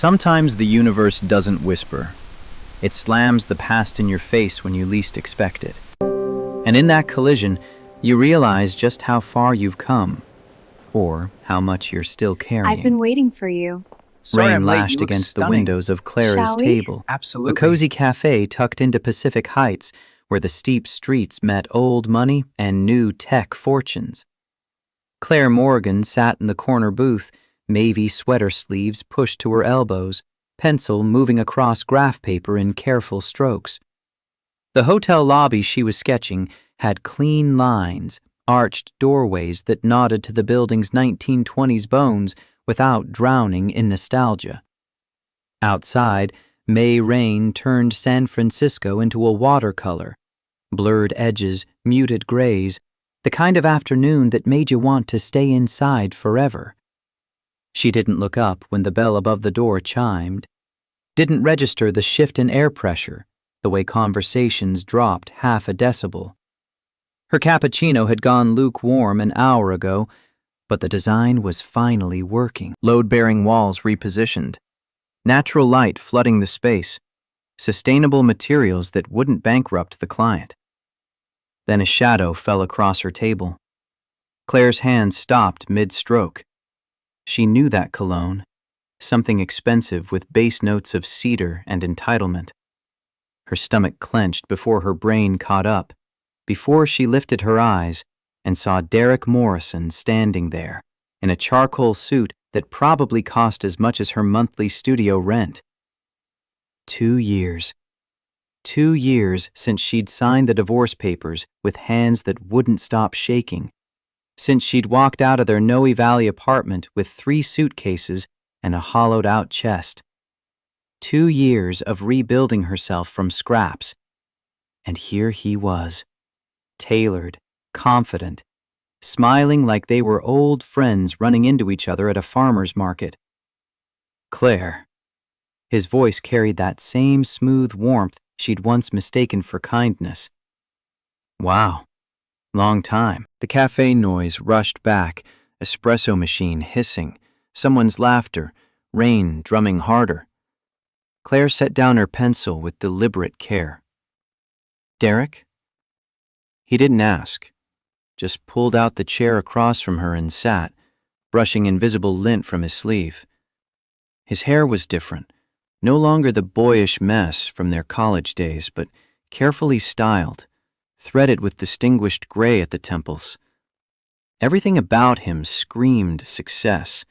Sometimes the universe doesn't whisper. It slams the past in your face when you least expect it. And in that collision, you realize just how far you've come, or how much you're still carrying. I've been waiting for you. Sorry Rain I'm late. You lashed look against the stunning. windows of Clara's Shall we? table. Absolutely. A cozy cafe tucked into Pacific Heights, where the steep streets met old money and new tech fortunes. Claire Morgan sat in the corner booth, navy sweater sleeves pushed to her elbows, pencil moving across graph paper in careful strokes. The hotel lobby she was sketching had clean lines, arched doorways that nodded to the building's 1920s bones without drowning in nostalgia. Outside, May rain turned San Francisco into a watercolor, blurred edges, muted grays, the kind of afternoon that made you want to stay inside forever. She didn't look up when the bell above the door chimed, didn't register the shift in air pressure, the way conversations dropped half a decibel. Her cappuccino had gone lukewarm an hour ago, but the design was finally working. Load-bearing walls repositioned, natural light flooding the space, sustainable materials that wouldn't bankrupt the client. Then a shadow fell across her table. Claire's hand stopped mid-stroke. She knew that cologne, something expensive with base notes of cedar and entitlement. Her stomach clenched before her brain caught up, before she lifted her eyes and saw Derek Morrison standing there in a charcoal suit that probably cost as much as her monthly studio rent. 2 years. 2 years since she'd signed the divorce papers with hands that wouldn't stop shaking. Since she'd walked out of their Noe Valley apartment with 3 suitcases and a hollowed-out chest. 2 years of rebuilding herself from scraps. And here he was, tailored, confident, smiling like they were old friends running into each other at a farmer's market. Claire. His voice carried that same smooth warmth she'd once mistaken for kindness. Wow. Long time. The cafe noise rushed back, espresso machine hissing, someone's laughter, rain drumming harder. Claire set down her pencil with deliberate care. Derek? He didn't ask, just pulled out the chair across from her and sat, brushing invisible lint from his sleeve. His hair was different, no longer the boyish mess from their college days, but carefully styled, threaded with distinguished gray at the temples. Everything about him screamed success,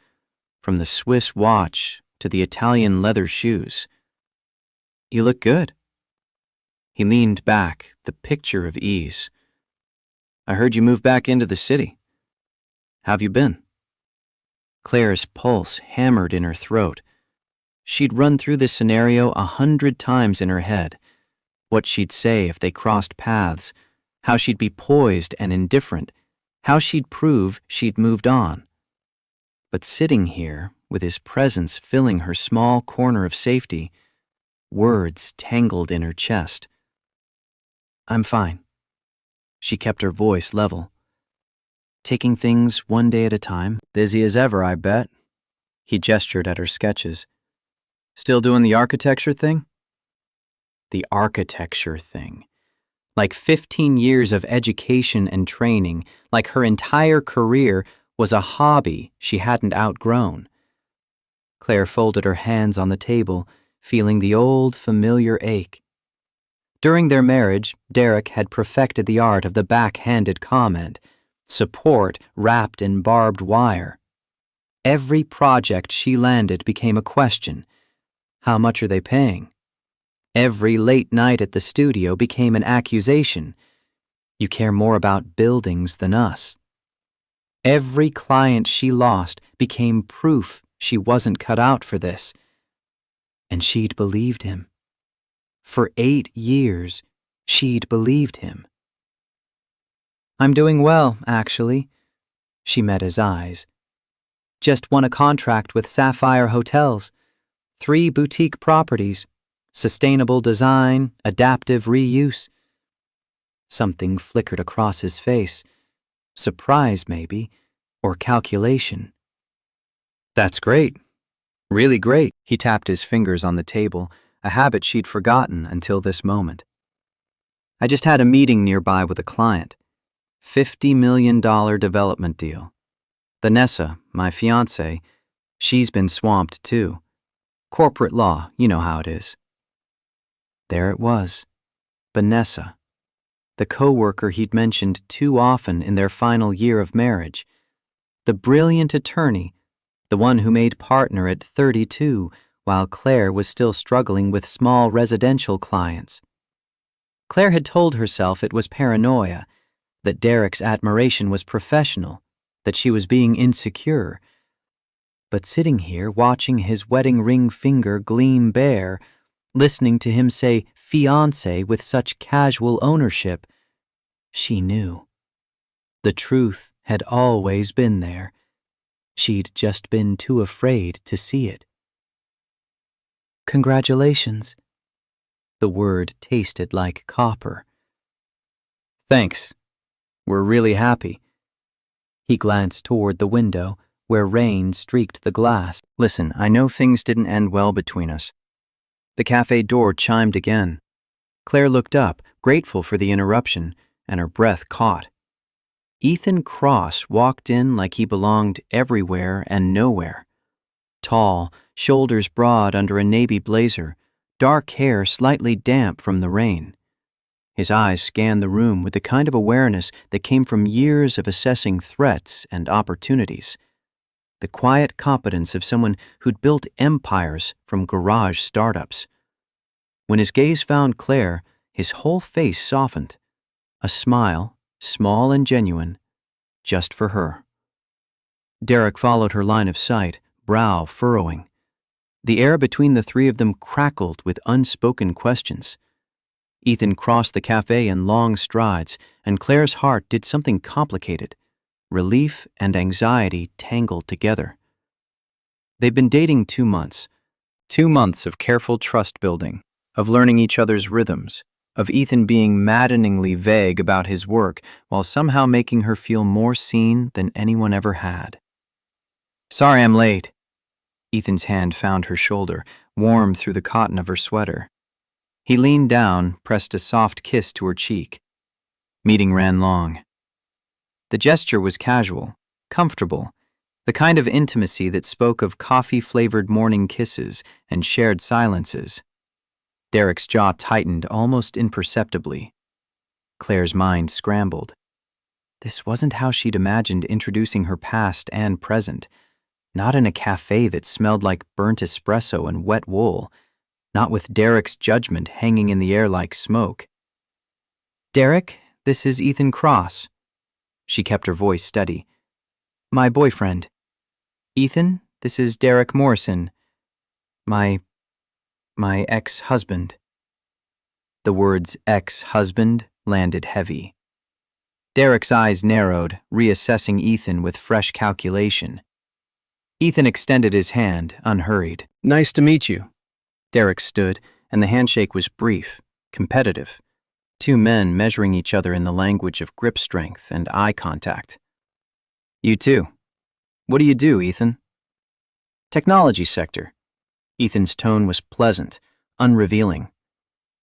from the Swiss watch to the Italian leather shoes. You look good. He leaned back, the picture of ease. I heard you moved back into the city. How've you been? Claire's pulse hammered in her throat. She'd run through this scenario 100 times in her head. What she'd say if they crossed paths, how she'd be poised and indifferent, how she'd prove she'd moved on. But sitting here, with his presence filling her small corner of safety, words tangled in her chest. I'm fine. She kept her voice level. Taking things one day at a time. Busy as ever, I bet. He gestured at her sketches. Still doing the architecture thing? The architecture thing. Like 15 years of education and training, like her entire career was a hobby she hadn't outgrown. Claire folded her hands on the table, feeling the old, familiar ache. During their marriage, Derek had perfected the art of the backhanded comment, support wrapped in barbed wire. Every project she landed became a question. How much are they paying? Every late night at the studio became an accusation. You care more about buildings than us. Every client she lost became proof she wasn't cut out for this. And she'd believed him. For 8 years, she'd believed him. I'm doing well, actually. She met his eyes. Just won a contract with Sapphire Hotels. 3 boutique properties, sustainable design, adaptive reuse. Something flickered across his face. Surprise, maybe, or calculation. That's great. Really great. He tapped his fingers on the table, a habit she'd forgotten until this moment. I just had a meeting nearby with a client. $50 million development deal. Vanessa, my fiancée, she's been swamped too. Corporate law, you know how it is. There it was. Vanessa, the co-worker he'd mentioned too often in their final year of marriage. The brilliant attorney, the one who made partner at 32 while Claire was still struggling with small residential clients. Claire had told herself it was paranoia, that Derek's admiration was professional, that she was being insecure. But sitting here watching his wedding ring finger gleam bare, listening to him say fiancé with such casual ownership, she knew. The truth had always been there. She'd just been too afraid to see it. Congratulations. The word tasted like copper. Thanks. We're really happy. He glanced toward the window, where rain streaked the glass. Listen, I know things didn't end well between us. The cafe door chimed again. Claire looked up, grateful for the interruption, and her breath caught. Ethan Cross walked in like he belonged everywhere and nowhere. Tall, shoulders broad under a navy blazer, dark hair slightly damp from the rain. His eyes scanned the room with the kind of awareness that came from years of assessing threats and opportunities. The quiet competence of someone who'd built empires from garage startups. When his gaze found Claire, his whole face softened. A smile, small and genuine, just for her. Derek followed her line of sight, brow furrowing. The air between the three of them crackled with unspoken questions. Ethan crossed the cafe in long strides, and Claire's heart did something complicated. Relief and anxiety tangled together. They'd been dating 2 months. 2 months of careful trust building, of learning each other's rhythms, of Ethan being maddeningly vague about his work while somehow making her feel more seen than anyone ever had. Sorry I'm late. Ethan's hand found her shoulder, warm through the cotton of her sweater. He leaned down, pressed a soft kiss to her cheek. Meeting ran long. The gesture was casual, comfortable, the kind of intimacy that spoke of coffee-flavored morning kisses and shared silences. Derek's jaw tightened almost imperceptibly. Claire's mind scrambled. This wasn't how she'd imagined introducing her past and present. Not in a cafe that smelled like burnt espresso and wet wool. Not with Derek's judgment hanging in the air like smoke. Derek, this is Ethan Cross. She kept her voice steady. My boyfriend. Ethan, this is Derek Morrison. My ex-husband. The words ex-husband landed heavy. Derek's eyes narrowed, reassessing Ethan with fresh calculation. Ethan extended his hand, unhurried. Nice to meet you. Derek stood, and the handshake was brief, competitive. 2 men measuring each other in the language of grip strength and eye contact. You too. What do you do, Ethan? Technology sector. Ethan's tone was pleasant, unrevealing.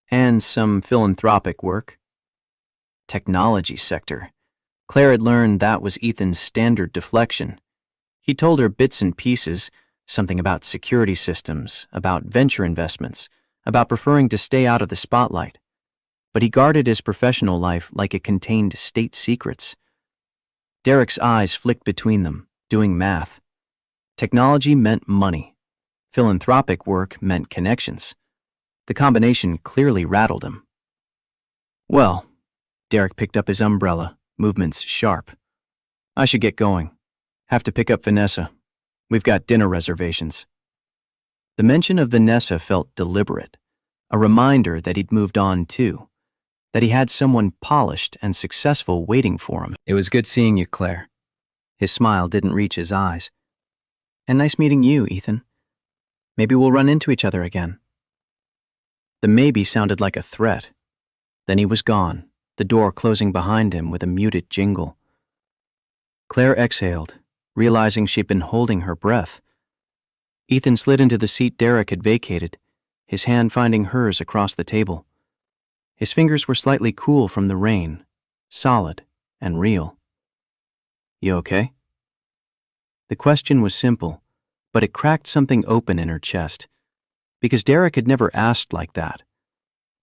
And some philanthropic work. Technology sector. Claire had learned that was Ethan's standard deflection. He told her bits and pieces, something about security systems, about venture investments, about preferring to stay out of the spotlight. But he guarded his professional life like it contained state secrets. Derek's eyes flicked between them, doing math. Technology meant money. Philanthropic work meant connections. The combination clearly rattled him. Well, Derek picked up his umbrella, movements sharp. I should get going. Have to pick up Vanessa. We've got dinner reservations. The mention of Vanessa felt deliberate, a reminder that he'd moved on too, that he had someone polished and successful waiting for him. It was good seeing you, Claire. His smile didn't reach his eyes. And nice meeting you, Ethan. Maybe we'll run into each other again. The maybe sounded like a threat. Then he was gone, the door closing behind him with a muted jingle. Claire exhaled, realizing she'd been holding her breath. Ethan slid into the seat Derek had vacated, his hand finding hers across the table. His fingers were slightly cool from the rain, solid and real. "You okay?" The question was simple, but it cracked something open in her chest, because Derek had never asked like that.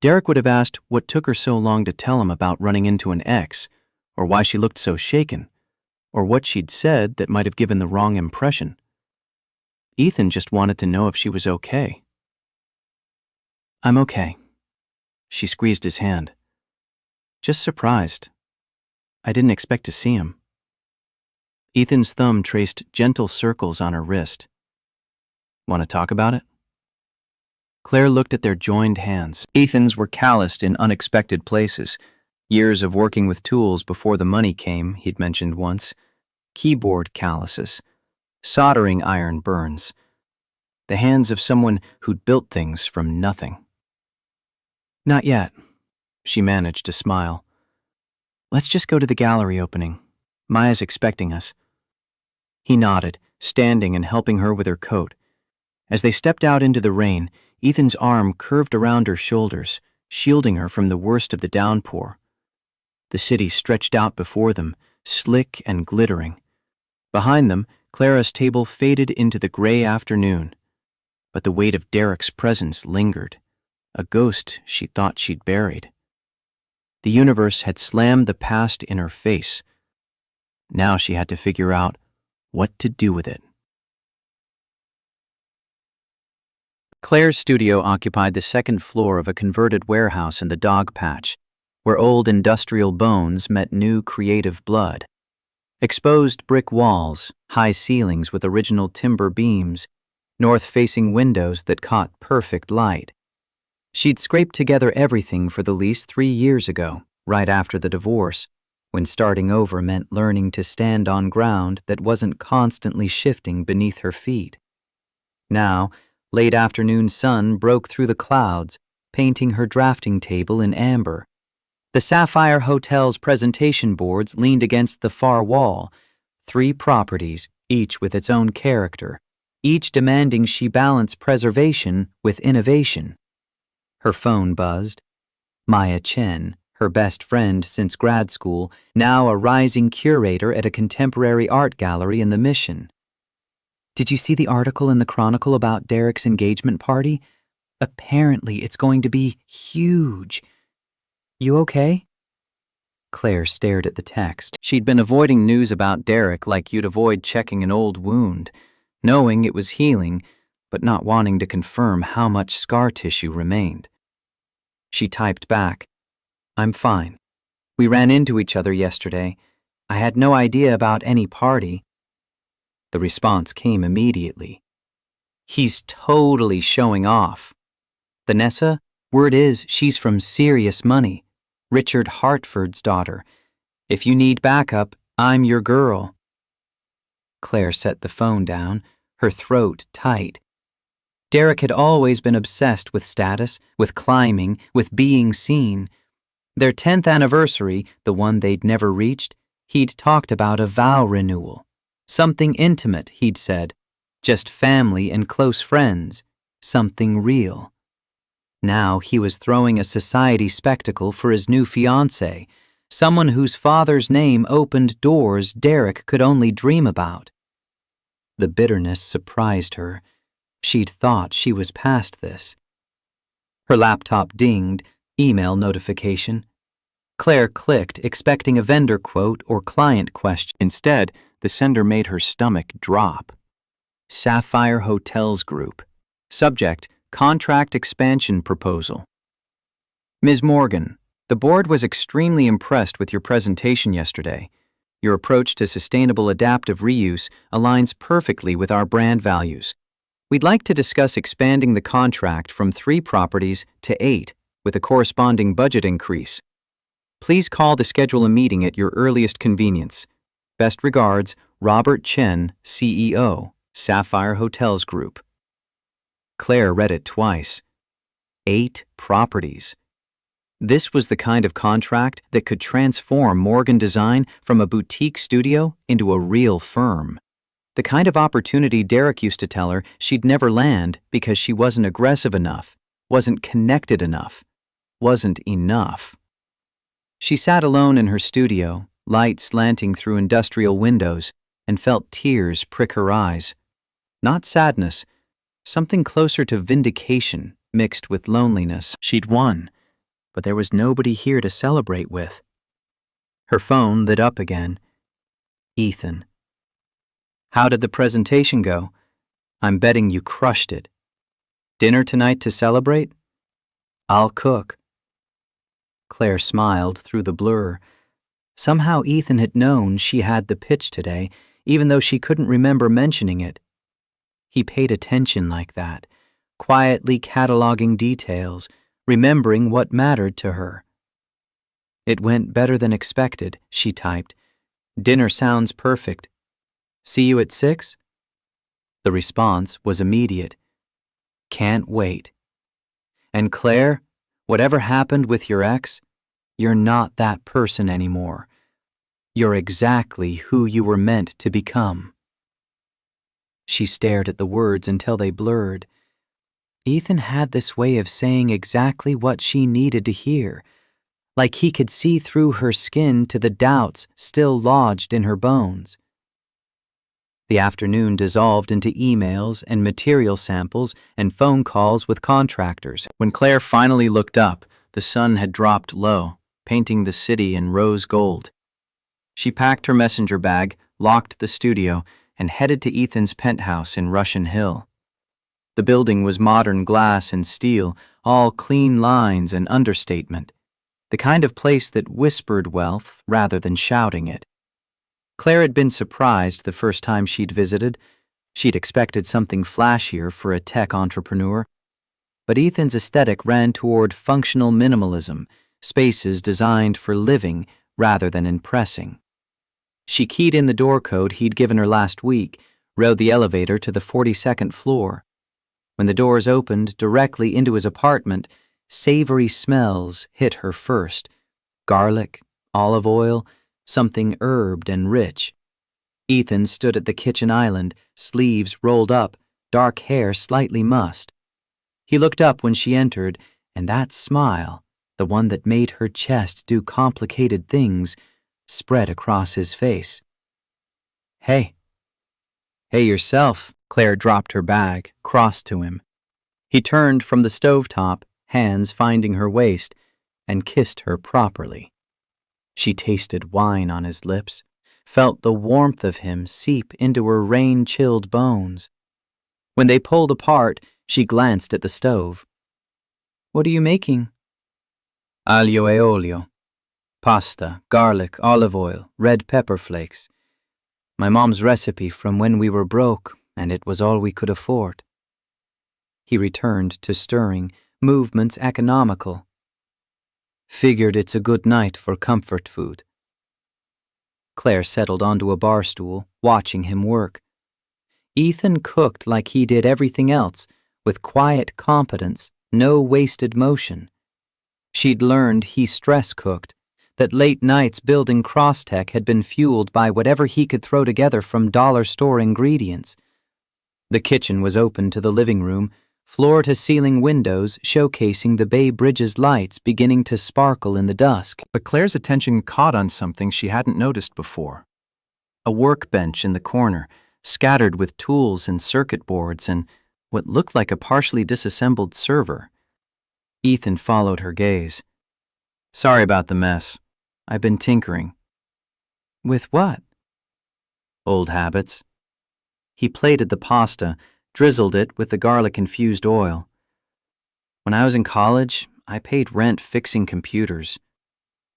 Derek would have asked what took her so long to tell him about running into an ex, or why she looked so shaken, or what she'd said that might have given the wrong impression. Ethan just wanted to know if she was okay. "I'm okay." She squeezed his hand. "Just surprised. I didn't expect to see him." Ethan's thumb traced gentle circles on her wrist. "Want to talk about it?" Claire looked at their joined hands. Ethan's were calloused in unexpected places. Years of working with tools before the money came, he'd mentioned once. Keyboard calluses. Soldering iron burns. The hands of someone who'd built things from nothing. "Not yet," she managed to smile. "Let's just go to the gallery opening. Maya's expecting us." He nodded, standing and helping her with her coat. As they stepped out into the rain, Ethan's arm curved around her shoulders, shielding her from the worst of the downpour. The city stretched out before them, slick and glittering. Behind them, Clara's table faded into the gray afternoon. But the weight of Derek's presence lingered, a ghost she thought she'd buried. The universe had slammed the past in her face. Now she had to figure out what to do with it. Claire's studio occupied the second floor of a converted warehouse in the dog patch, where old industrial bones met new creative blood. Exposed brick walls, high ceilings with original timber beams, north-facing windows that caught perfect light. She'd scraped together everything for the lease 3 years ago, right after the divorce, when starting over meant learning to stand on ground that wasn't constantly shifting beneath her feet. Now, late afternoon sun broke through the clouds, painting her drafting table in amber. The Sapphire Hotel's presentation boards leaned against the far wall, 3 properties, each with its own character, each demanding she balance preservation with innovation. Her phone buzzed. Maya Chen, her best friend since grad school, now a rising curator at a contemporary art gallery in the Mission. "Did you see the article in the Chronicle about Derek's engagement party? Apparently it's going to be huge. You okay?" Claire stared at the text. She'd been avoiding news about Derek like you'd avoid checking an old wound, knowing it was healing, but not wanting to confirm how much scar tissue remained. She typed back, "I'm fine. We ran into each other yesterday. I had no idea about any party." The response came immediately. "He's totally showing off. Vanessa, word is she's from serious money. Richard Hartford's daughter. If you need backup, I'm your girl." Claire set the phone down, her throat tight. Derek had always been obsessed with status, with climbing, with being seen. Their 10th anniversary, the one they'd never reached, he'd talked about a vow renewal. Something intimate, he'd said. Just family and close friends. Something real. Now he was throwing a society spectacle for his new fiancée, someone whose father's name opened doors Derek could only dream about. The bitterness surprised her. She'd thought she was past this. Her laptop dinged, email notification. Claire clicked, expecting a vendor quote or client question. Instead, the sender made her stomach drop. Sapphire Hotels Group. Subject, Contract Expansion Proposal. "Ms. Morgan, the board was extremely impressed with your presentation yesterday. Your approach to sustainable adaptive reuse aligns perfectly with our brand values. We'd like to discuss expanding the contract from 3 properties to 8, with a corresponding budget increase. Please call to schedule a meeting at your earliest convenience. Best regards, Robert Chen, CEO, Sapphire Hotels Group." Claire read it twice. 8 properties. This was the kind of contract that could transform Morgan Design from a boutique studio into a real firm. The kind of opportunity Derek used to tell her she'd never land because she wasn't aggressive enough, wasn't connected enough, wasn't enough. She sat alone in her studio, light slanting through industrial windows, and felt tears prick her eyes. Not sadness, something closer to vindication mixed with loneliness. She'd won, but there was nobody here to celebrate with. Her phone lit up again. Ethan. How did the presentation go? I'm betting you crushed it. Dinner tonight to celebrate? I'll cook. Claire smiled through the blur. Somehow Ethan had known she had the pitch today, even though she couldn't remember mentioning it. He paid attention like that, quietly cataloging details, remembering what mattered to her. It went better than expected, she typed. Dinner sounds perfect. See you at 6? The response was immediate. Can't wait. And Claire, whatever happened with your ex, you're not that person anymore. You're exactly who you were meant to become. She stared at the words until they blurred. Ethan had this way of saying exactly what she needed to hear, like he could see through her skin to the doubts still lodged in her bones. The afternoon dissolved into emails and material samples and phone calls with contractors. When Claire finally looked up, the sun had dropped low, painting the city in rose gold. She packed her messenger bag, locked the studio, and headed to Ethan's penthouse in Russian Hill. The building was modern glass and steel, all clean lines and understatement, the kind of place that whispered wealth rather than shouting it. Claire had been surprised the first time she'd visited. She'd expected something flashier for a tech entrepreneur. But Ethan's aesthetic ran toward functional minimalism, spaces designed for living rather than impressing. She keyed in the door code he'd given her last week, rode the elevator to the 42nd floor. When the doors opened directly into his apartment, savory smells hit her first. Garlic, olive oil, something herbed and rich. Ethan stood at the kitchen island, sleeves rolled up, dark hair slightly mussed. He looked up when she entered, and that smile, the one that made her chest do complicated things, spread across his face. Hey. Hey yourself. Claire dropped her bag, crossed to him. He turned from the stovetop, hands finding her waist, and kissed her properly. She tasted wine on his lips, felt the warmth of him seep into her rain-chilled bones. When they pulled apart, she glanced at the stove. What are you making? Aglio e olio. Pasta, garlic, olive oil, red pepper flakes. My mom's recipe from when we were broke, and it was all we could afford. He returned to stirring, movements economical. Figured it's a good night for comfort food. Claire settled onto a bar stool, watching him work. Ethan cooked like he did everything else, with quiet competence, no wasted motion. She'd learned he stress cooked, that late nights building Crosstech had been fueled by whatever he could throw together from dollar store ingredients. The kitchen was open to the living room, floor-to-ceiling windows showcasing the Bay Bridge's lights beginning to sparkle in the dusk. But Claire's attention caught on something she hadn't noticed before. A workbench in the corner, scattered with tools and circuit boards and what looked like a partially disassembled server. Ethan followed her gaze. Sorry about the mess. I've been tinkering. With what? Old habits. He plated the pasta, drizzled it with the garlic-infused oil. When I was in college, I paid rent fixing computers.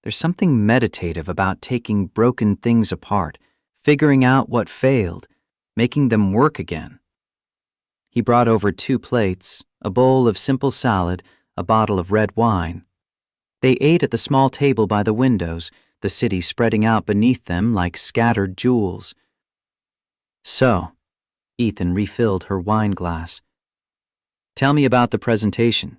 There's something meditative about taking broken things apart, figuring out what failed, making them work again. He brought over 2 plates, a bowl of simple salad, a bottle of red wine. They ate at the small table by the windows, the city spreading out beneath them like scattered jewels. So, Ethan refilled her wine glass. Tell me about the presentation.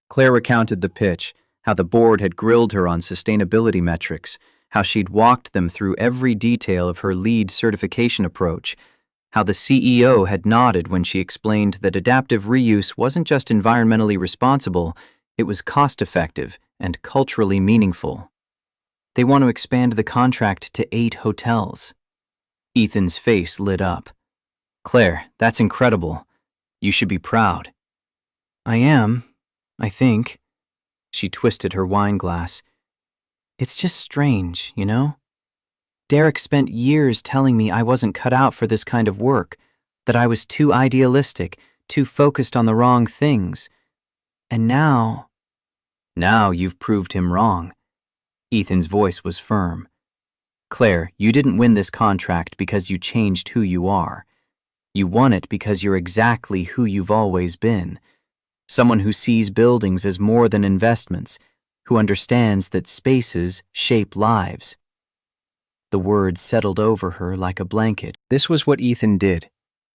Claire recounted the pitch, how the board had grilled her on sustainability metrics, how she'd walked them through every detail of her LEED certification approach, how the CEO had nodded when she explained that adaptive reuse wasn't just environmentally responsible, it was cost-effective and culturally meaningful. They want to expand the contract to 8 hotels. Ethan's face lit up. Claire, that's incredible. You should be proud. I am, I think. She twisted her wine glass. It's just strange, you know? Derek spent years telling me I wasn't cut out for this kind of work, that I was too idealistic, too focused on the wrong things. And now you've proved him wrong. Ethan's voice was firm. Claire, you didn't win this contract because you changed who you are. You won it because you're exactly who you've always been. Someone who sees buildings as more than investments, who understands that spaces shape lives. The words settled over her like a blanket. This was what Ethan did.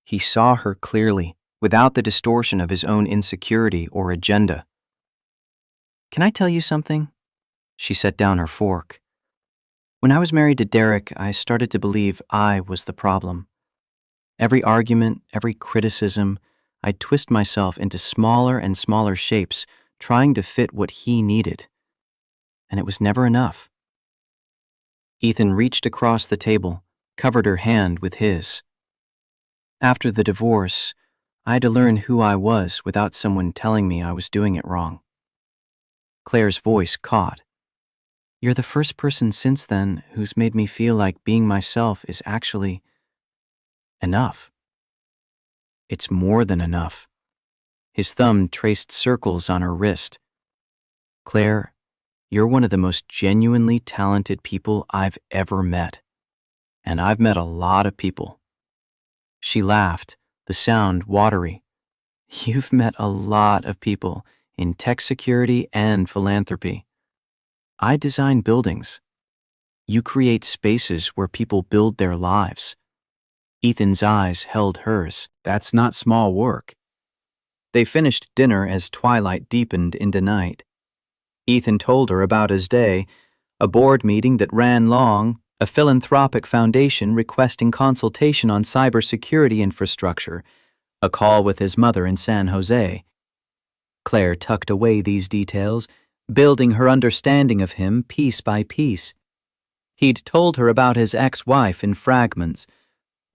He saw her clearly, without the distortion of his own insecurity or agenda. Can I tell you something? She set down her fork. When I was married to Derek, I started to believe I was the problem. Every argument, every criticism, I'd twist myself into smaller and smaller shapes, trying to fit what he needed. And it was never enough. Ethan reached across the table, covered her hand with his. After the divorce, I had to learn who I was without someone telling me I was doing it wrong. Claire's voice caught. You're the first person since then who's made me feel like being myself is actually enough. It's more than enough. His thumb traced circles on her wrist. Claire, you're one of the most genuinely talented people I've ever met. And I've met a lot of people. She laughed, the sound watery. You've met a lot of people in tech security and philanthropy. I design buildings. You create spaces where people build their lives. Ethan's eyes held hers. That's not small work. They finished dinner as twilight deepened into night. Ethan told her about his day, a board meeting that ran long, a philanthropic foundation requesting consultation on cybersecurity infrastructure, a call with his mother in San Jose. Claire tucked away these details, building her understanding of him piece by piece. He'd told her about his ex-wife in fragments,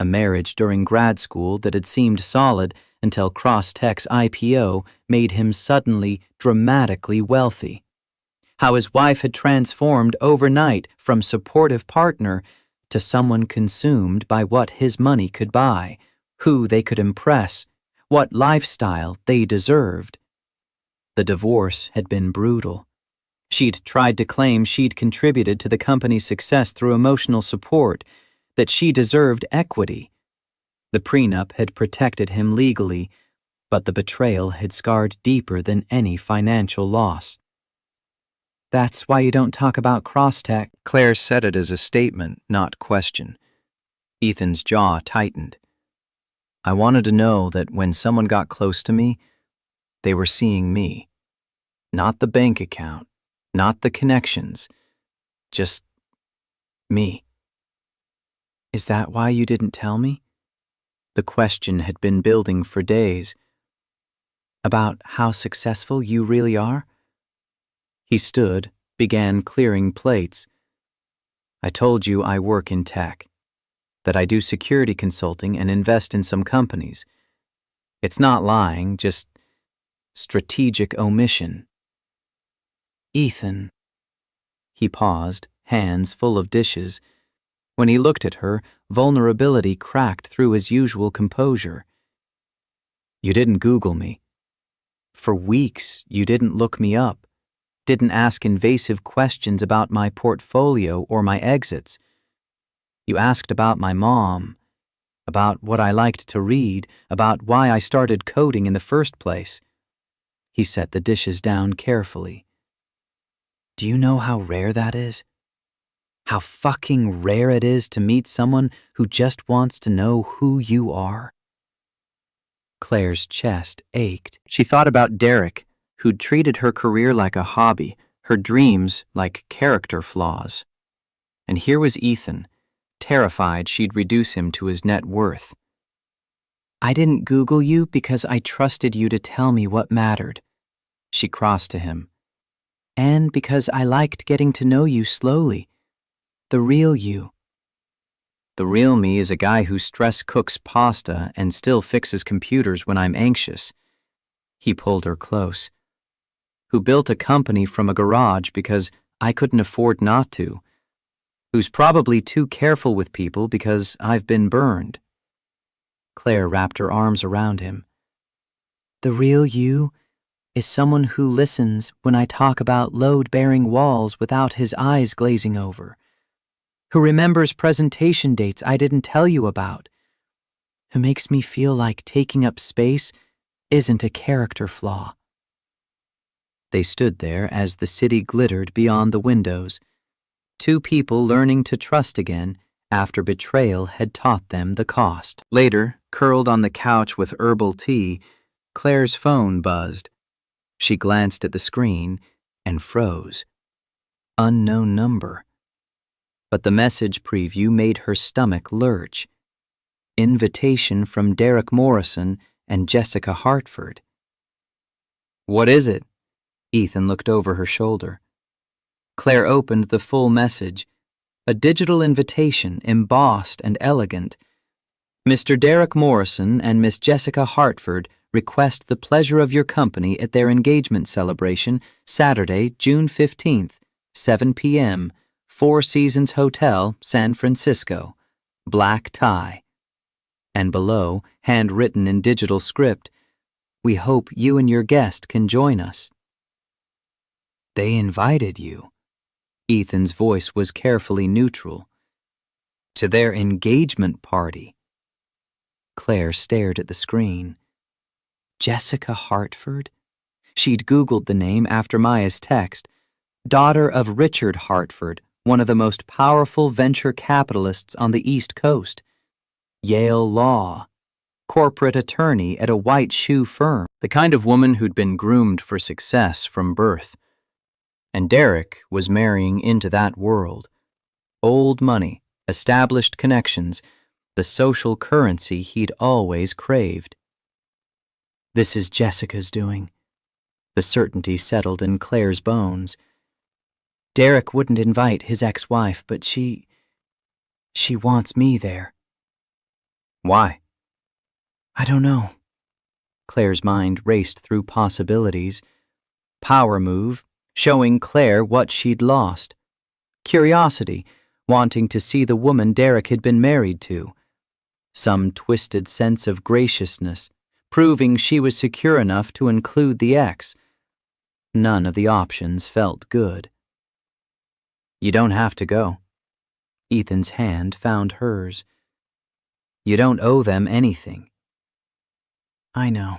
a marriage during grad school that had seemed solid until Crosstech's IPO made him suddenly dramatically wealthy. How his wife had transformed overnight from supportive partner to someone consumed by what his money could buy, who they could impress, what lifestyle they deserved. The divorce had been brutal. She'd tried to claim she'd contributed to the company's success through emotional support, that she deserved equity. The prenup had protected him legally, but the betrayal had scarred deeper than any financial loss. That's why you don't talk about Crosstech. Claire said it as a statement, not question. Ethan's jaw tightened. I wanted to know that when someone got close to me, they were seeing me. Not the bank account, not the connections, just me. Is that why you didn't tell me? The question had been building for days. About how successful you really are? He stood, began clearing plates. I told you I work in tech, that I do security consulting and invest in some companies. It's not lying, just strategic omission. Ethan. He paused, hands full of dishes. When he looked at her, vulnerability cracked through his usual composure. You didn't Google me. For weeks, you didn't look me up, didn't ask invasive questions about my portfolio or my exits. You asked about my mom, about what I liked to read, about why I started coding in the first place. He set the dishes down carefully. Do you know how rare that is? How fucking rare it is to meet someone who just wants to know who you are? Claire's chest ached. She thought about Derek, who'd treated her career like a hobby, her dreams like character flaws. And here was Ethan, terrified she'd reduce him to his net worth. I didn't Google you because I trusted you to tell me what mattered. She crossed to him. And because I liked getting to know you slowly. The real you. The real me is a guy who stress cooks pasta and still fixes computers when I'm anxious. He pulled her close. Who built a company from a garage because I couldn't afford not to. Who's probably too careful with people because I've been burned. Claire wrapped her arms around him. The real you is someone who listens when I talk about load-bearing walls without his eyes glazing over. Who remembers presentation dates I didn't tell you about. Who makes me feel like taking up space isn't a character flaw. They stood there as the city glittered beyond the windows. Two people learning to trust again after betrayal had taught them the cost. Later, curled on the couch with herbal tea, Claire's phone buzzed. She glanced at the screen and froze. Unknown number. But the message preview made her stomach lurch. Invitation from Derek Morrison and Jessica Hartford. What is it? Ethan looked over her shoulder. Claire opened the full message, a digital invitation embossed and elegant. Mr. Derek Morrison and Miss Jessica Hartford request the pleasure of your company at their engagement celebration Saturday, June 15th, 7 p.m., Four Seasons Hotel, San Francisco. Black tie. And below, handwritten in digital script, we hope you and your guest can join us. They invited you. Ethan's voice was carefully neutral. To their engagement party. Claire stared at the screen. Jessica Hartford? She'd Googled the name after Maya's text. Daughter of Richard Hartford, one of the most powerful venture capitalists on the East Coast. Yale Law. Corporate attorney at a white shoe firm. The kind of woman who'd been groomed for success from birth. And Derek was marrying into that world. Old money, established connections, the social currency he'd always craved. This is Jessica's doing. The certainty settled in Claire's bones. Derek wouldn't invite his ex-wife, but she wants me there. Why? I don't know. Claire's mind raced through possibilities. Power move, showing Claire what she'd lost. Curiosity, wanting to see the woman Derek had been married to. Some twisted sense of graciousness, proving she was secure enough to include the ex. None of the options felt good. You don't have to go. Ethan's hand found hers. You don't owe them anything. I know.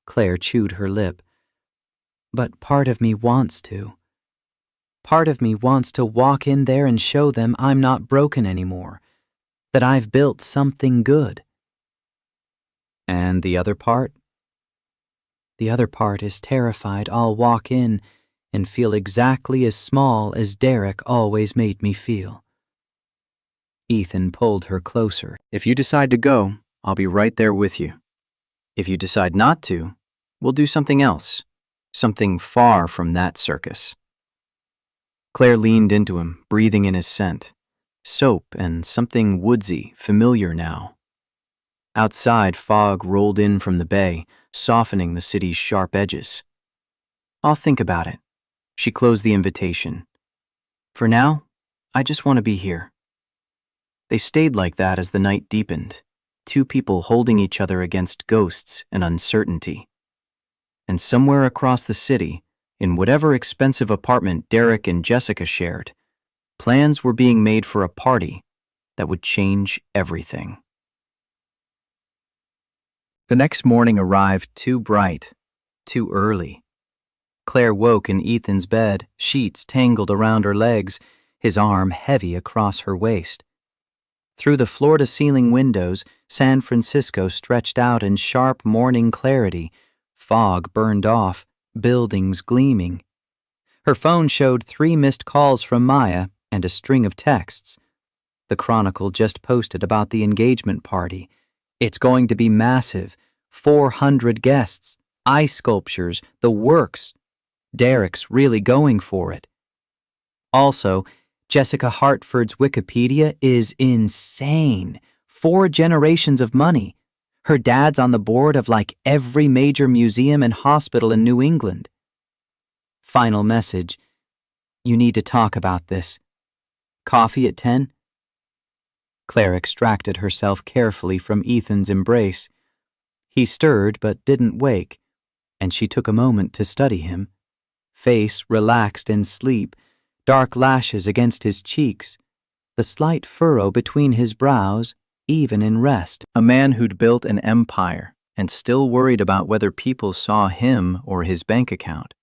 Claire chewed her lip. But part of me wants to. Part of me wants to walk in there and show them I'm not broken anymore, that I've built something good. And the other part? The other part is terrified I'll walk in and feel exactly as small as Derek always made me feel. Ethan pulled her closer. If you decide to go, I'll be right there with you. If you decide not to, we'll do something else, something far from that circus. Claire leaned into him, breathing in his scent, soap and something woodsy, familiar now. Outside, fog rolled in from the bay, softening the city's sharp edges. I'll think about it. She closed the invitation. For now, I just want to be here. They stayed like that as the night deepened, two people holding each other against ghosts and uncertainty. And somewhere across the city, in whatever expensive apartment Derek and Jessica shared, plans were being made for a party that would change everything. The next morning arrived too bright, too early. Claire woke in Ethan's bed, sheets tangled around her legs, his arm heavy across her waist. Through the floor-to-ceiling windows, San Francisco stretched out in sharp morning clarity, fog burned off, buildings gleaming. Her phone showed 3 missed calls from Maya and a string of texts. The Chronicle just posted about the engagement party. It's going to be massive. 400 guests, ice sculptures, the works. Derek's really going for it. Also, Jessica Hartford's Wikipedia is insane. 4 generations of money. Her dad's on the board of like every major museum and hospital in New England. Final message. You need to talk about this. Coffee at 10? Claire extracted herself carefully from Ethan's embrace. He stirred but didn't wake, and she took a moment to study him. Face relaxed in sleep, dark lashes against his cheeks, the slight furrow between his brows, even in rest. A man who'd built an empire and still worried about whether people saw him or his bank account.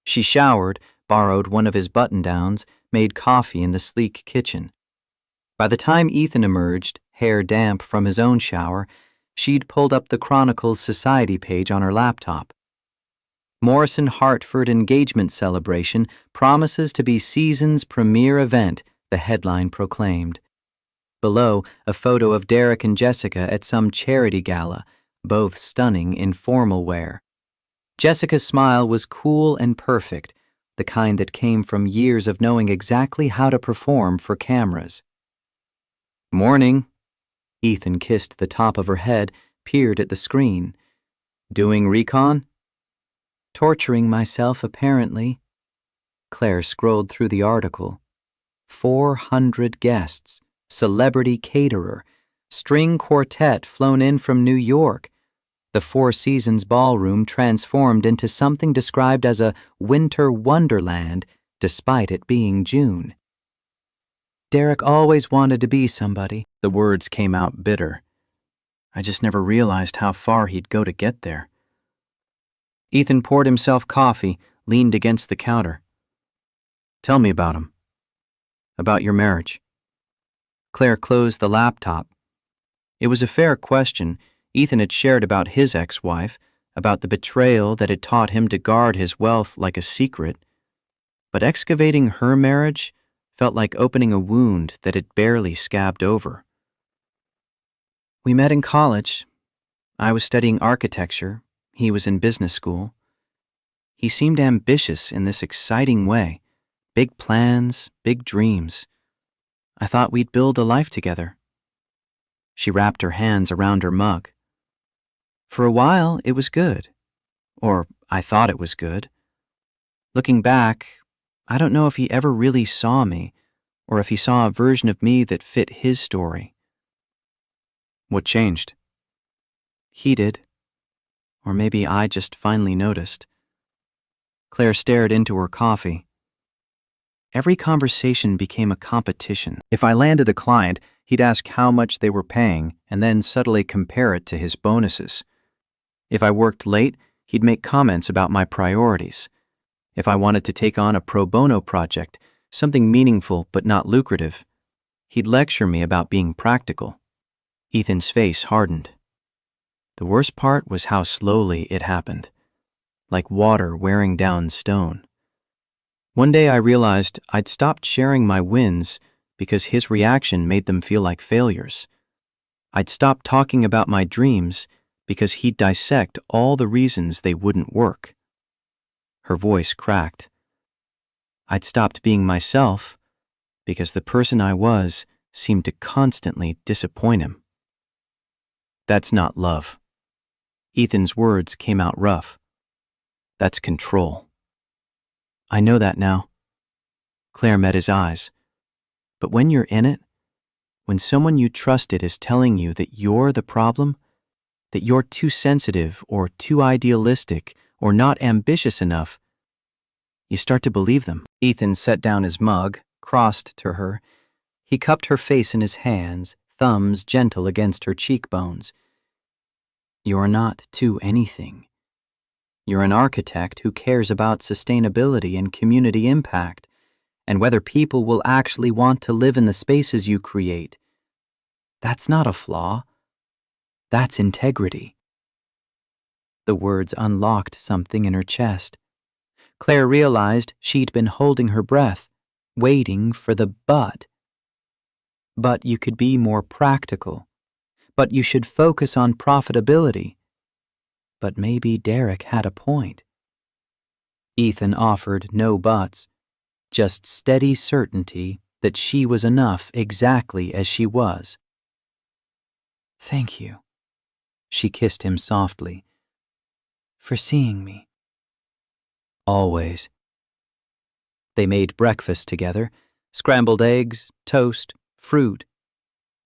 She showered, borrowed one of his button-downs, made coffee in the sleek kitchen. By the time Ethan emerged, hair damp from his own shower, she'd pulled up the Chronicle's society page on her laptop. Morrison Hartford engagement celebration promises to be season's premier event, the headline proclaimed. Below, a photo of Derek and Jessica at some charity gala, both stunning in formal wear. Jessica's smile was cool and perfect, the kind that came from years of knowing exactly how to perform for cameras. Morning. Ethan kissed the top of her head, peered at the screen. Doing recon? Torturing myself, apparently. Claire scrolled through the article. 400 guests, celebrity caterer, string quartet flown in from New York. The Four Seasons ballroom transformed into something described as a winter wonderland, despite it being June. Derek always wanted to be somebody. The words came out bitter. I just never realized how far he'd go to get there. Ethan poured himself coffee, leaned against the counter. Tell me about him. About your marriage. Claire closed the laptop. It was a fair question. Ethan had shared about his ex-wife, about the betrayal that had taught him to guard his wealth like a secret. But excavating her marriage felt like opening a wound that had barely scabbed over. We met in college. I was studying architecture. He was in business school. He seemed ambitious in this exciting way. Big plans, big dreams. I thought we'd build a life together. She wrapped her hands around her mug. For a while, it was good. Or I thought it was good. Looking back, I don't know if he ever really saw me, or if he saw a version of me that fit his story. What changed? He did. Or maybe I just finally noticed. Claire stared into her coffee. Every conversation became a competition. If I landed a client, he'd ask how much they were paying and then subtly compare it to his bonuses. If I worked late, he'd make comments about my priorities. If I wanted to take on a pro bono project, something meaningful but not lucrative, he'd lecture me about being practical. Ethan's face hardened. The worst part was how slowly it happened, like water wearing down stone. One day I realized I'd stopped sharing my wins because his reaction made them feel like failures. I'd stopped talking about my dreams because he'd dissect all the reasons they wouldn't work. Her voice cracked. I'd stopped being myself because the person I was seemed to constantly disappoint him. That's not love. Ethan's words came out rough. That's control. I know that now. Claire met his eyes. But when you're in it, when someone you trusted is telling you that you're the problem, that you're too sensitive or too idealistic or not ambitious enough, you start to believe them. Ethan set down his mug, crossed to her. He cupped her face in his hands, thumbs gentle against her cheekbones. You're not too anything. You're an architect who cares about sustainability and community impact, and whether people will actually want to live in the spaces you create. That's not a flaw. That's integrity. The words unlocked something in her chest. Claire realized she'd been holding her breath, waiting for the but. But you could be more practical. but you should focus on profitability. But maybe Derek had a point. Ethan offered no buts, just steady certainty that she was enough exactly as she was. Thank you, she kissed him softly, for seeing me. Always. They made breakfast together, scrambled eggs, toast, fruit.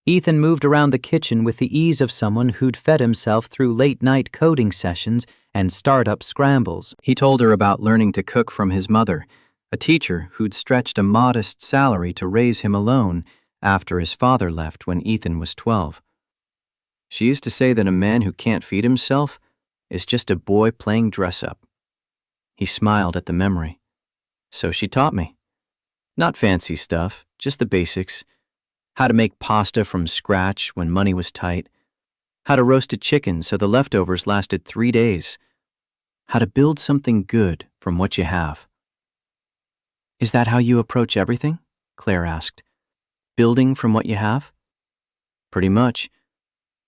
Ethan moved around the kitchen with the ease of someone who'd fed himself through late-night coding sessions and startup scrambles. He told her about learning to cook from his mother, a teacher who'd stretched a modest salary to raise him alone after his father left when Ethan was 12. She used to say that a man who can't feed himself is just a boy playing dress-up. He smiled at the memory. So she taught me. Not fancy stuff, just the basics. How to make pasta from scratch when money was tight. How to roast a chicken so the leftovers lasted 3 days. How to build something good from what you have. Is that how you approach everything? Claire asked. Building from what you have? Pretty much.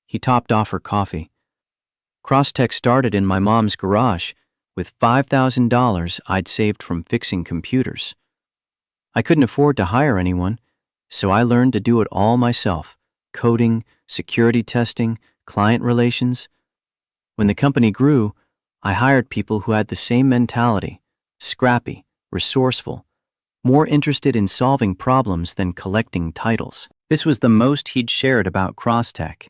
He topped off her coffee. Crosstech started in my mom's garage with $5,000 I'd saved from fixing computers. I couldn't afford to hire anyone, so I learned to do it all myself. Coding, security testing, client relations. When the company grew, I hired people who had the same mentality, scrappy, resourceful, more interested in solving problems than collecting titles. This was the most he'd shared about Crosstech.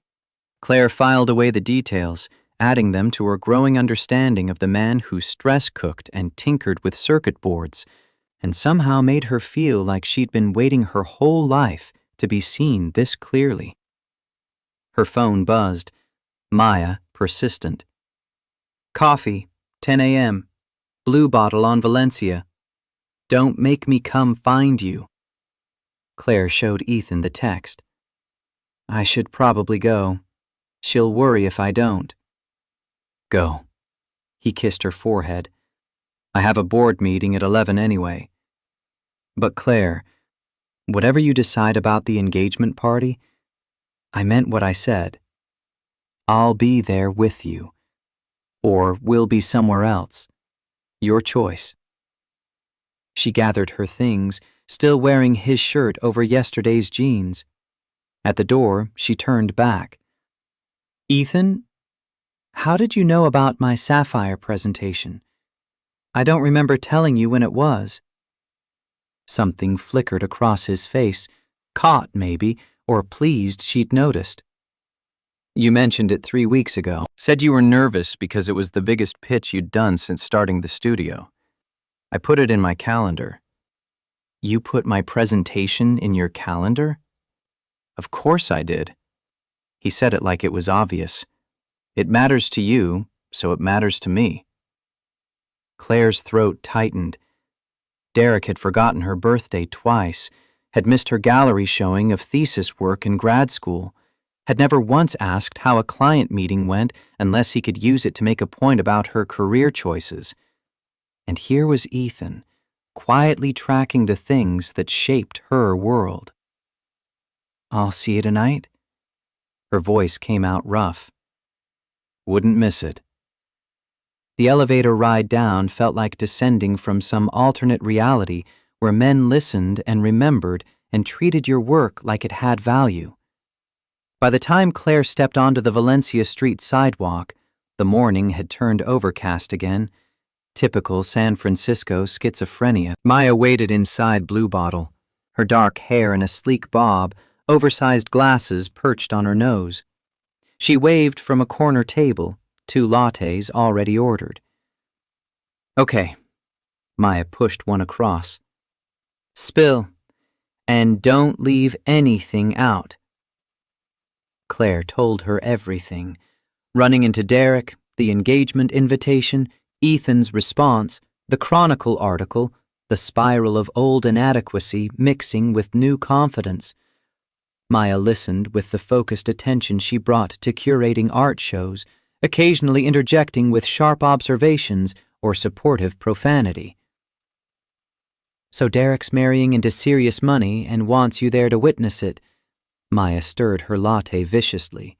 Claire filed away the details, adding them to her growing understanding of the man who stress-cooked and tinkered with circuit boards, and somehow made her feel like she'd been waiting her whole life to be seen this clearly. Her phone buzzed. Maya, persistent. Coffee, 10 a.m. Blue bottle on Valencia. Don't make me come find you. Claire showed Ethan the text. I should probably go. She'll worry if I don't. Go. He kissed her forehead. I have a board meeting at 11 anyway. But Claire, whatever you decide about the engagement party, I meant what I said. I'll be there with you. Or we'll be somewhere else. Your choice. She gathered her things, still wearing his shirt over yesterday's jeans. At the door, she turned back. Ethan, how did you know about my Sapphire presentation? I don't remember telling you when it was. Something flickered across his face, caught maybe, or pleased she'd noticed. You mentioned it 3 weeks ago. Said you were nervous because it was the biggest pitch you'd done since starting the studio. I put it in my calendar. You put my presentation in your calendar? Of course I did. He said it like it was obvious. It matters to you, so it matters to me. Claire's throat tightened. Derek had forgotten her birthday twice, had missed her gallery showing of thesis work in grad school, had never once asked how a client meeting went unless he could use it to make a point about her career choices. And here was Ethan, quietly tracking the things that shaped her world. I'll see you tonight. Her voice came out rough. Wouldn't miss it. The elevator ride down felt like descending from some alternate reality where men listened and remembered and treated your work like it had value. By the time Claire stepped onto the Valencia Street sidewalk, the morning had turned overcast again. Typical San Francisco schizophrenia. Maya waited inside Blue Bottle, her dark hair in a sleek bob, oversized glasses perched on her nose. She waved from a corner table, 2 lattes already ordered. Okay. Maya pushed one across. Spill. And don't leave anything out. Claire told her everything, running into Derek, the engagement invitation, Ethan's response, the Chronicle article, the spiral of old inadequacy mixing with new confidence. Maya listened with the focused attention she brought to curating art shows, occasionally interjecting with sharp observations or supportive profanity. So Derek's marrying into serious money and wants you there to witness it. Maya stirred her latte viciously.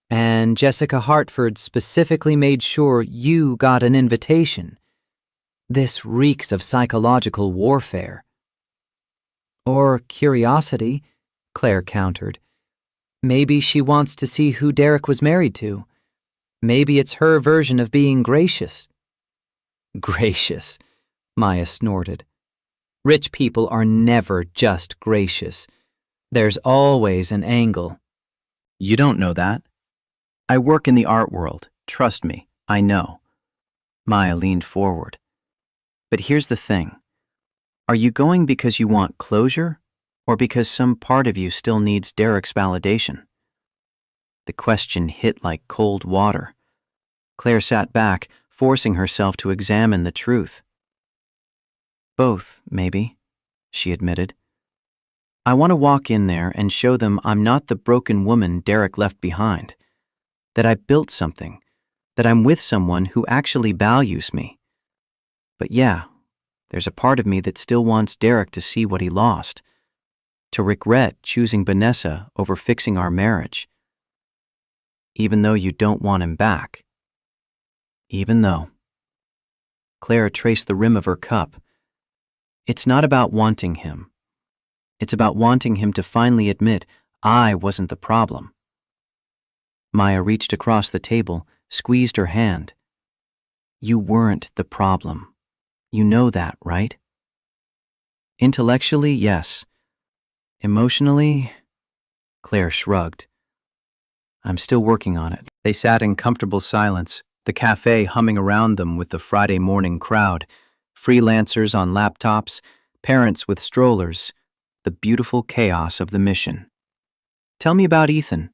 And Jessica Hartford specifically made sure you got an invitation. This reeks of psychological warfare. Or curiosity, Claire countered. Maybe she wants to see who Derek was married to. Maybe it's her version of being gracious. Gracious, Maya snorted. Rich people are never just gracious. There's always an angle. You don't know that. I work in the art world. Trust me, I know. Maya leaned forward. But here's the thing. Are you going because you want closure, or because some part of you still needs Derek's validation? The question hit like cold water. Claire sat back, forcing herself to examine the truth. Both, maybe, she admitted. I want to walk in there and show them I'm not the broken woman Derek left behind, that I built something, that I'm with someone who actually values me. But yeah, there's a part of me that still wants Derek to see what he lost, to regret choosing Vanessa over fixing our marriage. Even though you don't want him back. Even though. Claire traced the rim of her cup. It's not about wanting him. It's about wanting him to finally admit I wasn't the problem. Maya reached across the table, squeezed her hand. You weren't the problem. You know that, right? Intellectually, yes. Emotionally, Claire shrugged. I'm still working on it. They sat in comfortable silence, the cafe humming around them with the Friday morning crowd, freelancers on laptops, parents with strollers, the beautiful chaos of the mission. Tell me about Ethan.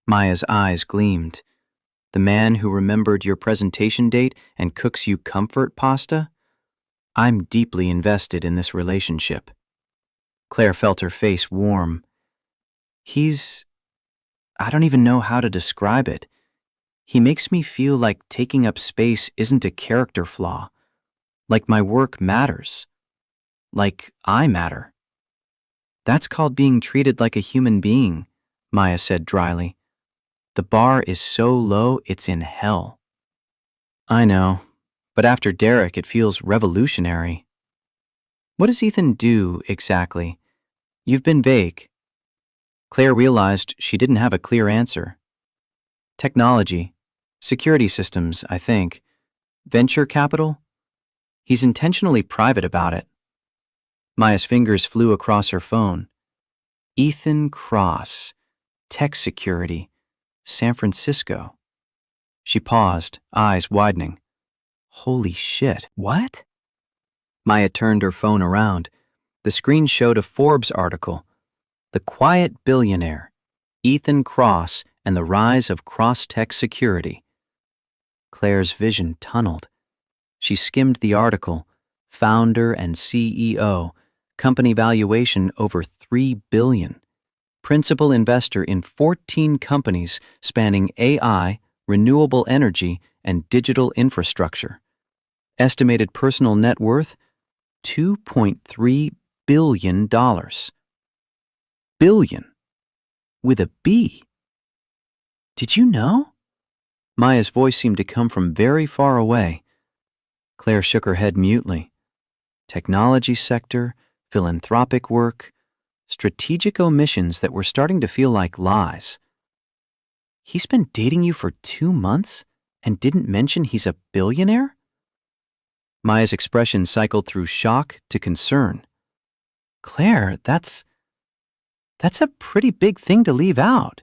Maya's eyes gleamed. The man who remembered your presentation date and cooks you comfort pasta? I'm deeply invested in this relationship. Claire felt her face warm. I don't even know how to describe it. He makes me feel like taking up space isn't a character flaw. Like my work matters. Like I matter. That's called being treated like a human being, Maya said dryly. The bar is so low it's in hell. I know, but after Derek it feels revolutionary. What does Ethan do, exactly? You've been vague. Claire realized she didn't have a clear answer. Technology. Security systems, I think. Venture capital? He's intentionally private about it. Maya's fingers flew across her phone. Ethan Cross. Tech security. San Francisco. She paused, eyes widening. Holy shit. What? Maya turned her phone around. The screen showed a Forbes article. The Quiet Billionaire. Ethan Cross and the Rise of Cross-Tech Security. Claire's vision tunneled. She skimmed the article. Founder and CEO. Company valuation over $3 billion. Principal investor in 14 companies spanning AI, renewable energy, and digital infrastructure. Estimated personal net worth, $2.3 billion. Billion. With a B. Did you know? Maya's voice seemed to come from very far away. Claire shook her head mutely. Technology sector, philanthropic work, strategic omissions that were starting to feel like lies. He's been dating you for 2 months and didn't mention he's a billionaire? Maya's expression cycled through shock to concern. Claire, that's a pretty big thing to leave out.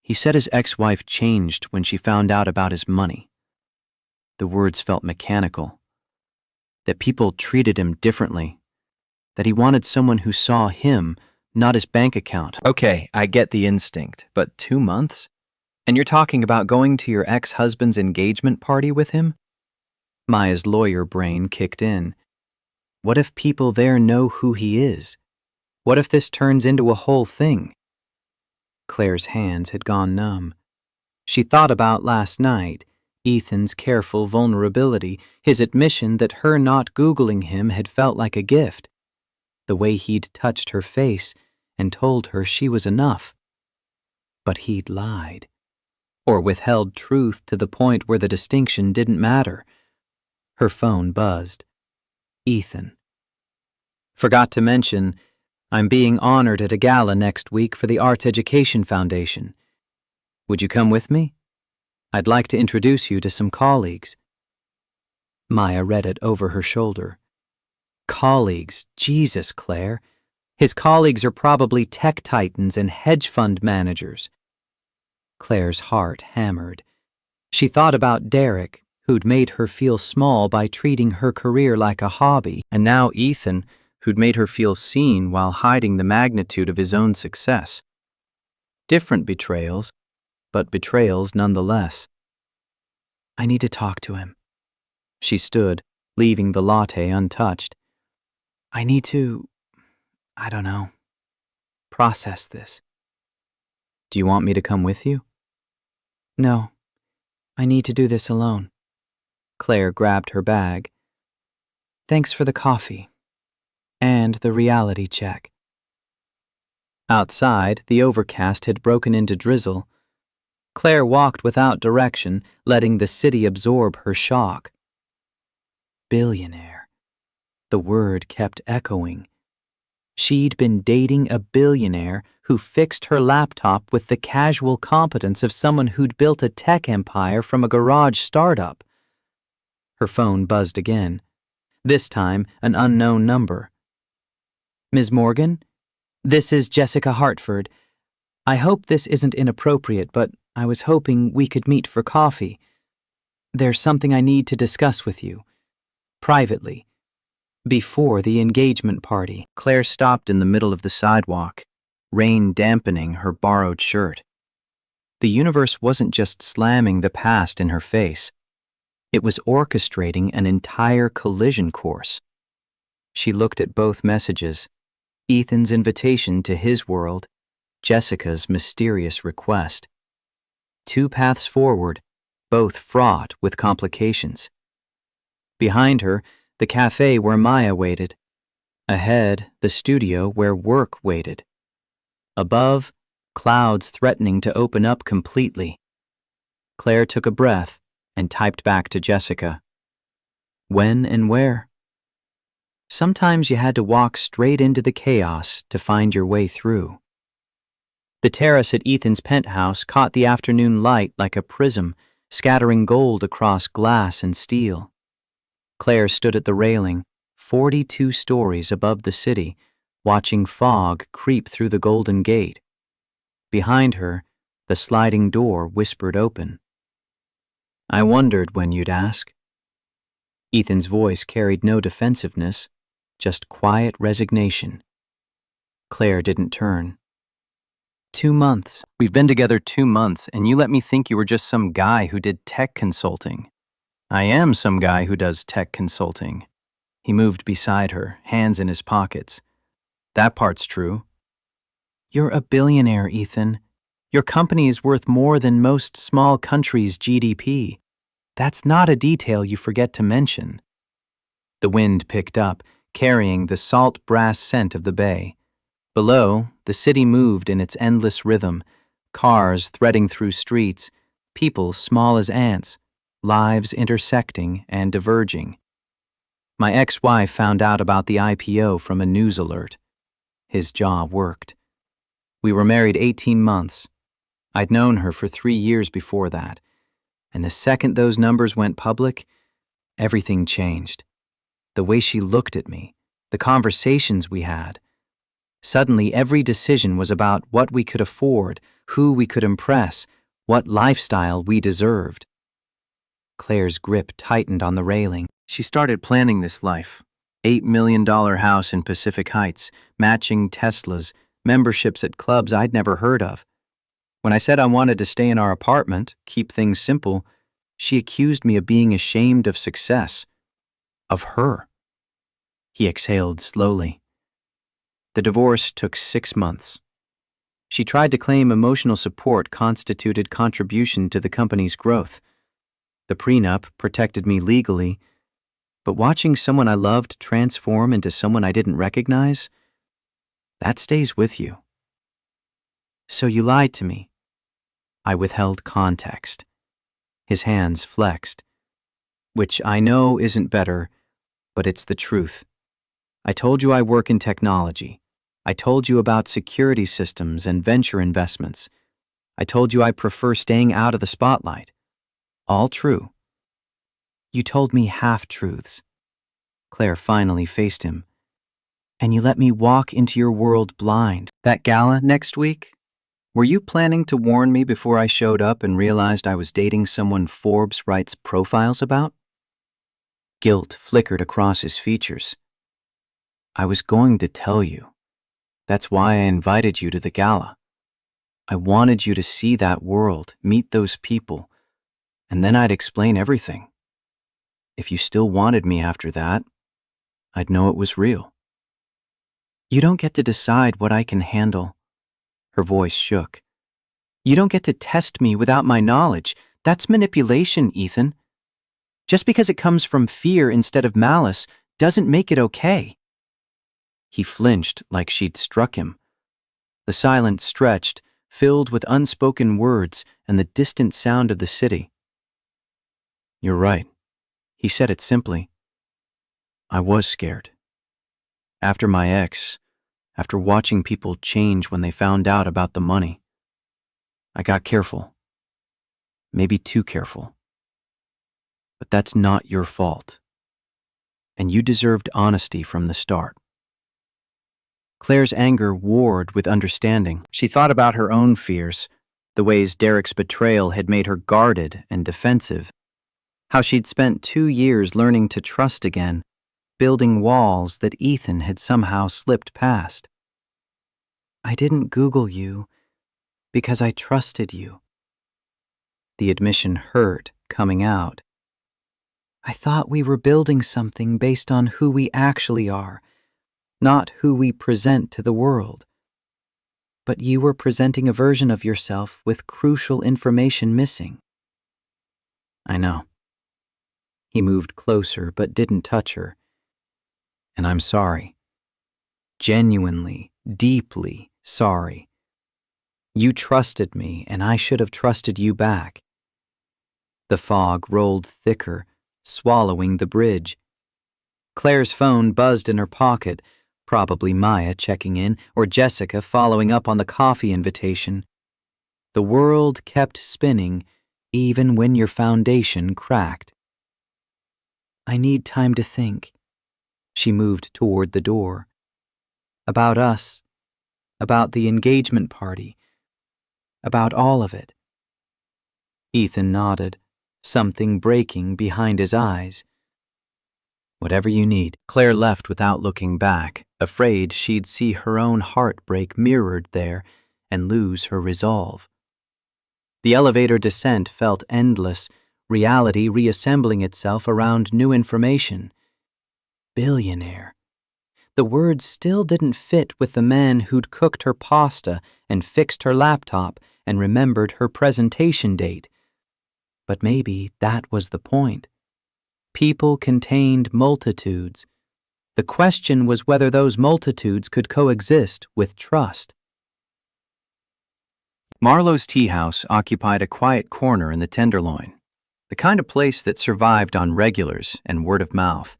He said his ex-wife changed when she found out about his money. The words felt mechanical. That people treated him differently. That he wanted someone who saw him, not his bank account. Okay, I get the instinct, but 2 months? And you're talking about going to your ex-husband's engagement party with him? Maya's lawyer brain kicked in. What if people there know who he is? What if this turns into a whole thing? Claire's hands had gone numb. She thought about last night, Ethan's careful vulnerability, his admission that her not Googling him had felt like a gift. The way he'd touched her face and told her she was enough. But he'd lied. Or withheld truth to the point where the distinction didn't matter. Her phone buzzed. Ethan. Forgot to mention, I'm being honored at a gala next week for the Arts Education Foundation. Would you come with me? I'd like to introduce you to some colleagues. Maya read it over her shoulder. Colleagues, Jesus, Claire. His colleagues are probably tech titans and hedge fund managers. Claire's heart hammered. She thought about Derek, who'd made her feel small by treating her career like a hobby, and now Ethan, who'd made her feel seen while hiding the magnitude of his own success. Different betrayals, but betrayals nonetheless. I need to talk to him. She stood, leaving the latte untouched. I need to, process this. Do you want me to come with you? No, I need to do this alone. Claire grabbed her bag. Thanks for the coffee. And the reality check. Outside, the overcast had broken into drizzle. Claire walked without direction, letting the city absorb her shock. Billionaire. The word kept echoing. She'd been dating a billionaire who fixed her laptop with the casual competence of someone who'd built a tech empire from a garage startup. Her phone buzzed again. This time, an unknown number. Ms. Morgan? This is Jessica Hartford. I hope this isn't inappropriate, but I was hoping we could meet for coffee. There's something I need to discuss with you. Privately. Before the engagement party. Claire stopped in the middle of the sidewalk, rain dampening her borrowed shirt. The universe wasn't just slamming the past in her face. It was orchestrating an entire collision course. She looked at both messages, Ethan's invitation to his world, Jessica's mysterious request. Two paths forward, both fraught with complications. Behind her, the cafe where Maya waited. Ahead, the studio where work waited. Above, clouds threatening to open up completely. Claire took a breath and typed back to Jessica. When and where? Sometimes you had to walk straight into the chaos to find your way through. The terrace at Ethan's penthouse caught the afternoon light like a prism, scattering gold across glass and steel. Claire stood at the railing, 42 stories above the city, watching fog creep through the Golden Gate. Behind her, the sliding door whispered open. I wondered when you'd ask. Ethan's voice carried no defensiveness, just quiet resignation. Claire didn't turn. 2 months. We've been together 2 months, and you let me think you were just some guy who did tech consulting. I am some guy who does tech consulting. He moved beside her, hands in his pockets. That part's true. You're a billionaire, Ethan. Your company is worth more than most small countries' GDP. That's not a detail you forget to mention. The wind picked up, carrying the salt brass scent of the bay. Below, the city moved in its endless rhythm, cars threading through streets, people small as ants, lives intersecting and diverging. My ex-wife found out about the IPO from a news alert. His jaw worked. We were married 18 months. I'd known her for 3 years before that, and the second those numbers went public, everything changed. The way she looked at me, the conversations we had. Suddenly, every decision was about what we could afford, who we could impress, what lifestyle we deserved. Claire's grip tightened on the railing. She started planning this life. $8 million house in Pacific Heights, matching Teslas, memberships at clubs I'd never heard of. When I said I wanted to stay in our apartment, keep things simple, she accused me of being ashamed of success. Of her. He exhaled slowly. The divorce took 6 months. She tried to claim emotional support constituted contribution to the company's growth. The prenup protected me legally, but watching someone I loved transform into someone I didn't recognize, that stays with you. So you lied to me, I withheld context. His hands flexed. Which I know isn't better, but it's the truth. I told you I work in technology. I told you about security systems and venture investments. I told you I prefer staying out of the spotlight. All true. You told me half-truths. Claire finally faced him. And you let me walk into your world blind. That gala next week? Were you planning to warn me before I showed up and realized I was dating someone Forbes writes profiles about? Guilt flickered across his features. I was going to tell you. That's why I invited you to the gala. I wanted you to see that world, meet those people, and then I'd explain everything. If you still wanted me after that, I'd know it was real. You don't get to decide what I can handle. Her voice shook. You don't get to test me without my knowledge. That's manipulation, Ethan. Just because it comes from fear instead of malice doesn't make it okay. He flinched like she'd struck him. The silence stretched, filled with unspoken words and the distant sound of the city. You're right. He said it simply. I was scared. After my ex, after watching people change when they found out about the money, I got careful. Maybe too careful. But that's not your fault. And you deserved honesty from the start. Claire's anger warred with understanding. She thought about her own fears, the ways Derek's betrayal had made her guarded and defensive, how she'd spent 2 years learning to trust again, building walls that Ethan had somehow slipped past. I didn't Google you because I trusted you. The admission hurt coming out. I thought we were building something based on who we actually are, not who we present to the world. But you were presenting a version of yourself with crucial information missing. I know. He moved closer but didn't touch her. And I'm sorry. Genuinely, deeply sorry. You trusted me, and I should have trusted you back. The fog rolled thicker, swallowing the bridge. Claire's phone buzzed in her pocket, probably Maya checking in or Jessica following up on the coffee invitation. The world kept spinning, even when your foundation cracked. I need time to think. She moved toward the door. About us. About the engagement party. About all of it. Ethan nodded, something breaking behind his eyes. Whatever you need. Claire left without looking back, afraid she'd see her own heartbreak mirrored there and lose her resolve. The elevator descent felt endless, reality reassembling itself around new information. Billionaire. The words still didn't fit with the man who'd cooked her pasta and fixed her laptop and remembered her presentation date. But maybe that was the point. People contained multitudes. The question was whether those multitudes could coexist with trust. Marlowe's tea house occupied a quiet corner in the Tenderloin, the kind of place that survived on regulars and word of mouth.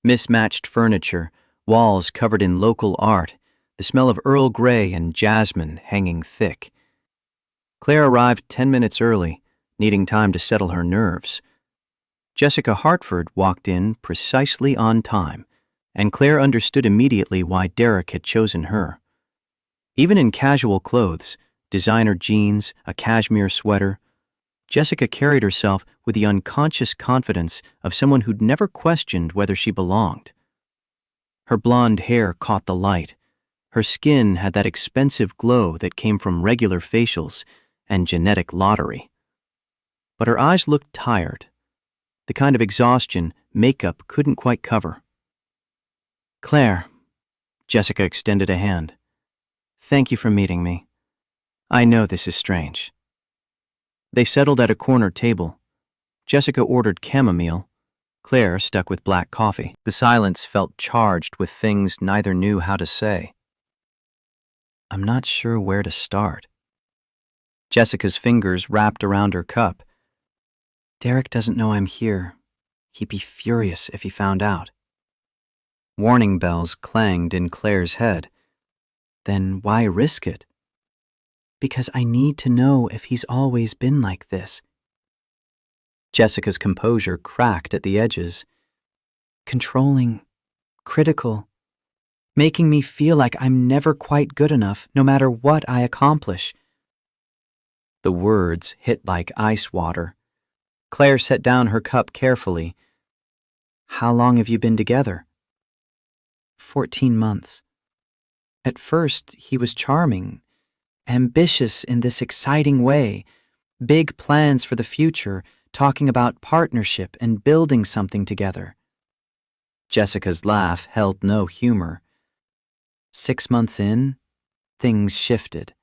Mismatched furniture, walls covered in local art, the smell of Earl Grey and jasmine hanging thick. Claire arrived 10 minutes early, needing time to settle her nerves. Jessica Hartford walked in precisely on time, and Claire understood immediately why Derek had chosen her. Even in casual clothes, designer jeans, a cashmere sweater, Jessica carried herself with the unconscious confidence of someone who'd never questioned whether she belonged. Her blonde hair caught the light. Her skin had that expensive glow that came from regular facials and genetic lottery. But her eyes looked tired, the kind of exhaustion makeup couldn't quite cover. Claire, Jessica extended a hand. Thank you for meeting me. I know this is strange. They settled at a corner table. Jessica ordered chamomile. Claire stuck with black coffee. The silence felt charged with things neither knew how to say. I'm not sure where to start. Jessica's fingers wrapped around her cup. Derek doesn't know I'm here. He'd be furious if he found out. Warning bells clanged in Claire's head. Then why risk it? Because I need to know if he's always been like this. Jessica's composure cracked at the edges. Controlling, critical, making me feel like I'm never quite good enough no matter what I accomplish. The words hit like ice water. Claire set down her cup carefully. How long have you been together? 14 months. At first, he was charming, ambitious in this exciting way, big plans for the future, talking about partnership and building something together. Jessica's laugh held no humor. 6 months in, things shifted.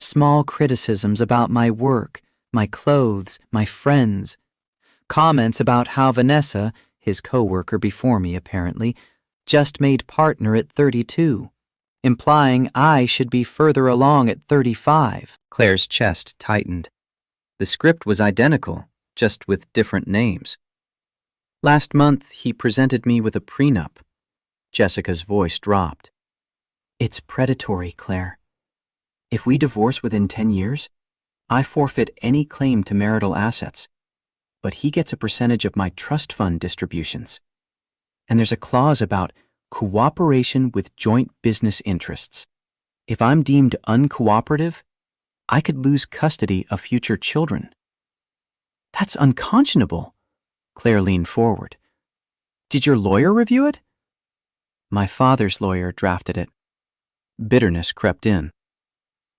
Small criticisms about my work, my clothes, my friends. Comments about how Vanessa, his co-worker before me apparently, just made partner at 32, implying I should be further along at 35. Claire's chest tightened. The script was identical, just with different names. Last month, he presented me with a prenup. Jessica's voice dropped. It's predatory, Claire. If we divorce within 10 years, I forfeit any claim to marital assets, but he gets a percentage of my trust fund distributions. And there's a clause about cooperation with joint business interests. If I'm deemed uncooperative, I could lose custody of future children. That's unconscionable. Claire leaned forward. Did your lawyer review it? My father's lawyer drafted it. Bitterness crept in.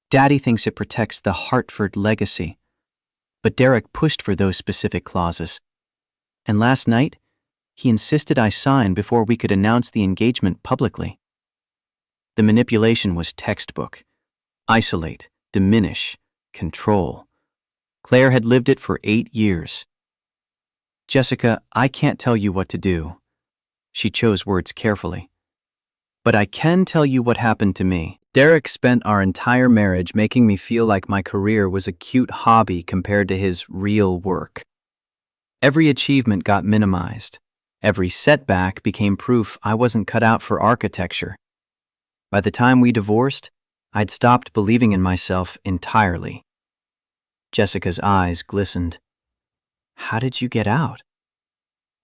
Daddy thinks it protects the Hartford legacy. But Derek pushed for those specific clauses. And last night, he insisted I sign before we could announce the engagement publicly. The manipulation was textbook. Isolate, diminish, control. Claire had lived it for 8 years. Jessica, I can't tell you what to do. She chose words carefully. But I can tell you what happened to me. Derek spent our entire marriage making me feel like my career was a cute hobby compared to his real work. Every achievement got minimized. Every setback became proof I wasn't cut out for architecture. By the time we divorced, I'd stopped believing in myself entirely. Jessica's eyes glistened. How did you get out?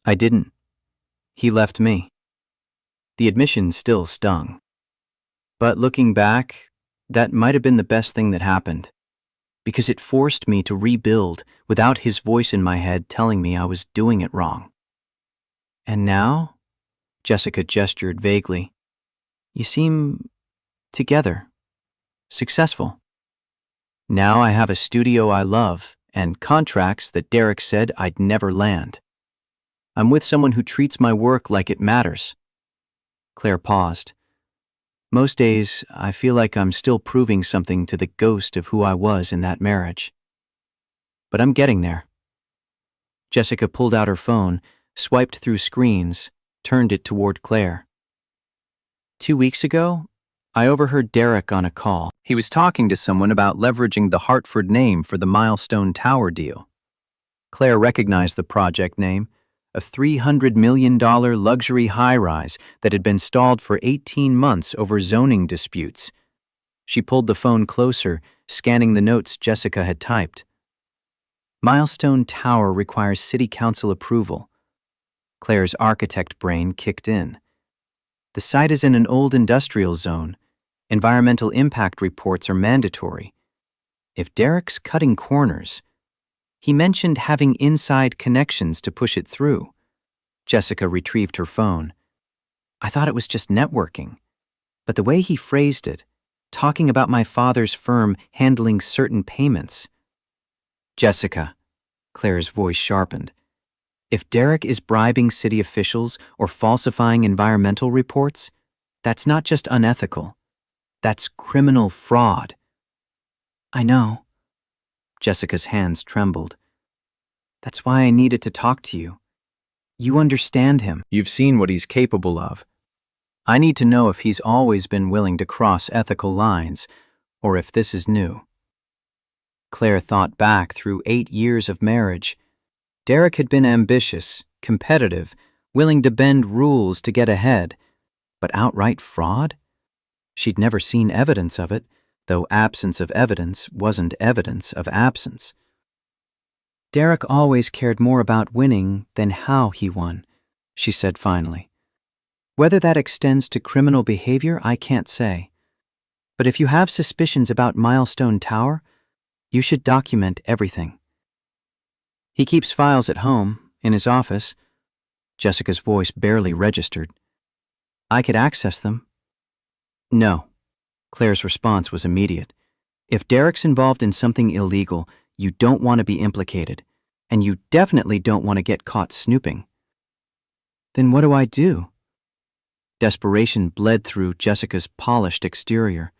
I didn't. He left me. The admission still stung. But looking back, that might have been the best thing that happened, because it forced me to rebuild without his voice in my head telling me I was doing it wrong. And now, Jessica gestured vaguely, you seem together, successful. Now I have a studio I love and contracts that Derek said I'd never land. I'm with someone who treats my work like it matters. Claire paused. Most days, I feel like I'm still proving something to the ghost of who I was in that marriage. But I'm getting there. Jessica pulled out her phone, swiped through screens, turned it toward Claire. 2 weeks ago, I overheard Derek on a call. He was talking to someone about leveraging the Hartford name for the Milestone Tower deal. Claire recognized the project name, a $300 million luxury high-rise that had been stalled for 18 months over zoning disputes. She pulled the phone closer, scanning the notes Jessica had typed. Milestone Tower requires city council approval. Claire's architect brain kicked in. The site is in an old industrial zone. Environmental impact reports are mandatory. If Derek's cutting corners, he mentioned having inside connections to push it through. Jessica retrieved her phone. I thought it was just networking. But the way he phrased it, talking about my father's firm handling certain payments. Jessica, Claire's voice sharpened. If Derek is bribing city officials or falsifying environmental reports, that's not just unethical. That's criminal fraud. I know. Jessica's hands trembled. That's why I needed to talk to you. You understand him. You've seen what he's capable of. I need to know if he's always been willing to cross ethical lines, or if this is new. Claire thought back through 8 years of marriage. Derek had been ambitious, competitive, willing to bend rules to get ahead. But outright fraud? She'd never seen evidence of it, though absence of evidence wasn't evidence of absence. Derek always cared more about winning than how he won, she said finally. Whether that extends to criminal behavior, I can't say. But if you have suspicions about Milestone Tower, you should document everything. He keeps files at home, in his office. Jessica's voice barely registered. I could access them. No. Claire's response was immediate. If Derek's involved in something illegal, you don't want to be implicated, and you definitely don't want to get caught snooping. Then what do I do? Desperation bled through Jessica's polished exterior.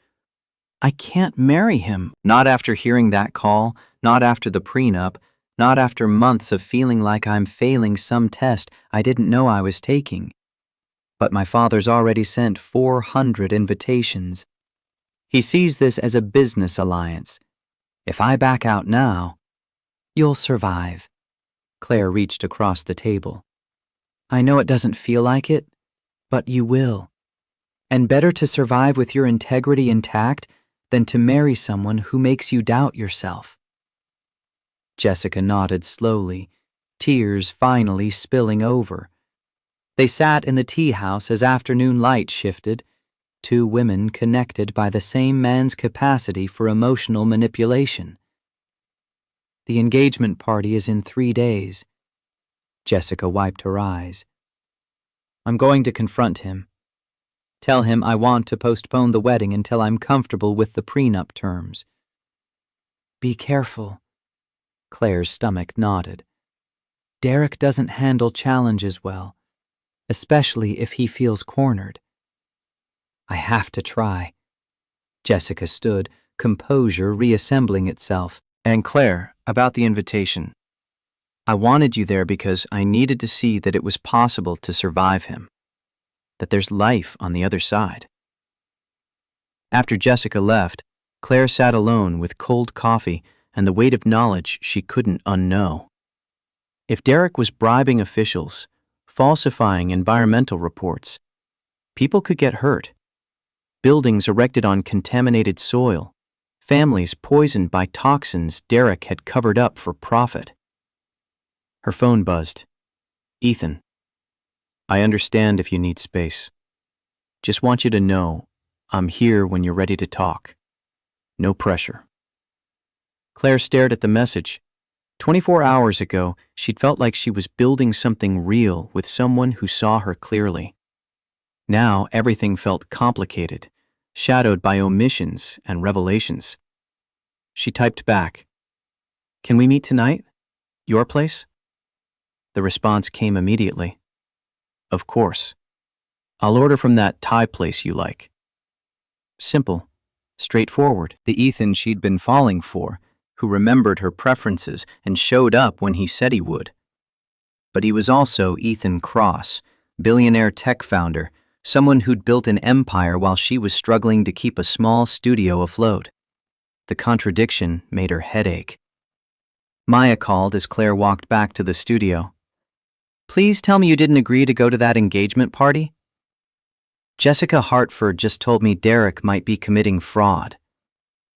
I can't marry him. Not after hearing that call, not after the prenup, not after months of feeling like I'm failing some test I didn't know I was taking. But my father's already sent 400 invitations. He sees this as a business alliance. If I back out now, you'll survive. Claire reached across the table. I know it doesn't feel like it, but you will. And better to survive with your integrity intact than to marry someone who makes you doubt yourself. Jessica nodded slowly, tears finally spilling over. They sat in the tea house as afternoon light shifted, two women connected by the same man's capacity for emotional manipulation. The engagement party is in 3 days. Jessica wiped her eyes. I'm going to confront him. Tell him I want to postpone the wedding until I'm comfortable with the prenup terms. Be careful. Claire's stomach nodded. Derek doesn't handle challenges well, especially if he feels cornered. I have to try. Jessica stood, composure reassembling itself. And Claire, about the invitation. I wanted you there because I needed to see that it was possible to survive him, that there's life on the other side. After Jessica left, Claire sat alone with cold coffee and the weight of knowledge she couldn't unknow. If Derek was bribing officials, falsifying environmental reports, people could get hurt. Buildings erected on contaminated soil, families poisoned by toxins Derek had covered up for profit. Her phone buzzed. Ethan, I understand if you need space. Just want you to know I'm here when you're ready to talk. No pressure. Claire stared at the message. 24 hours ago, she'd felt like she was building something real with someone who saw her clearly. Now everything felt complicated, shadowed by omissions and revelations. She typed back, Can we meet tonight? Your place? The response came immediately. Of course. I'll order from that Thai place you like. Simple, straightforward. The Ethan she'd been falling for, who remembered her preferences and showed up when he said he would. But he was also Ethan Cross, billionaire tech founder, someone who'd built an empire while she was struggling to keep a small studio afloat. The contradiction made her headache. Maya called as Claire walked back to the studio. Please tell me you didn't agree to go to that engagement party? Jessica Hartford just told me Derek might be committing fraud.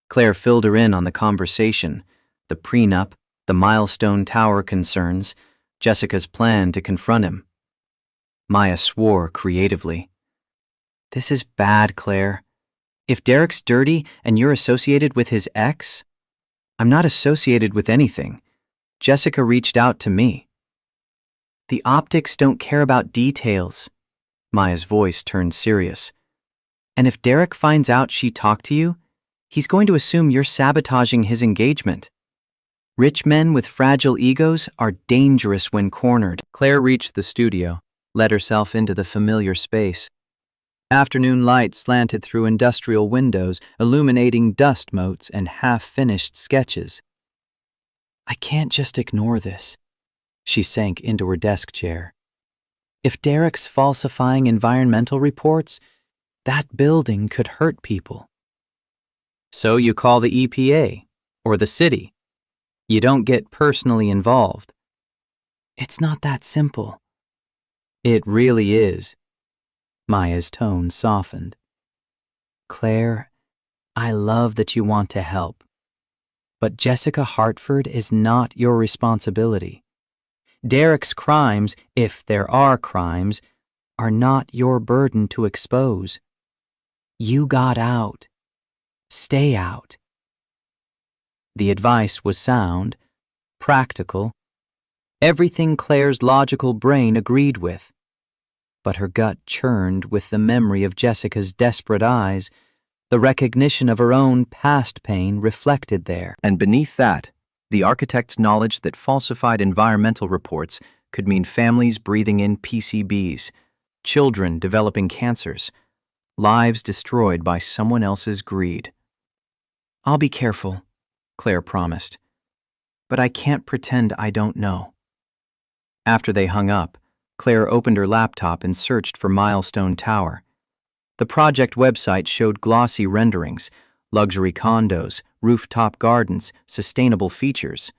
Claire filled her in on the conversation, the prenup, the Milestone Tower concerns, Jessica's plan to confront him. Maya swore creatively. This is bad, Claire. If Derek's dirty and you're associated with his ex, I'm not associated with anything. Jessica reached out to me. The optics don't care about details. Maya's voice turned serious. And if Derek finds out she talked to you, he's going to assume you're sabotaging his engagement. Rich men with fragile egos are dangerous when cornered. Claire reached the studio, let herself into the familiar space. Afternoon light slanted through industrial windows, illuminating dust motes and half-finished sketches. I can't just ignore this. She sank into her desk chair. If Derek's falsifying environmental reports, that building could hurt people. So you call the EPA, or the city. You don't get personally involved. It's not that simple. It really is. Maya's tone softened. Claire, I love that you want to help. But Jessica Hartford is not your responsibility. Derek's crimes, if there are crimes, are not your burden to expose. You got out. Stay out. The advice was sound, practical, everything Claire's logical brain agreed with. But her gut churned with the memory of Jessica's desperate eyes, the recognition of her own past pain reflected there. And beneath that, the architect's knowledge that falsified environmental reports could mean families breathing in PCBs, children developing cancers, lives destroyed by someone else's greed. I'll be careful, Claire promised, but I can't pretend I don't know. After they hung up, Claire opened her laptop and searched for Milestone Tower. The project website showed glossy renderings, luxury condos, rooftop gardens, sustainable features.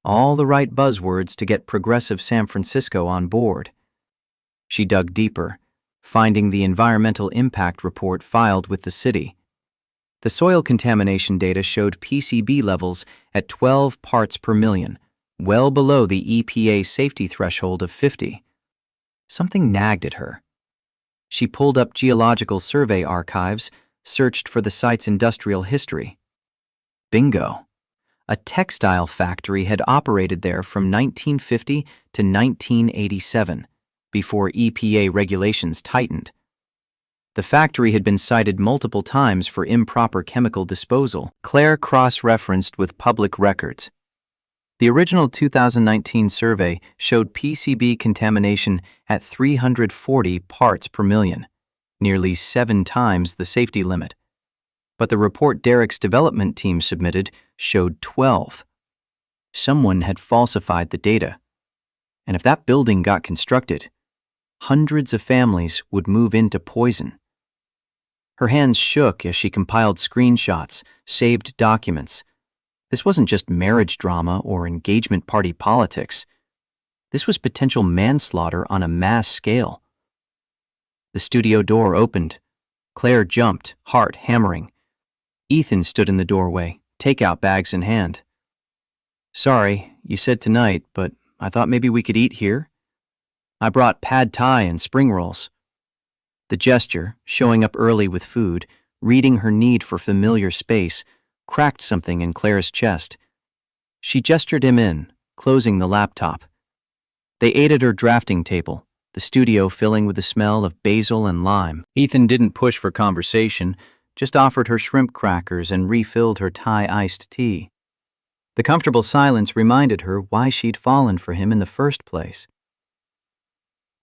All the right buzzwords to get progressive San Francisco on board. She dug deeper, finding the environmental impact report filed with the city. The soil contamination data showed PCB levels at 12 parts per million, well below the EPA safety threshold of 50. Something nagged at her. She pulled up geological survey archives, searched for the site's industrial history. Bingo! A textile factory had operated there from 1950 to 1987, before EPA regulations tightened. The factory had been cited multiple times for improper chemical disposal. Claire cross-referenced with public records. The original 2019 survey showed PCB contamination at 340 parts per million, nearly 7 times the safety limit. But the report Derek's development team submitted showed 12. Someone had falsified the data. And if that building got constructed, hundreds of families would move into poison. Her hands shook as she compiled screenshots, saved documents. This wasn't just marriage drama or engagement party politics. This was potential manslaughter on a mass scale. The studio door opened. Claire jumped, heart hammering. Ethan stood in the doorway, takeout bags in hand. Sorry, you said tonight, but I thought maybe we could eat here. I brought pad thai and spring rolls. The gesture, showing up early with food, reading her need for familiar space, cracked something in Claire's chest. She gestured him in, closing the laptop. They ate at her drafting table, the studio filling with the smell of basil and lime. Ethan didn't push for conversation, just offered her shrimp crackers and refilled her Thai iced tea. The comfortable silence reminded her why she'd fallen for him in the first place.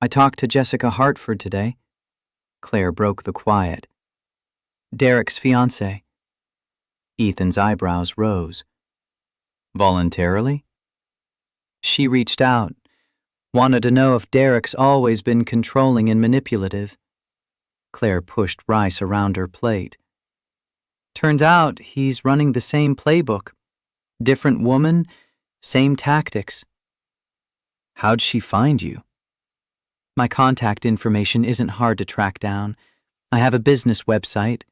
I talked to Jessica Hartford today. Claire broke the quiet. Derek's fiancé. Ethan's eyebrows rose. Voluntarily? She reached out, wanted to know if Derek's always been controlling and manipulative. Claire pushed rice around her plate. Turns out he's running the same playbook. Different woman, same tactics. How'd she find you? My contact information isn't hard to track down. I have a business website.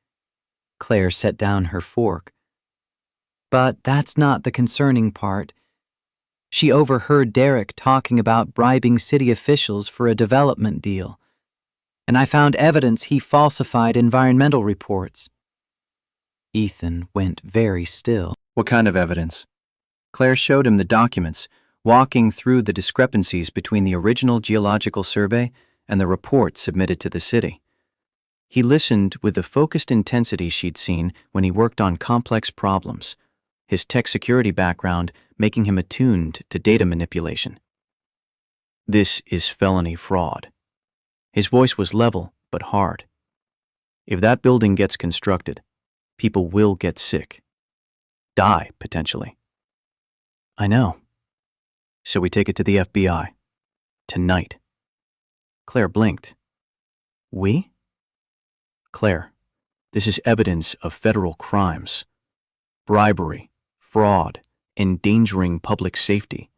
Claire set down her fork. But that's not the concerning part. She overheard Derek talking about bribing city officials for a development deal, and I found evidence he falsified environmental reports. Ethan went very still. What kind of evidence? Claire showed him the documents, walking through the discrepancies between the original geological survey and the report submitted to the city. He listened with the focused intensity she'd seen when he worked on complex problems, his tech security background making him attuned to data manipulation. This is felony fraud. His voice was level but hard. If that building gets constructed, people will get sick. Die, potentially. I know. So we take it to the FBI. Tonight. Claire blinked. We? Claire, this is evidence of federal crimes. Bribery, fraud, endangering public safety.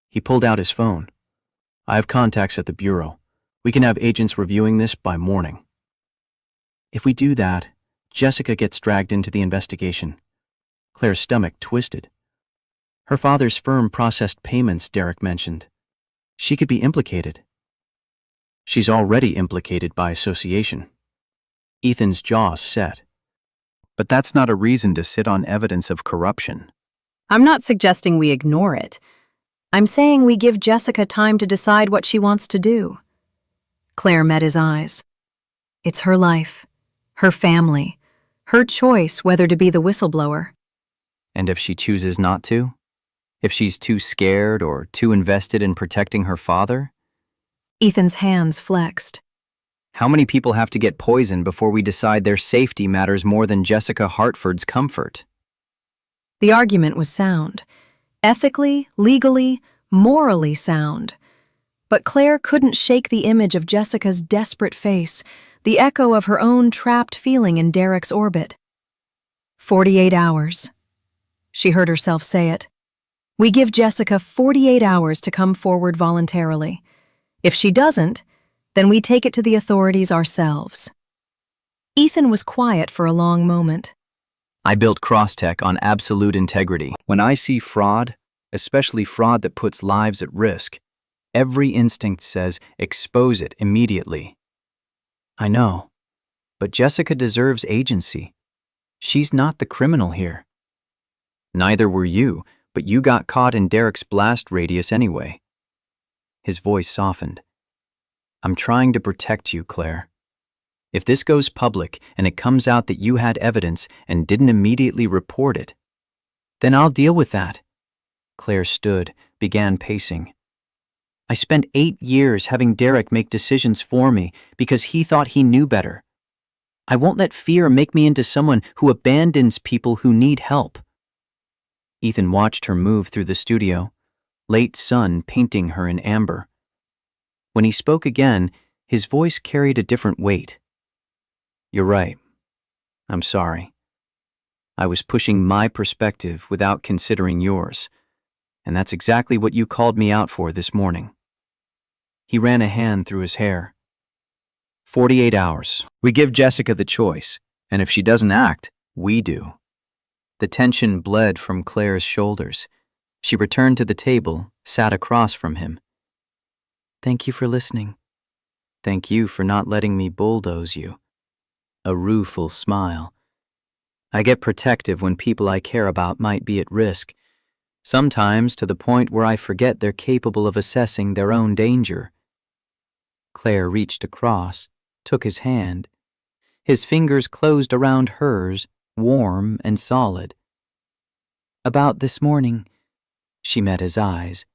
He pulled out his phone. I have contacts at the Bureau. We can have agents reviewing this by morning. If we do that, Jessica gets dragged into the investigation. Claire's stomach twisted. Her father's firm processed payments, Derek mentioned. She could be implicated. She's already implicated by association. Ethan's jaw set. But that's not a reason to sit on evidence of corruption. I'm not suggesting we ignore it. I'm saying we give Jessica time to decide what she wants to do. Claire met his eyes. It's her life, her family, her choice whether to be the whistleblower. And if she chooses not to? If she's too scared or too invested in protecting her father? Ethan's hands flexed. How many people have to get poisoned before we decide their safety matters more than Jessica Hartford's comfort? The argument was sound. Ethically, legally, morally sound. But Claire couldn't shake the image of Jessica's desperate face, the echo of her own trapped feeling in Derek's orbit. 48 hours. She heard herself say it. We give Jessica 48 hours to come forward voluntarily. If she doesn't, then we take it to the authorities ourselves. Ethan was quiet for a long moment. I built Crosstech on absolute integrity. When I see fraud, especially fraud that puts lives at risk, every instinct says expose it immediately. I know, but Jessica deserves agency. She's not the criminal here. Neither were you, but you got caught in Derek's blast radius anyway. His voice softened. I'm trying to protect you, Claire. If this goes public and it comes out that you had evidence and didn't immediately report it, then I'll deal with that. Claire stood, began pacing. I spent 8 years having Derek make decisions for me because he thought he knew better. I won't let fear make me into someone who abandons people who need help. Ethan watched her move through the studio, late sun painting her in amber. When he spoke again, his voice carried a different weight. You're right. I'm sorry. I was pushing my perspective without considering yours, and that's exactly what you called me out for this morning. He ran a hand through his hair. 48 hours. We give Jessica the choice, and if she doesn't act, we do. The tension bled from Claire's shoulders. She returned to the table, sat across from him. Thank you for listening. Thank you for not letting me bulldoze you. A rueful smile. I get protective when people I care about might be at risk, sometimes to the point where I forget they're capable of assessing their own danger. Claire reached across, took his hand. His fingers closed around hers, warm and solid. About this morning, she met his eyes.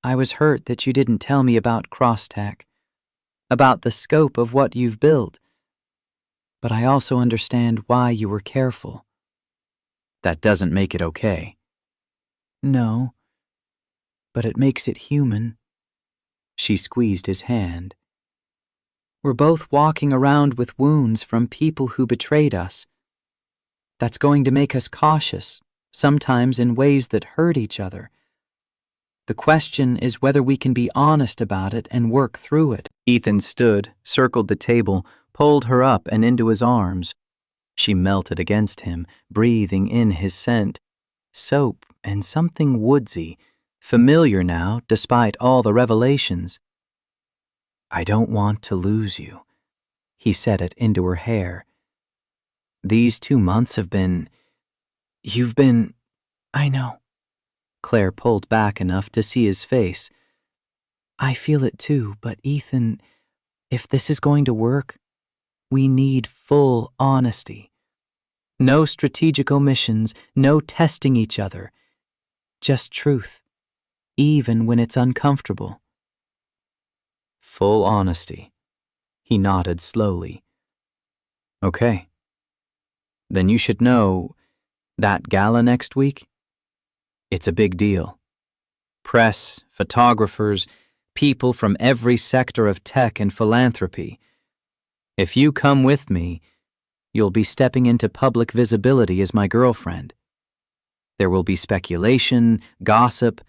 I was hurt that you didn't tell me about Crosstech, about the scope of what you've built. But I also understand why you were careful. That doesn't make it okay. No, but it makes it human. She squeezed his hand. We're both walking around with wounds from people who betrayed us. That's going to make us cautious, sometimes in ways that hurt each other. The question is whether we can be honest about it and work through it. Ethan stood, circled the table, pulled her up and into his arms. She melted against him, breathing in his scent. Soap and something woodsy, familiar now despite all the revelations. I don't want to lose you, he said it into her hair. These 2 months have been... You've been... I know. Claire pulled back enough to see his face. I feel it too, but Ethan, if this is going to work, we need full honesty. No strategic omissions, no testing each other. Just truth, even when it's uncomfortable. Full honesty. He nodded slowly. Okay. Then you should know, that gala next week? It's a big deal. Press, photographers, people from every sector of tech and philanthropy. If you come with me, you'll be stepping into public visibility as my girlfriend. There will be speculation, gossip,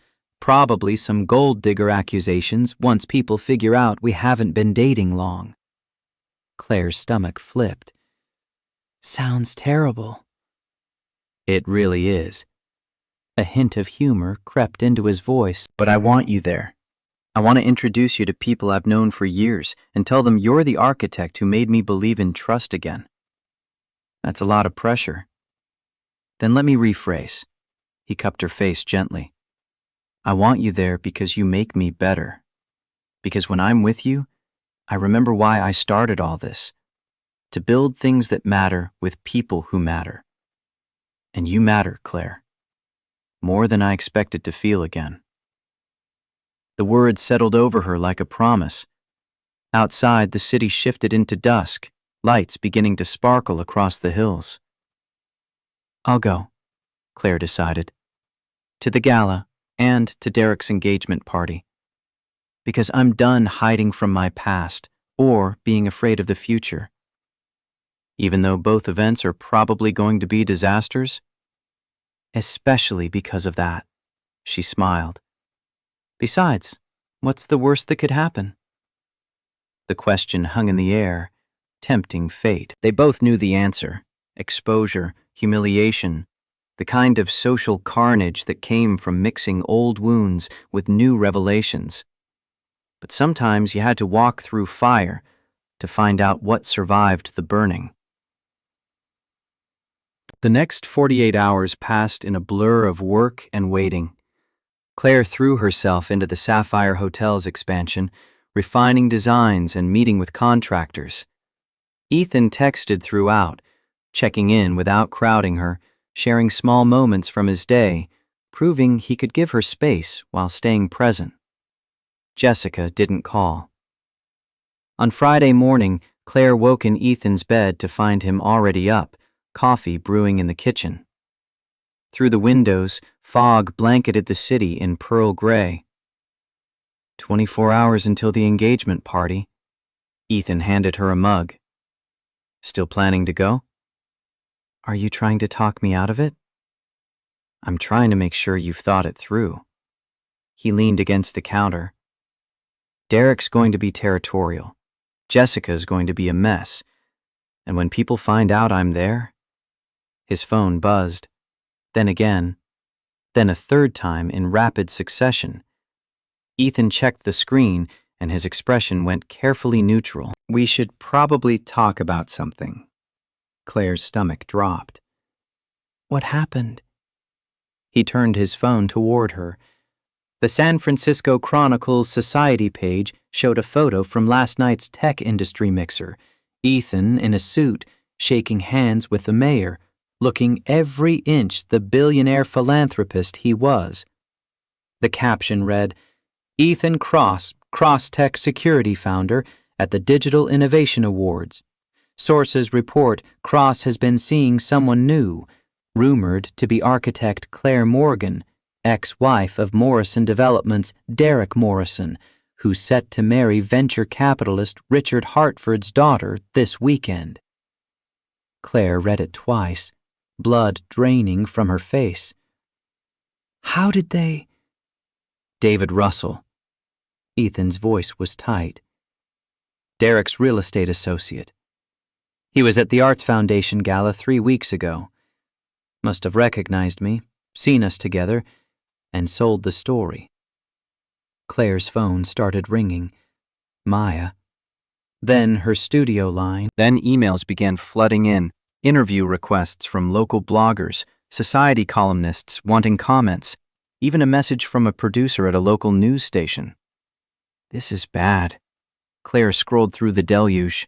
probably some gold digger accusations once people figure out we haven't been dating long. Claire's stomach flipped. Sounds terrible. It really is. A hint of humor crept into his voice. But I want you there. I want to introduce you to people I've known for years and tell them you're the architect who made me believe in trust again. That's a lot of pressure. Then let me rephrase. He cupped her face gently. I want you there because you make me better. Because when I'm with you, I remember why I started all this. To build things that matter with people who matter. And you matter, Claire. More than I expected to feel again. The words settled over her like a promise. Outside, the city shifted into dusk, lights beginning to sparkle across the hills. I'll go, Claire decided. To the gala and to Derek's engagement party. Because I'm done hiding from my past or being afraid of the future. Even though both events are probably going to be disasters. Especially because of that, she smiled. Besides, what's the worst that could happen? The question hung in the air, tempting fate. They both knew the answer. Exposure, humiliation, the kind of social carnage that came from mixing old wounds with new revelations. But sometimes you had to walk through fire to find out what survived the burning. The next 48 hours passed in a blur of work and waiting. Claire threw herself into the Sapphire Hotel's expansion, refining designs and meeting with contractors. Ethan texted throughout, checking in without crowding her, sharing small moments from his day, proving he could give her space while staying present. Jessica didn't call. On Friday morning, Claire woke in Ethan's bed to find him already up, coffee brewing in the kitchen. Through the windows, fog blanketed the city in pearl gray. 24 hours until the engagement party. Ethan handed her a mug. Still planning to go? Are you trying to talk me out of it? I'm trying to make sure you've thought it through. He leaned against the counter. Derek's going to be territorial. Jessica's going to be a mess. And when people find out I'm there... His phone buzzed. Then again. Then a third time in rapid succession. Ethan checked the screen and his expression went carefully neutral. We should probably talk about something. Claire's stomach dropped. What happened? He turned his phone toward her. The San Francisco Chronicle's Society page showed a photo from last night's tech industry mixer, Ethan in a suit, shaking hands with the mayor, looking every inch the billionaire philanthropist he was. The caption read, Ethan Cross, Cross-Tech Security Founder at the Digital Innovation Awards. Sources report Cross has been seeing someone new, rumored to be architect Claire Morgan, ex-wife of Morrison Development's Derek Morrison, who's set to marry venture capitalist Richard Hartford's daughter this weekend. Claire read it twice, blood draining from her face. How did they... David Russell. Ethan's voice was tight. Derek's real estate associate. He was at the Arts Foundation Gala 3 weeks ago. Must have recognized me, seen us together, and sold the story. Claire's phone started ringing. Maya. Then her studio line. Then emails began flooding in, interview requests from local bloggers, society columnists wanting comments, even a message from a producer at a local news station. This is bad. Claire scrolled through the deluge.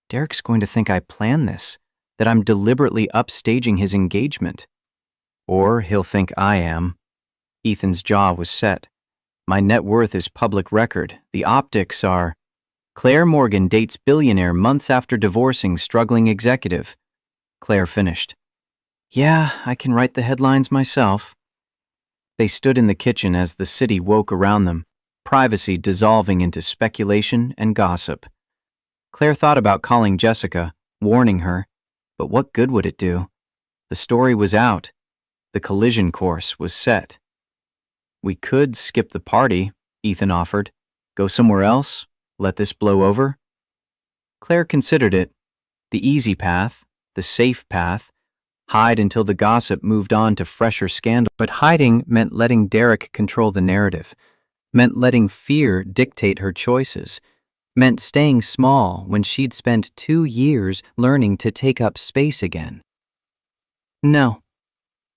Derek's going to think I planned this, that I'm deliberately upstaging his engagement. Or he'll think I am. Ethan's jaw was set. My net worth is public record. The optics are... Claire Morgan dates billionaire months after divorcing struggling executive. Claire finished. Yeah, I can write the headlines myself. They stood in the kitchen as the city woke around them, privacy dissolving into speculation and gossip. Claire thought about calling Jessica, warning her, but what good would it do? The story was out. The collision course was set. We could skip the party, Ethan offered. Go somewhere else? Let this blow over? Claire considered it. The easy path, the safe path, hide until the gossip moved on to fresher scandal. But hiding meant letting Derek control the narrative, meant letting fear dictate her choices, meant staying small when she'd spent 2 years learning to take up space again. No.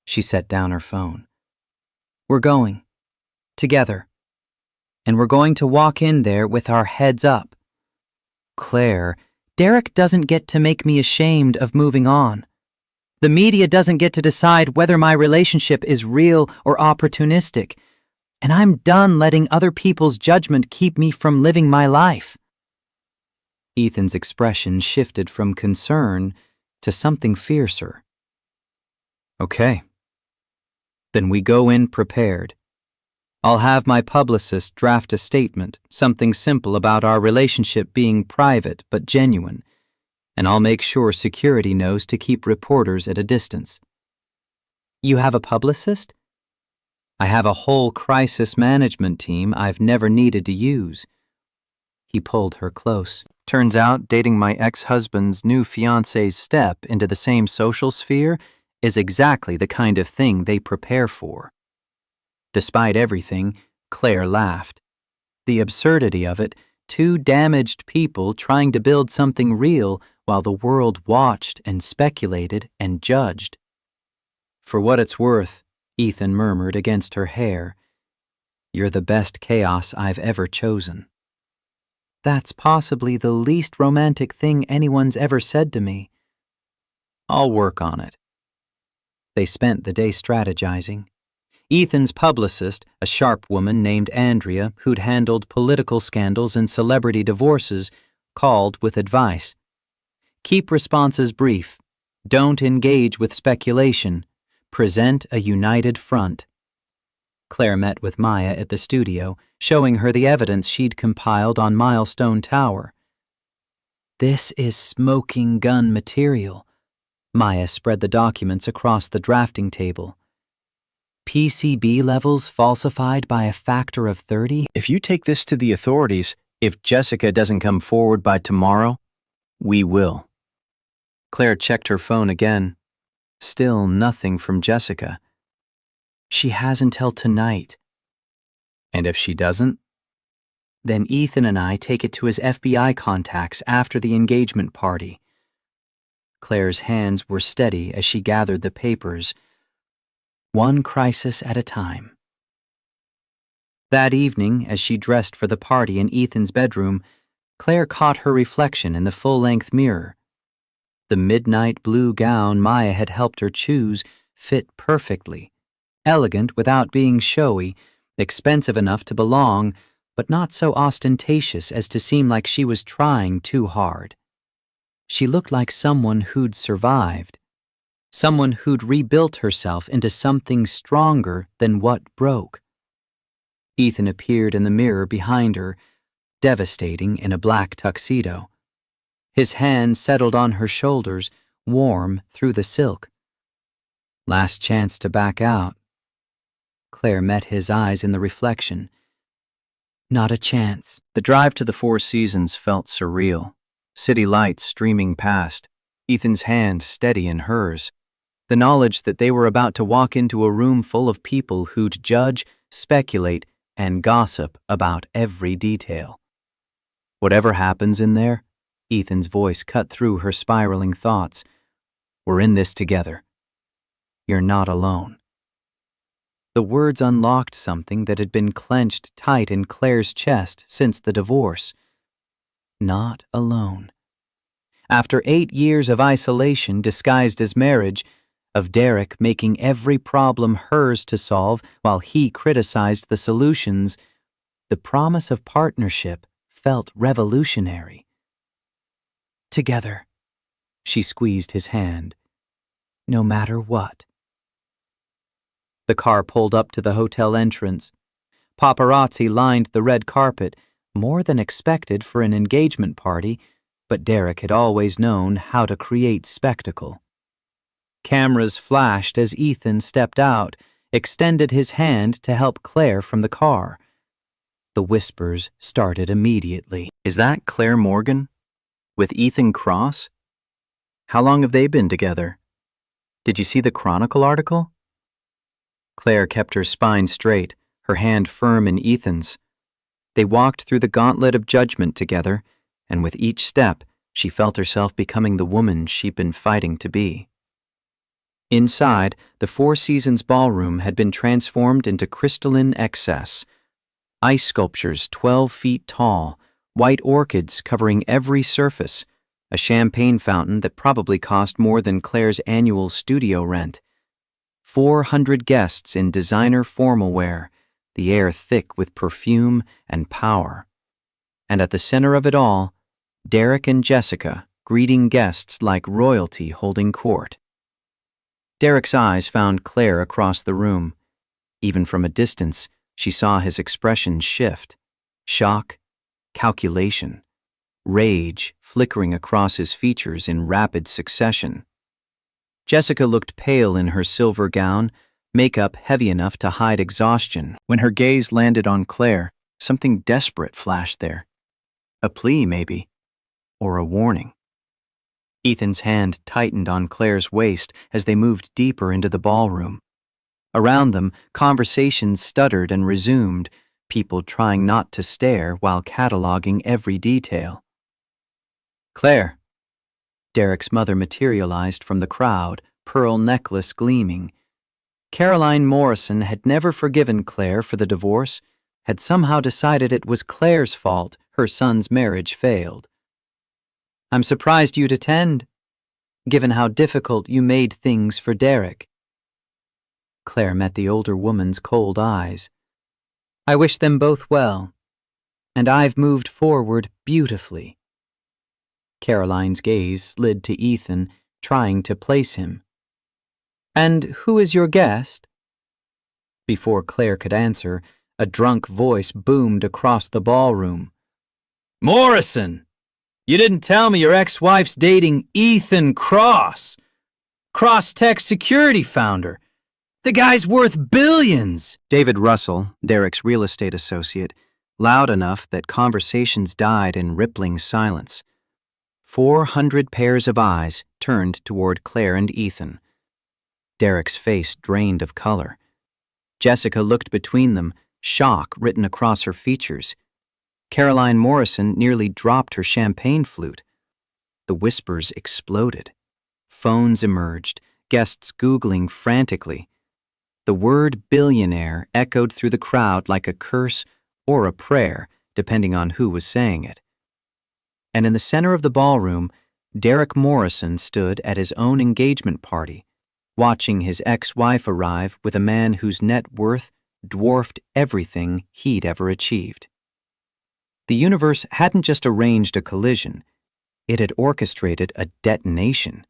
She set down her phone. We're going. Together. And we're going to walk in there with our heads up. Claire, Derek doesn't get to make me ashamed of moving on. The media doesn't get to decide whether my relationship is real or opportunistic. And I'm done letting other people's judgment keep me from living my life. Ethan's expression shifted from concern to something fiercer. Okay. Then we go in prepared. I'll have my publicist draft a statement, something simple about our relationship being private but genuine, and I'll make sure security knows to keep reporters at a distance. You have a publicist? I have a whole crisis management team I've never needed to use. He pulled her close. Turns out dating my ex-husband's new fiancé's step into the same social sphere is exactly the kind of thing they prepare for. Despite everything, Claire laughed. The absurdity of it, 2 damaged people trying to build something real while the world watched and speculated and judged. For what it's worth, Ethan murmured against her hair, you're the best chaos I've ever chosen. That's possibly the least romantic thing anyone's ever said to me. I'll work on it. They spent the day strategizing. Ethan's publicist, a sharp woman named Andrea who'd handled political scandals and celebrity divorces, called with advice. Keep responses brief. Don't engage with speculation. Present a united front. Claire met with Maya at the studio, showing her the evidence she'd compiled on Milestone Tower. This is smoking gun material. Maya spread the documents across the drafting table. PCB levels falsified by a factor of 30? If you take this to the authorities, if Jessica doesn't come forward by tomorrow, we will. Claire checked her phone again. Still nothing from Jessica. She has until tonight. And if she doesn't? Then Ethan and I take it to his FBI contacts after the engagement party. Claire's hands were steady as she gathered the papers. One crisis at a time. That evening, as she dressed for the party in Ethan's bedroom, Claire caught her reflection in the full-length mirror. The midnight blue gown Maya had helped her choose fit perfectly, elegant without being showy, expensive enough to belong, but not so ostentatious as to seem like she was trying too hard. She looked like someone who'd survived. Someone who'd rebuilt herself into something stronger than what broke. Ethan appeared in the mirror behind her, devastating in a black tuxedo. His hand settled on her shoulders, warm through the silk. Last chance to back out. Claire met his eyes in the reflection. Not a chance. The drive to the Four Seasons felt surreal. City lights streaming past, Ethan's hand steady in hers. The knowledge that they were about to walk into a room full of people who'd judge, speculate, and gossip about every detail. Whatever happens in there, Ethan's voice cut through her spiraling thoughts. We're in this together. You're not alone. The words unlocked something that had been clenched tight in Claire's chest since the divorce. Not alone. After 8 years of isolation disguised as marriage, of Derek making every problem hers to solve while he criticized the solutions, the promise of partnership felt revolutionary. Together, she squeezed his hand. No matter what. The car pulled up to the hotel entrance. Paparazzi lined the red carpet, more than expected for an engagement party, but Derek had always known how to create spectacle. Cameras flashed as Ethan stepped out, extended his hand to help Claire from the car. The whispers started immediately. Is that Claire Morgan? With Ethan Cross? How long have they been together? Did you see the Chronicle article? Claire kept her spine straight, her hand firm in Ethan's. They walked through the gauntlet of judgment together, and with each step, she felt herself becoming the woman she'd been fighting to be. Inside, the Four Seasons ballroom had been transformed into crystalline excess. Ice sculptures 12 feet tall, white orchids covering every surface, a champagne fountain that probably cost more than Claire's annual studio rent. 400 guests in designer formal wear, the air thick with perfume and power. And at the center of it all, Derek and Jessica greeting guests like royalty holding court. Derek's eyes found Claire across the room. Even from a distance, she saw his expression shift. Shock, calculation, rage flickering across his features in rapid succession. Jessica looked pale in her silver gown, makeup heavy enough to hide exhaustion. When her gaze landed on Claire, something desperate flashed there. A plea, maybe, or a warning. Ethan's hand tightened on Claire's waist as they moved deeper into the ballroom. Around them, conversations stuttered and resumed, people trying not to stare while cataloging every detail. Claire. Derek's mother materialized from the crowd, pearl necklace gleaming. Caroline Morrison had never forgiven Claire for the divorce, had somehow decided it was Claire's fault her son's marriage failed. I'm surprised you'd attend, given how difficult you made things for Derek. Claire met the older woman's cold eyes. I wish them both well, and I've moved forward beautifully. Caroline's gaze slid to Ethan, trying to place him. And who is your guest? Before Claire could answer, a drunk voice boomed across the ballroom. Morrison! You didn't tell me your ex-wife's dating Ethan Cross, Cross-Tech security founder. The guy's worth billions. David Russell, Derek's real estate associate, loud enough that conversations died in rippling silence. 400 pairs of eyes turned toward Claire and Ethan. Derek's face drained of color. Jessica looked between them, shock written across her features. Caroline Morrison nearly dropped her champagne flute. The whispers exploded. Phones emerged, guests Googling frantically. The word billionaire echoed through the crowd like a curse or a prayer, depending on who was saying it. And in the center of the ballroom, Derek Morrison stood at his own engagement party, watching his ex-wife arrive with a man whose net worth dwarfed everything he'd ever achieved. The universe hadn't just arranged a collision, it had orchestrated a detonation.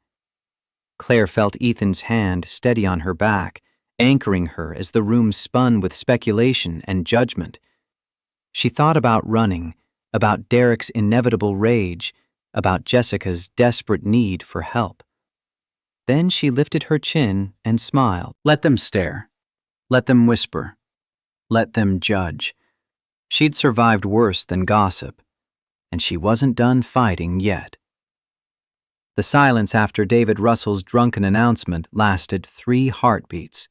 Claire felt Ethan's hand steady on her back, anchoring her as the room spun with speculation and judgment. She thought about running, about Derek's inevitable rage, about Jessica's desperate need for help. Then she lifted her chin and smiled. Let them stare. Let them whisper. Let them judge. She'd survived worse than gossip, and she wasn't done fighting yet. The silence after David Russell's drunken announcement lasted 3 heartbeats.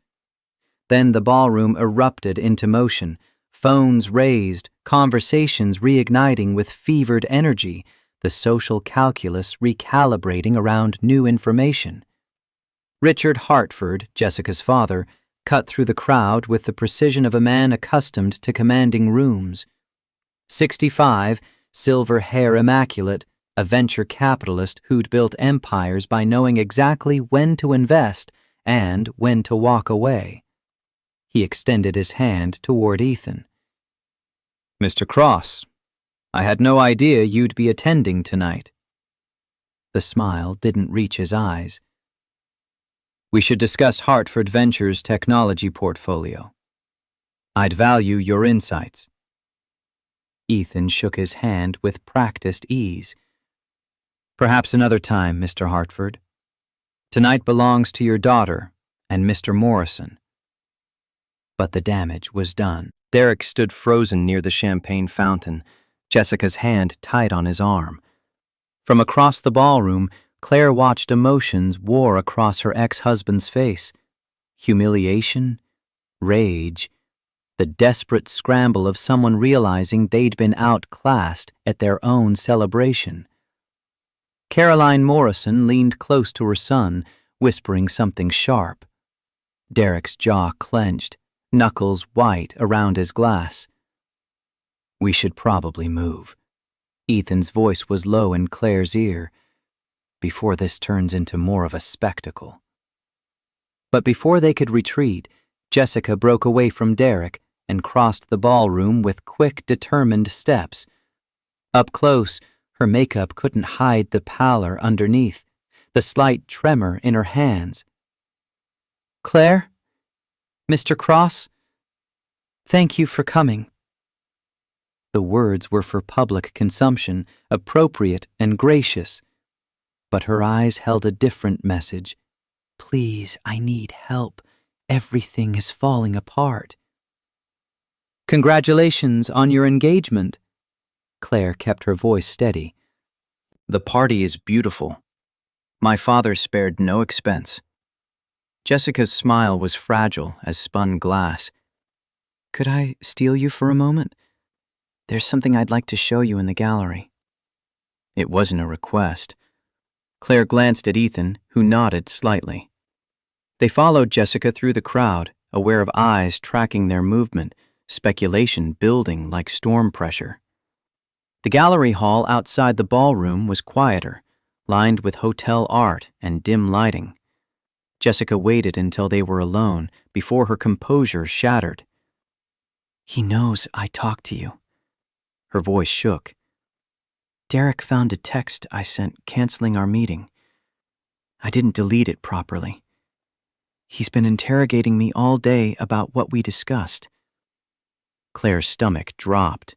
Then the ballroom erupted into motion, phones raised, conversations reigniting with fevered energy, the social calculus recalibrating around new information. Richard Hartford, Jessica's father, cut through the crowd with the precision of a man accustomed to commanding rooms. 65, silver hair immaculate, a venture capitalist who'd built empires by knowing exactly when to invest and when to walk away. He extended his hand toward Ethan. Mr. Cross, I had no idea you'd be attending tonight. The smile didn't reach his eyes. We should discuss Hartford Ventures' technology portfolio. I'd value your insights. Ethan shook his hand with practiced ease. Perhaps another time, Mr. Hartford. Tonight belongs to your daughter and Mr. Morrison. But the damage was done. Derek stood frozen near the champagne fountain, Jessica's hand tight on his arm. From across the ballroom, Claire watched emotions war across her ex-husband's face. Humiliation, rage, the desperate scramble of someone realizing they'd been outclassed at their own celebration. Caroline Morrison leaned close to her son, whispering something sharp. Derek's jaw clenched, knuckles white around his glass. "We should probably move." Ethan's voice was low in Claire's ear, "before this turns into more of a spectacle." But before they could retreat, Jessica broke away from Derek and crossed the ballroom with quick, determined steps. Up close, her makeup couldn't hide the pallor underneath, the slight tremor in her hands. "Claire? Mr. Cross? Thank you for coming." The words were for public consumption, appropriate and gracious. But her eyes held a different message. "Please, I need help. Everything is falling apart." "Congratulations on your engagement." Claire kept her voice steady. "The party is beautiful. My father spared no expense." Jessica's smile was fragile as spun glass. "Could I steal you for a moment? There's something I'd like to show you in the gallery." It wasn't a request. Claire glanced at Ethan, who nodded slightly. They followed Jessica through the crowd, aware of eyes tracking their movement, speculation building like storm pressure. The gallery hall outside the ballroom was quieter, lined with hotel art and dim lighting. Jessica waited until they were alone before her composure shattered. "He knows I talked to you." Her voice shook. "Derek found a text I sent canceling our meeting. I didn't delete it properly. He's been interrogating me all day about what we discussed." Claire's stomach dropped.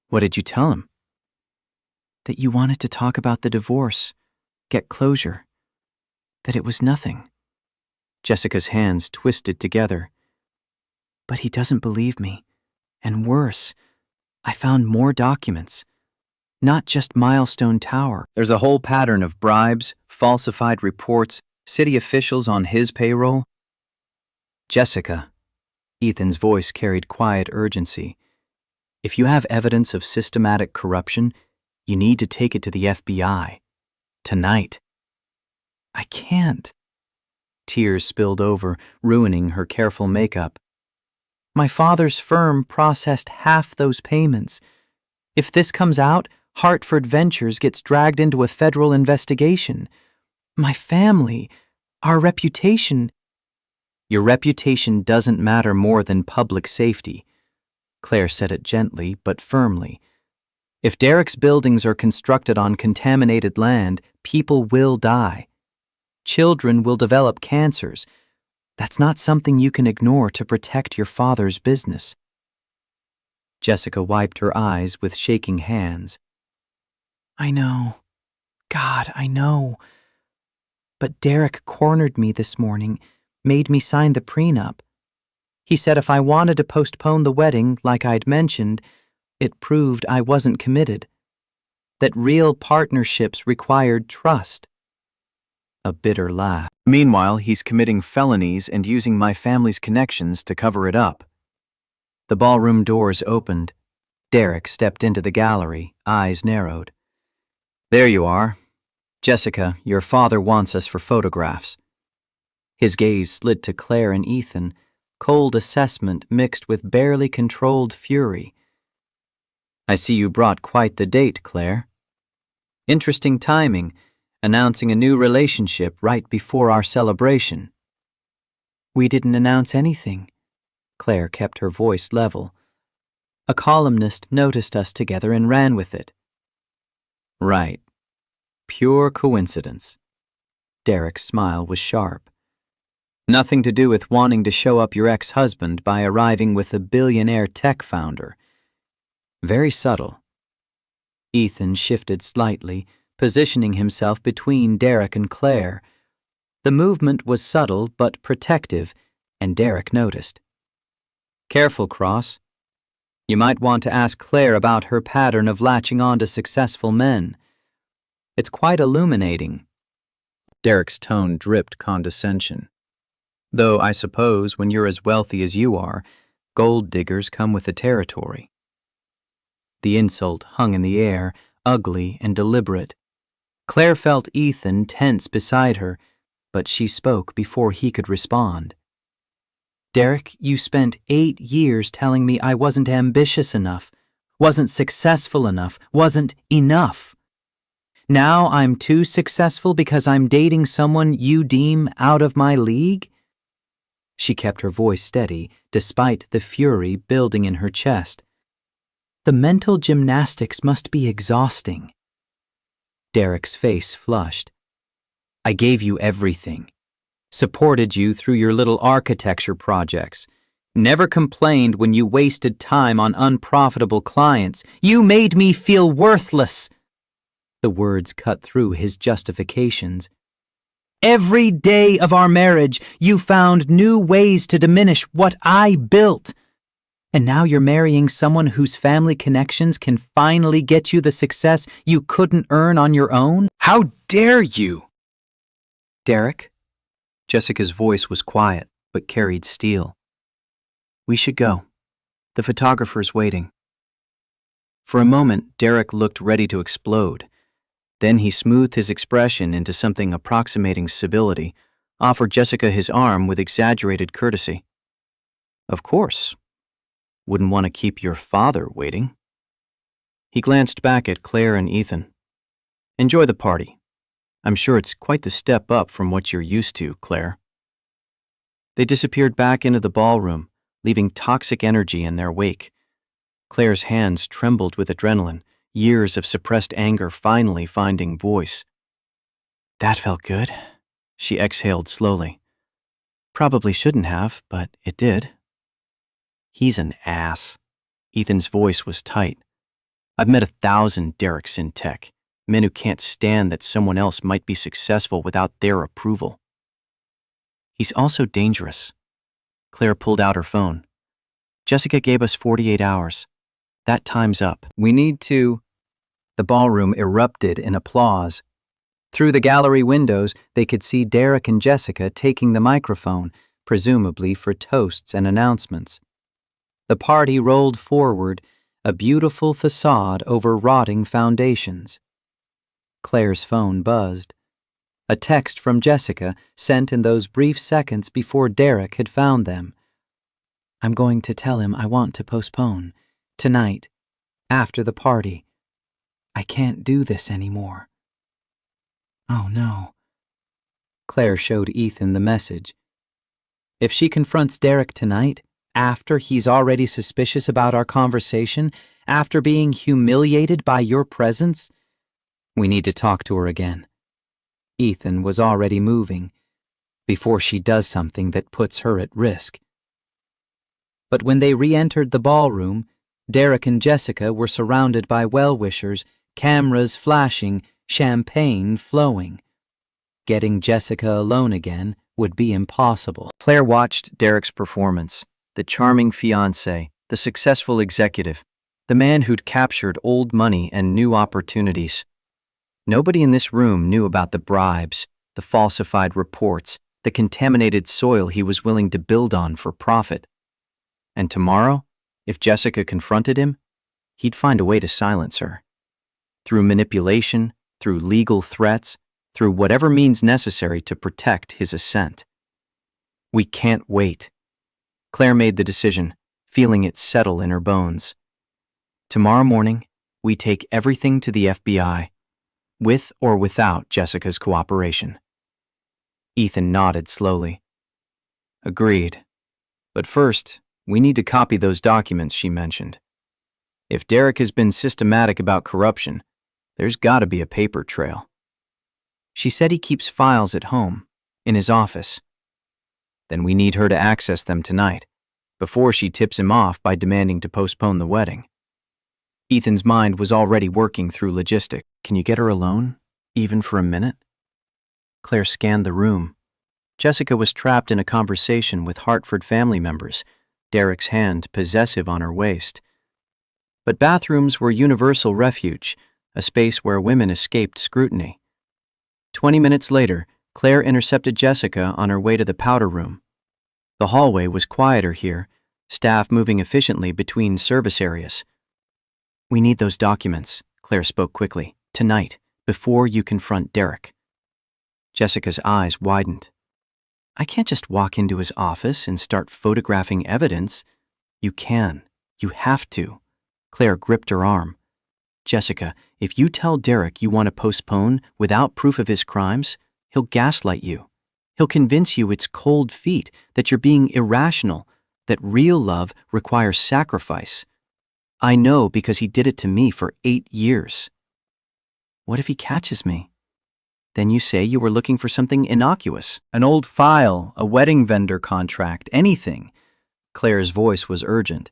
"What did you tell him?" "That you wanted to talk about the divorce, get closure. That it was nothing." Jessica's hands twisted together. "But he doesn't believe me. And worse, I found more documents. Not just Milestone Tower. There's a whole pattern of bribes, falsified reports, city officials on his payroll." "Jessica," Ethan's voice carried quiet urgency, "if you have evidence of systematic corruption, you need to take it to the FBI. Tonight." "I can't." Tears spilled over, ruining her careful makeup. "My father's firm processed half those payments. If this comes out, Hartford Ventures gets dragged into a federal investigation. My family, our reputation—" "Your reputation doesn't matter more than public safety." Claire said it gently but firmly. "If Derek's buildings are constructed on contaminated land, people will die. Children will develop cancers. That's not something you can ignore to protect your father's business." Jessica wiped her eyes with shaking hands. "I know. God, I know. But Derek cornered me this morning, made me sign the prenup. He said if I wanted to postpone the wedding, like I'd mentioned, it proved I wasn't committed. That real partnerships required trust." A bitter laugh. "Meanwhile, he's committing felonies and using my family's connections to cover it up." The ballroom doors opened. Derek stepped into the gallery, eyes narrowed. "There you are. Jessica, your father wants us for photographs." His gaze slid to Claire and Ethan, cold assessment mixed with barely controlled fury. "I see you brought quite the date, Claire. Interesting timing, announcing a new relationship right before our celebration." "We didn't announce anything." Claire kept her voice level. "A columnist noticed us together and ran with it." "Right. Pure coincidence." Derek's smile was sharp. "Nothing to do with wanting to show up your ex-husband by arriving with a billionaire tech founder. Very subtle." Ethan shifted slightly, positioning himself between Derek and Claire. The movement was subtle but protective, and Derek noticed. "Careful, Cross. You might want to ask Claire about her pattern of latching on to successful men. It's quite illuminating." Derek's tone dripped condescension. "Though I suppose when you're as wealthy as you are, gold diggers come with the territory." The insult hung in the air, ugly and deliberate. Claire felt Ethan tense beside her, but she spoke before he could respond. "Derek, you spent 8 years telling me I wasn't ambitious enough, wasn't successful enough, wasn't enough. Now I'm too successful because I'm dating someone you deem out of my league?" She kept her voice steady, despite the fury building in her chest. "The mental gymnastics must be exhausting." Derek's face flushed. "I gave you everything. Supported you through your little architecture projects. Never complained when you wasted time on unprofitable clients. You made me feel worthless." The words cut through his justifications. "Every day of our marriage, you found new ways to diminish what I built. And now you're marrying someone whose family connections can finally get you the success you couldn't earn on your own?" "How dare you?" "Derek?" Jessica's voice was quiet, but carried steel. "We should go. The photographer's waiting." For a moment, Derek looked ready to explode. Then he smoothed his expression into something approximating civility, offered Jessica his arm with exaggerated courtesy. "Of course. Wouldn't want to keep your father waiting." He glanced back at Claire and Ethan. "Enjoy the party. I'm sure it's quite the step up from what you're used to, Claire." They disappeared back into the ballroom, leaving toxic energy in their wake. Claire's hands trembled with adrenaline, years of suppressed anger finally finding voice. "That felt good," she exhaled slowly. "Probably shouldn't have, but it did." "He's an ass." Ethan's voice was tight. "I've met 1,000 Dereks in tech, men who can't stand that someone else might be successful without their approval." "He's also dangerous." Claire pulled out her phone. "Jessica gave us 48 hours. That time's up. We need to—" The ballroom erupted in applause. Through the gallery windows, they could see Derek and Jessica taking the microphone, presumably for toasts and announcements. The party rolled forward, a beautiful facade over rotting foundations. Claire's phone buzzed. A text from Jessica, sent in those brief seconds before Derek had found them. "I'm going to tell him I want to postpone. Tonight. After the party. I can't do this anymore." "Oh no." Claire showed Ethan the message. "If she confronts Derek tonight, after he's already suspicious about our conversation, after being humiliated by your presence, we need to talk to her again." Ethan was already moving, before she does something that puts her at risk. But when they re-entered the ballroom, Derek and Jessica were surrounded by well-wishers, cameras flashing, champagne flowing. Getting Jessica alone again would be impossible. Claire watched Derek's performance. The charming fiancé, the successful executive, the man who'd captured old money and new opportunities. Nobody in this room knew about the bribes, the falsified reports, the contaminated soil he was willing to build on for profit. And tomorrow, if Jessica confronted him, he'd find a way to silence her. Through manipulation, through legal threats, through whatever means necessary to protect his ascent. We can't wait. Claire made the decision, feeling it settle in her bones. Tomorrow morning, we take everything to the FBI, with or without Jessica's cooperation. Ethan nodded slowly. Agreed. But first, we need to copy those documents she mentioned. If Derek has been systematic about corruption, there's got to be a paper trail. She said he keeps files at home, in his office. Then we need her to access them tonight, before she tips him off by demanding to postpone the wedding. Ethan's mind was already working through logistics. Can you get her alone, even for a minute? Claire scanned the room, Jessica was trapped in a conversation with Hartford family members, Derek's hand possessive on her waist. But bathrooms were universal refuge, a space where women escaped scrutiny. 20 minutes later, Claire intercepted Jessica on her way to the powder room. The hallway was quieter here, staff moving efficiently between service areas. "We need those documents," Claire spoke quickly, "tonight, before you confront Derek." Jessica's eyes widened. "I can't just walk into his office and start photographing evidence." "You can. You have to." Claire gripped her arm. "Jessica, if you tell Derek you want to postpone without proof of his crimes, he'll gaslight you. He'll convince you it's cold feet, that you're being irrational, that real love requires sacrifice. I know because he did it to me for 8 years. What if he catches me? Then you say you were looking for something innocuous." An old file, a wedding vendor contract, anything. Claire's voice was urgent.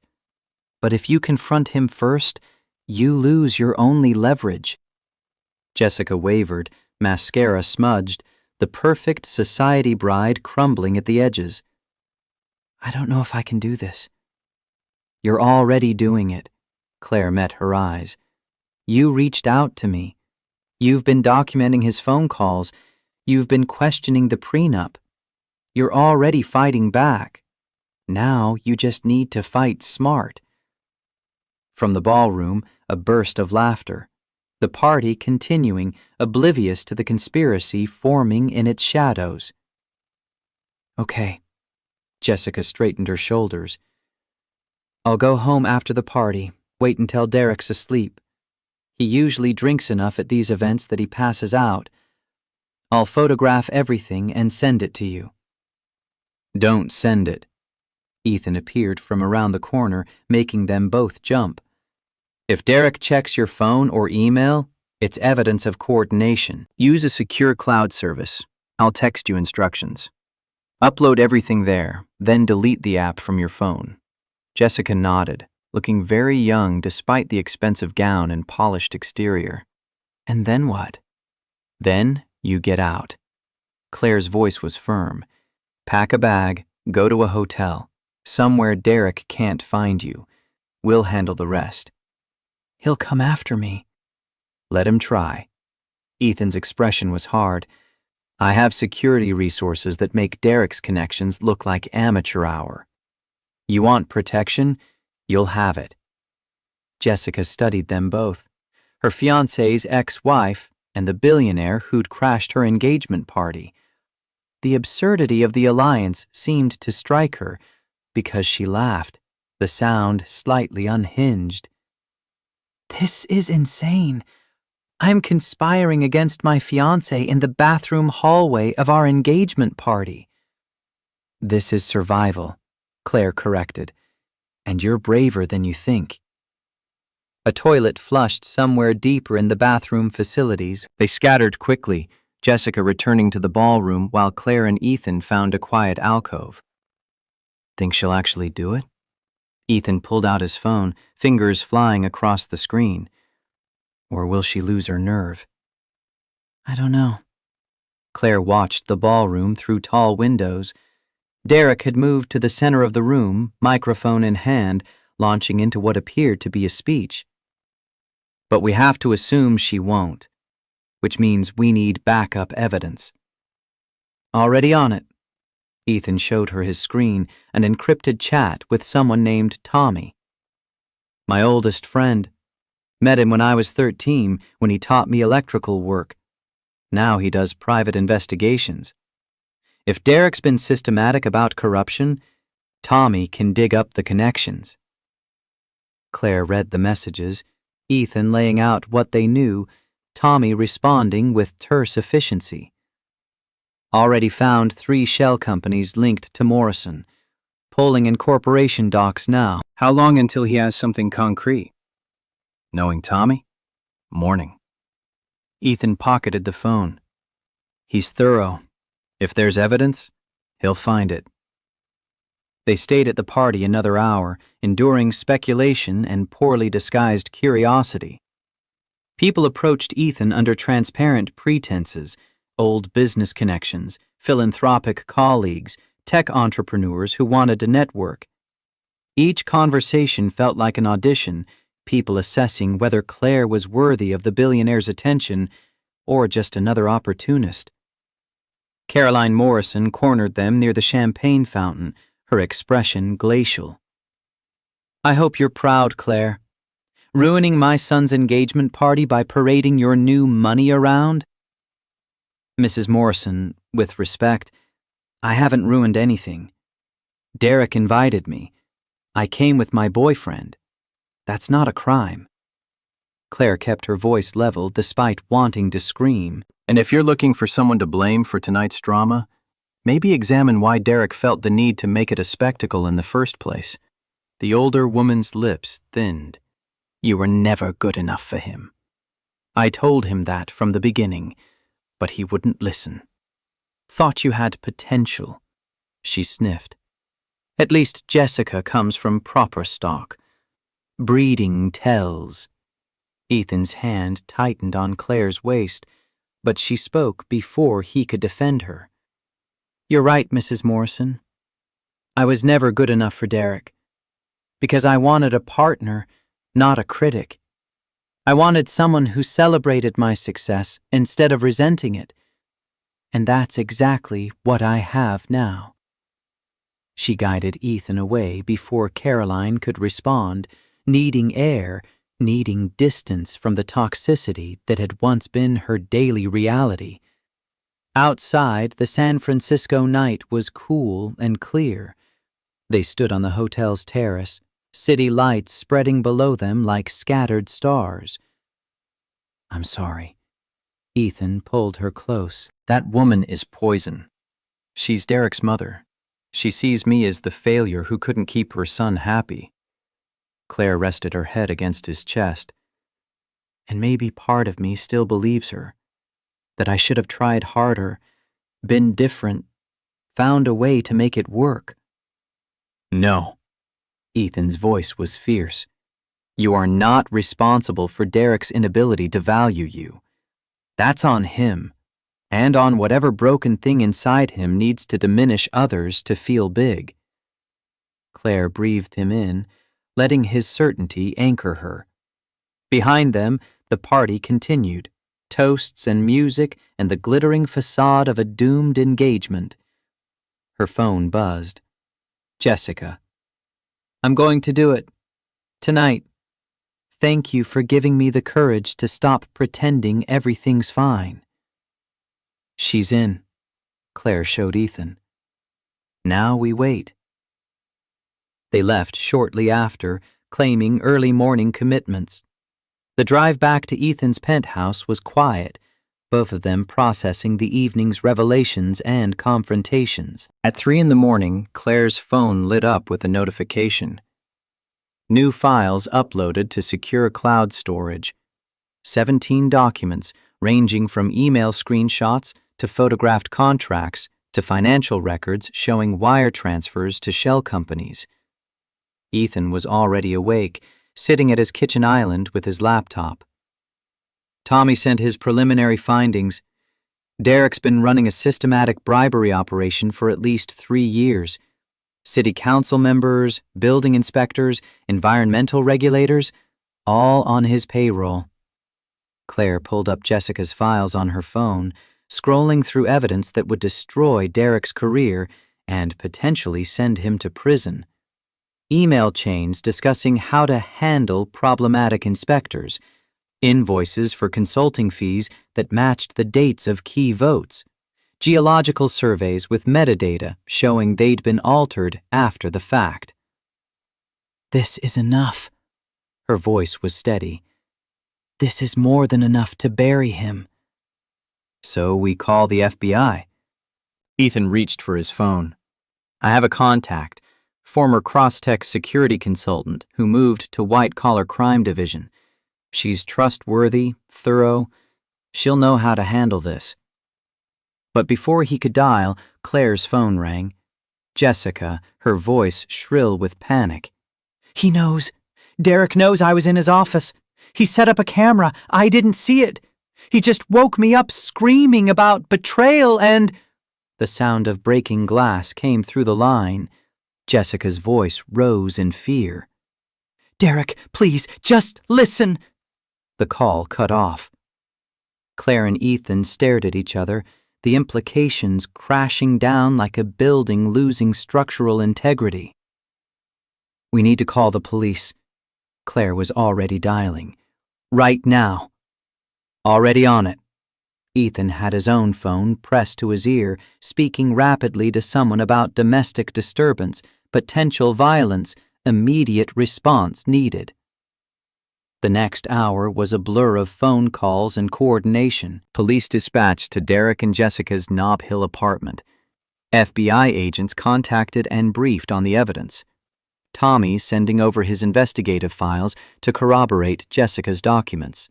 "But if you confront him first, you lose your only leverage." Jessica wavered, mascara smudged, the perfect society bride crumbling at the edges. "I don't know if I can do this." "You're already doing it." Claire met her eyes. "You reached out to me. You've been documenting his phone calls. You've been questioning the prenup. You're already fighting back. Now you just need to fight smart." From the ballroom, a burst of laughter. The party continuing, oblivious to the conspiracy forming in its shadows. "Okay." Jessica straightened her shoulders. "I'll go home after the party, wait until Derek's asleep. He usually drinks enough at these events that he passes out. I'll photograph everything and send it to you." "Don't send it." Ethan appeared from around the corner, making them both jump. "If Derek checks your phone or email, it's evidence of coordination. Use a secure cloud service. I'll text you instructions. Upload everything there, then delete the app from your phone." Jessica nodded, looking very young despite the expensive gown and polished exterior. "And then what?" "Then you get out." Claire's voice was firm. "Pack a bag, go to a hotel. Somewhere Derek can't find you. We'll handle the rest." "He'll come after me." "Let him try." Ethan's expression was hard. "I have security resources that make Derek's connections look like amateur hour. You want protection? You'll have it." Jessica studied them both. Her fiancé's ex-wife and the billionaire who'd crashed her engagement party. The absurdity of the alliance seemed to strike her because she laughed, the sound slightly unhinged. "This is insane. I'm conspiring against my fiancé in the bathroom hallway of our engagement party." "This is survival," Claire corrected. "And you're braver than you think." A toilet flushed somewhere deeper in the bathroom facilities. They scattered quickly, Jessica returning to the ballroom while Claire and Ethan found a quiet alcove. "Think she'll actually do it?" Ethan pulled out his phone, fingers flying across the screen. "Or will she lose her nerve?" "I don't know." Claire watched the ballroom through tall windows. Derek had moved to the center of the room, microphone in hand, launching into what appeared to be a speech. "But we have to assume she won't, which means we need backup evidence." "Already on it." Ethan showed her his screen, an encrypted chat with someone named Tommy. "My oldest friend. Met him when I was 13, when he taught me electrical work. Now he does private investigations. If Derek's been systematic about corruption, Tommy can dig up the connections." Claire read the messages, Ethan laying out what they knew, Tommy responding with terse efficiency. "Already found 3 shell companies linked to Morrison. Polling incorporation docs now." "How long until he has something concrete?" "Knowing Tommy? Morning." Ethan pocketed the phone. "He's thorough. If there's evidence, he'll find it." They stayed at the party another hour, enduring speculation and poorly disguised curiosity. People approached Ethan under transparent pretenses, old business connections, philanthropic colleagues, tech entrepreneurs who wanted to network. Each conversation felt like an audition, people assessing whether Claire was worthy of the billionaire's attention or just another opportunist. Caroline Morrison cornered them near the champagne fountain, her expression glacial. "I hope you're proud, Claire. Ruining my son's engagement party by parading your new money around?" "Mrs. Morrison, with respect, I haven't ruined anything. Derek invited me. I came with my boyfriend. That's not a crime." Claire kept her voice level despite wanting to scream. And if you're looking for someone to blame for tonight's drama, maybe examine why Derek felt the need to make it a spectacle in the first place. The older woman's lips thinned. "You were never good enough for him. I told him that from the beginning, but he wouldn't listen. Thought you had potential." She sniffed. "At least Jessica comes from proper stock. Breeding tells." Ethan's hand tightened on Claire's waist, but she spoke before he could defend her. "You're right, Mrs. Morrison. I was never good enough for Derek, because I wanted a partner, not a critic. I wanted someone who celebrated my success instead of resenting it. And that's exactly what I have now." She guided Ethan away before Caroline could respond, needing air, needing distance from the toxicity that had once been her daily reality. Outside, the San Francisco night was cool and clear. They stood on the hotel's terrace, city lights spreading below them like scattered stars. "I'm sorry." Ethan pulled her close. "That woman is poison. She's Derek's mother. She sees me as the failure who couldn't keep her son happy." Claire rested her head against his chest. "And maybe part of me still believes her, that I should have tried harder, been different, found a way to make it work." "No." Ethan's voice was fierce. "You are not responsible for Derek's inability to value you. That's on him, and on whatever broken thing inside him needs to diminish others to feel big." Claire breathed him in, letting his certainty anchor her. Behind them, the party continued, toasts and music and the glittering facade of a doomed engagement. Her phone buzzed. "Jessica. I'm going to do it. Tonight. Thank you for giving me the courage to stop pretending everything's fine." "She's in," Claire showed Ethan. "Now we wait." They left shortly after, claiming early morning commitments. The drive back to Ethan's penthouse was quiet, both of them processing the evening's revelations and confrontations. At 3 a.m, Claire's phone lit up with a notification. New files uploaded to secure cloud storage. 17 documents ranging from email screenshots to photographed contracts to financial records showing wire transfers to shell companies. Ethan was already awake, sitting at his kitchen island with his laptop. Tommy sent his preliminary findings. Derek's been running a systematic bribery operation for at least 3 years. City council members, building inspectors, environmental regulators, all on his payroll. Claire pulled up Jessica's files on her phone, scrolling through evidence that would destroy Derek's career and potentially send him to prison. Email chains discussing how to handle problematic inspectors, invoices for consulting fees that matched the dates of key votes, geological surveys with metadata showing they'd been altered after the fact. "This is enough." Her voice was steady. "This is more than enough to bury him." "So we call the FBI." Ethan reached for his phone. "I have a contact, former Crosstech security consultant who moved to white-collar crime division. She's trustworthy, thorough. She'll know how to handle this." But before he could dial, Claire's phone rang. Jessica, her voice shrill with panic. "He knows. Derek knows I was in his office. He set up a camera. I didn't see it. He just woke me up screaming about betrayal and—" The sound of breaking glass came through the line. Jessica's voice rose in fear. "Derek, please, just listen." The call cut off. Claire and Ethan stared at each other, the implications crashing down like a building losing structural integrity. "We need to call the police." Claire was already dialing. "Right now." "Already on it." Ethan had his own phone pressed to his ear, speaking rapidly to someone about domestic disturbance, potential violence, immediate response needed. The next hour was a blur of phone calls and coordination. Police dispatched to Derek and Jessica's Nob Hill apartment. FBI agents contacted and briefed on the evidence. Tommy sending over his investigative files to corroborate Jessica's documents.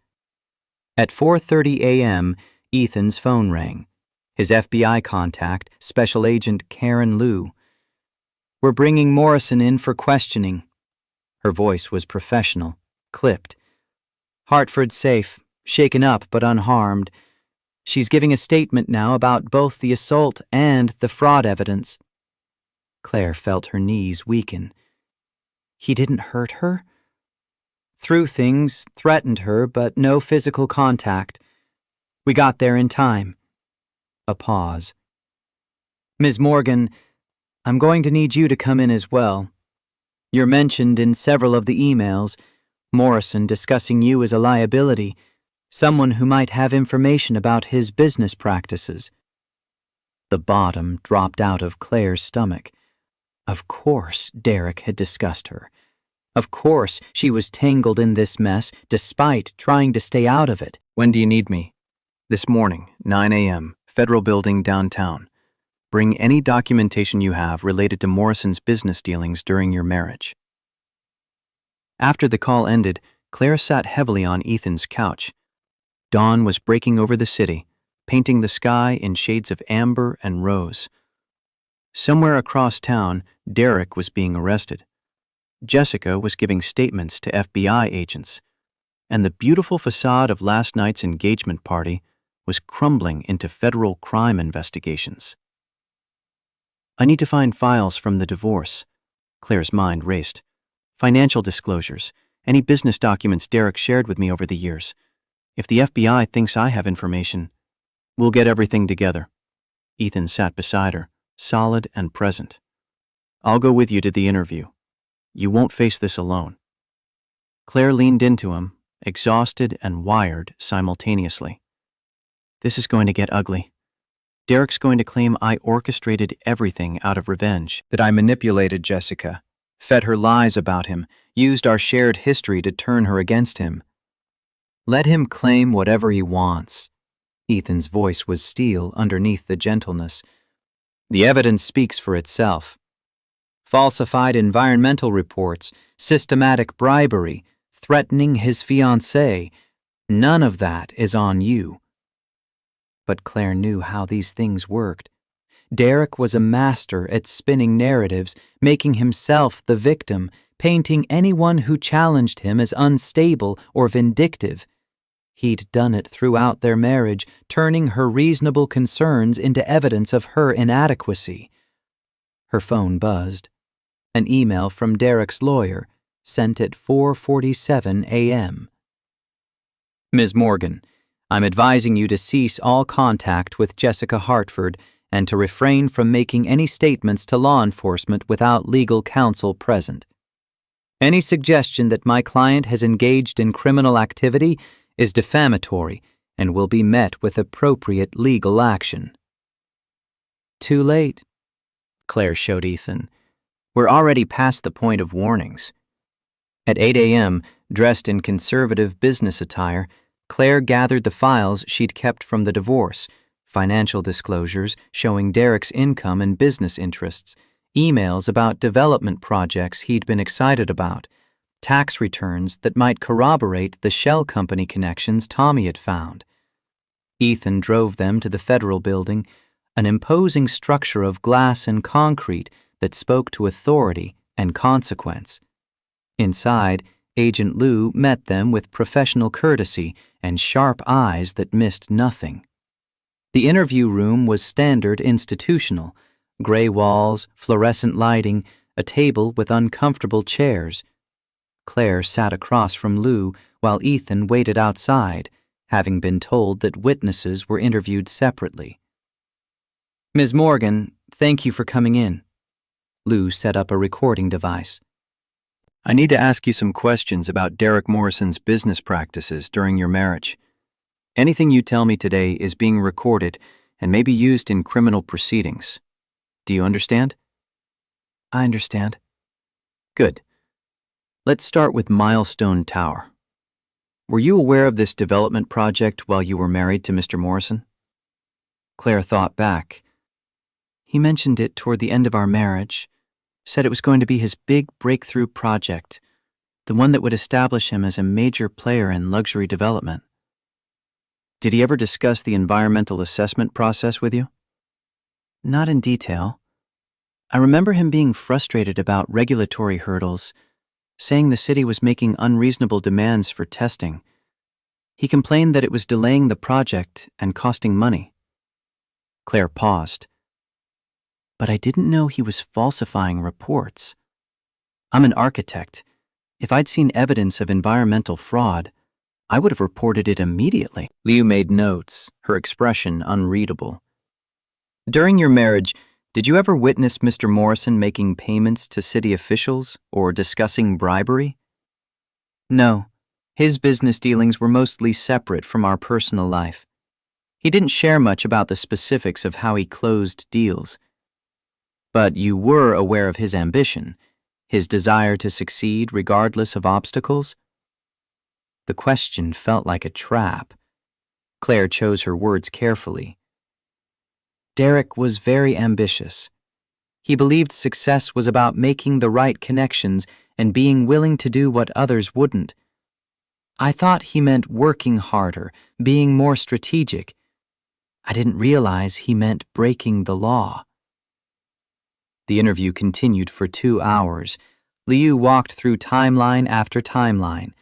At 4:30 a.m., Ethan's phone rang. His FBI contact, Special Agent Karen Liu. "We're bringing Morrison in for questioning." Her voice was professional, clipped. "Hartford's safe, shaken up but unharmed. She's giving a statement now about both the assault and the fraud evidence." Claire felt her knees weaken. He didn't hurt her? Threw things, threatened her, but no physical contact. We got there in time. A pause. "Ms. Morgan, I'm going to need you to come in as well. You're mentioned in several of the emails, Morrison discussing you as a liability, someone who might have information about his business practices." The bottom dropped out of Claire's stomach. Of course Derek had discussed her. Of course she was tangled in this mess despite trying to stay out of it. When do you need me? This morning, 9 a.m., Federal Building downtown. Bring any documentation you have related to Morrison's business dealings during your marriage. After the call ended, Claire sat heavily on Ethan's couch. Dawn was breaking over the city, painting the sky in shades of amber and rose. Somewhere across town, Derek was being arrested. Jessica was giving statements to FBI agents, and the beautiful facade of last night's engagement party was crumbling into federal crime investigations. I need to find files from the divorce. Claire's mind raced. Financial disclosures, any business documents Derek shared with me over the years. If the FBI thinks I have information, we'll get everything together. Ethan sat beside her, solid and present. I'll go with you to the interview. You won't face this alone. Claire leaned into him, exhausted and wired simultaneously. This is going to get ugly. Derek's going to claim I orchestrated everything out of revenge, that I manipulated Jessica, fed her lies about him, used our shared history to turn her against him. Let him claim whatever he wants. Ethan's voice was steel underneath the gentleness. The evidence speaks for itself. Falsified environmental reports, systematic bribery, threatening his fiancée, none of that is on you. But Claire knew how these things worked. Derek was a master at spinning narratives, making himself the victim, painting anyone who challenged him as unstable or vindictive. He'd done it throughout their marriage, turning her reasonable concerns into evidence of her inadequacy. Her phone buzzed. An email from Derek's lawyer, sent at 4:47 a.m. Ms. Morgan, I'm advising you to cease all contact with Jessica Hartford and to refrain from making any statements to law enforcement without legal counsel present. Any suggestion that my client has engaged in criminal activity is defamatory and will be met with appropriate legal action. Too late, Claire showed Ethan. We're already past the point of warnings. At 8 a.m., dressed in conservative business attire, Claire gathered the files she'd kept from the divorce, financial disclosures showing Derek's income and business interests, emails about development projects he'd been excited about, tax returns that might corroborate the shell company connections Tommy had found. Ethan drove them to the Federal Building, an imposing structure of glass and concrete that spoke to authority and consequence. Inside, Agent Lou met them with professional courtesy and sharp eyes that missed nothing. The interview room was standard institutional: gray walls, fluorescent lighting, a table with uncomfortable chairs. Claire sat across from Lou while Ethan waited outside, having been told that witnesses were interviewed separately. "Ms. Morgan, thank you for coming in." Lou set up a recording device. I need to ask you some questions about Derek Morrison's business practices during your marriage. Anything you tell me today is being recorded and may be used in criminal proceedings. Do you understand? I understand. Good. Let's start with Milestone Tower. Were you aware of this development project while you were married to Mr. Morrison? Claire thought back. He mentioned it toward the end of our marriage, said it was going to be his big breakthrough project, the one that would establish him as a major player in luxury development. Did he ever discuss the environmental assessment process with you? Not in detail. I remember him being frustrated about regulatory hurdles, saying the city was making unreasonable demands for testing. He complained that it was delaying the project and costing money. Claire paused. But I didn't know he was falsifying reports. I'm an architect. If I'd seen evidence of environmental fraud, I would have reported it immediately. Liu made notes, her expression unreadable. During your marriage, did you ever witness Mr. Morrison making payments to city officials or discussing bribery? No, his business dealings were mostly separate from our personal life. He didn't share much about the specifics of how he closed deals. But you were aware of his ambition, his desire to succeed regardless of obstacles? The question felt like a trap. Claire chose her words carefully. Derek was very ambitious. He believed success was about making the right connections and being willing to do what others wouldn't. I thought he meant working harder, being more strategic. I didn't realize he meant breaking the law. The interview continued for 2 hours. Liu walked through timeline after timeline.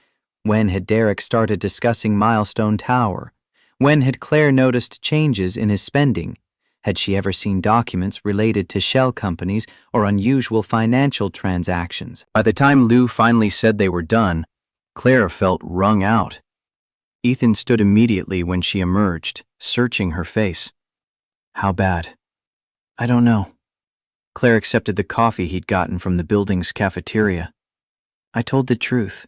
When had Derek started discussing Milestone Tower? When had Claire noticed changes in his spending? Had she ever seen documents related to shell companies or unusual financial transactions? By the time Lou finally said they were done, Claire felt wrung out. Ethan stood immediately when she emerged, searching her face. How bad? I don't know. Claire accepted the coffee he'd gotten from the building's cafeteria. I told the truth,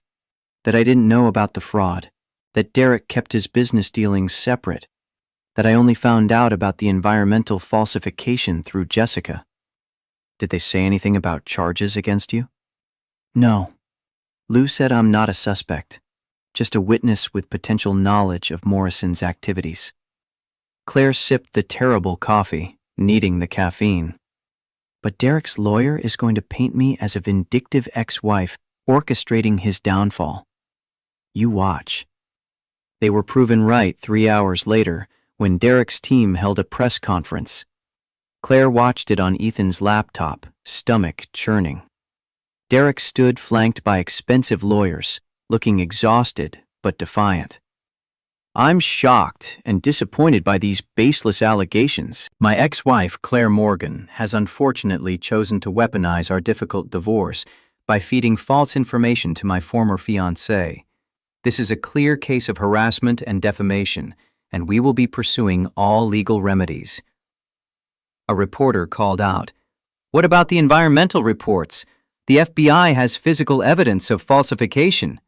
that I didn't know about the fraud, that Derek kept his business dealings separate, that I only found out about the environmental falsification through Jessica. Did they say anything about charges against you? No. Lou said I'm not a suspect, just a witness with potential knowledge of Morrison's activities. Claire sipped the terrible coffee, needing the caffeine. But Derek's lawyer is going to paint me as a vindictive ex-wife orchestrating his downfall. You watch. They were proven right 3 hours later when Derek's team held a press conference. Claire watched it on Ethan's laptop, stomach churning. Derek stood flanked by expensive lawyers, looking exhausted but defiant. I'm shocked and disappointed by these baseless allegations. My ex-wife, Claire Morgan, has unfortunately chosen to weaponize our difficult divorce by feeding false information to my former fiancé. This is a clear case of harassment and defamation, and we will be pursuing all legal remedies. A reporter called out, "What about the environmental reports? The FBI has physical evidence of falsification."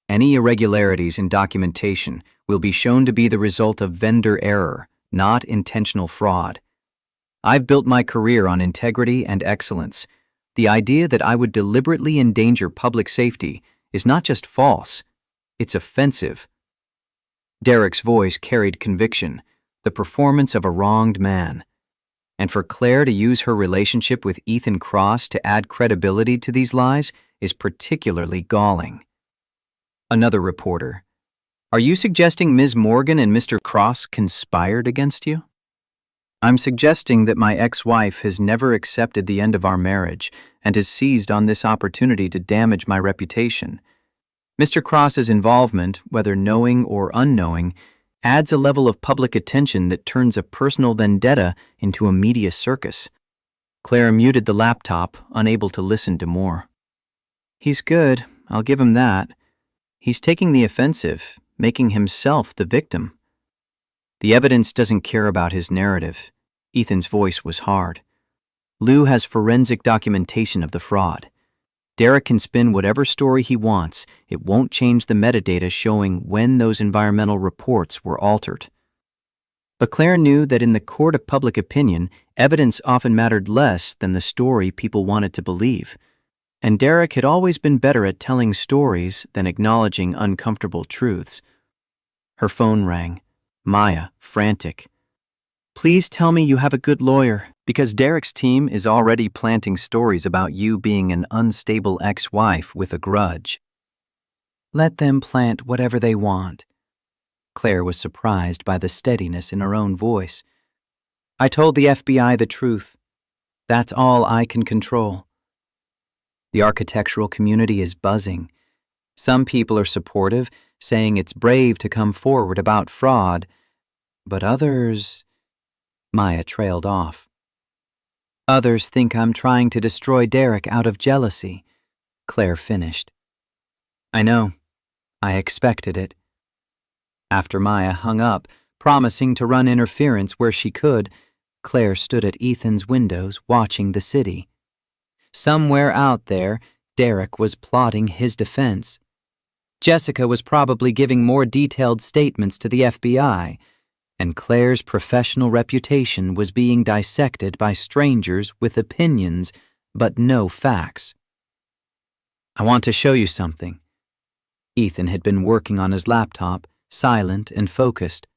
Any irregularities in documentation will be shown to be the result of vendor error, not intentional fraud. I've built my career on integrity and excellence. The idea that I would deliberately endanger public safety is not just false, it's offensive. Derek's voice carried conviction, the performance of a wronged man. And for Claire to use her relationship with Ethan Cross to add credibility to these lies is particularly galling. Another reporter, "Are you suggesting Ms. Morgan and Mr. Cross conspired against you?" I'm suggesting that my ex-wife has never accepted the end of our marriage and has seized on this opportunity to damage my reputation. Mr. Cross's involvement, whether knowing or unknowing, adds a level of public attention that turns a personal vendetta into a media circus. Claire muted the laptop, unable to listen to more. He's good, I'll give him that. He's taking the offensive, making himself the victim. The evidence doesn't care about his narrative. Ethan's voice was hard. Lou has forensic documentation of the fraud. Derek can spin whatever story he wants. It won't change the metadata showing when those environmental reports were altered. But Claire knew that in the court of public opinion, evidence often mattered less than the story people wanted to believe. And Derek had always been better at telling stories than acknowledging uncomfortable truths. Her phone rang. Maya, frantic. Please tell me you have a good lawyer, because Derek's team is already planting stories about you being an unstable ex-wife with a grudge. Let them plant whatever they want. Claire was surprised by the steadiness in her own voice. I told the FBI the truth. That's all I can control. The architectural community is buzzing. Some people are supportive, saying it's brave to come forward about fraud, but others... Maya trailed off. Others think I'm trying to destroy Derek out of jealousy, Claire finished. I know. I expected it. After Maya hung up, promising to run interference where she could, Claire stood at Ethan's windows watching the city. Somewhere out there, Derek was plotting his defense. Jessica was probably giving more detailed statements to the FBI, and Claire's professional reputation was being dissected by strangers with opinions but no facts. I want to show you something. Ethan had been working on his laptop, silent and focused.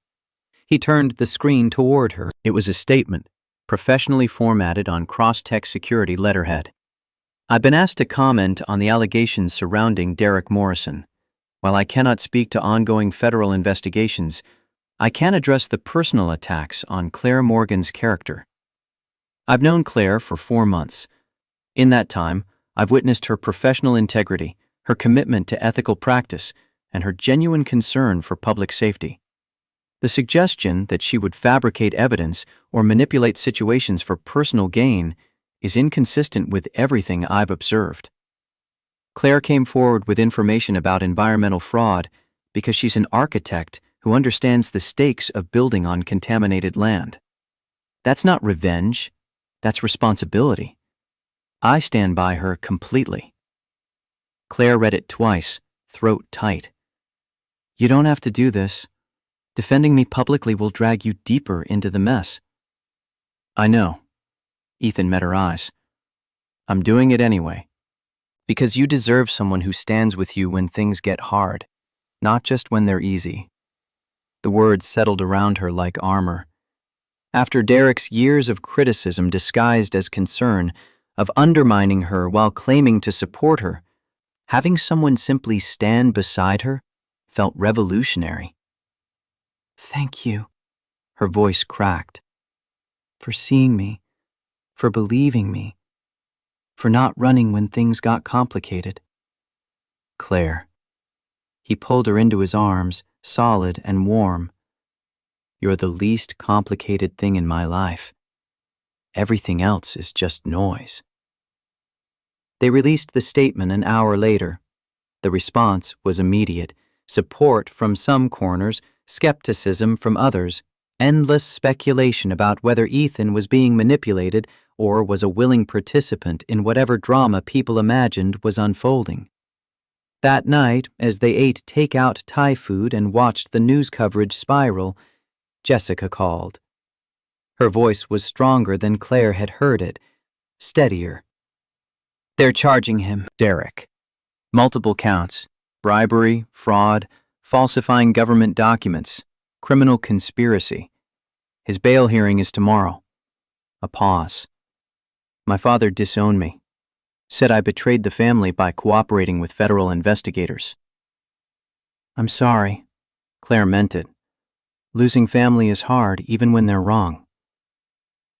He turned the screen toward her. It was a statement, professionally formatted on cross-text security letterhead. I've been asked to comment on the allegations surrounding Derek Morrison. While I cannot speak to ongoing federal investigations, I can address the personal attacks on Claire Morgan's character. I've known Claire for 4 months. In that time, I've witnessed her professional integrity, her commitment to ethical practice, and her genuine concern for public safety. The suggestion that she would fabricate evidence or manipulate situations for personal gain is inconsistent with everything I've observed. Claire came forward with information about environmental fraud because she's an architect who understands the stakes of building on contaminated land. That's not revenge, that's responsibility. I stand by her completely. Claire read it twice, throat tight. You don't have to do this. Defending me publicly will drag you deeper into the mess. I know. Ethan met her eyes. I'm doing it anyway. Because you deserve someone who stands with you when things get hard, not just when they're easy. The words settled around her like armor. After Derek's years of criticism disguised as concern, of undermining her while claiming to support her, having someone simply stand beside her felt revolutionary. Thank you, her voice cracked, for seeing me, for believing me, for not running when things got complicated. Claire. He pulled her into his arms, solid and warm. You're the least complicated thing in my life. Everything else is just noise. They released the statement an hour later. The response was immediate. Support from some corners, skepticism from others, endless speculation about whether Ethan was being manipulated or was a willing participant in whatever drama people imagined was unfolding. That night, as they ate takeout Thai food and watched the news coverage spiral, Jessica called. Her voice was stronger than Claire had heard it, steadier. They're charging him, Derek. Multiple counts: bribery, fraud, falsifying government documents, criminal conspiracy. His bail hearing is tomorrow. A pause. My father disowned me. Said I betrayed the family by cooperating with federal investigators. I'm sorry. Claire meant it. Losing family is hard even when they're wrong.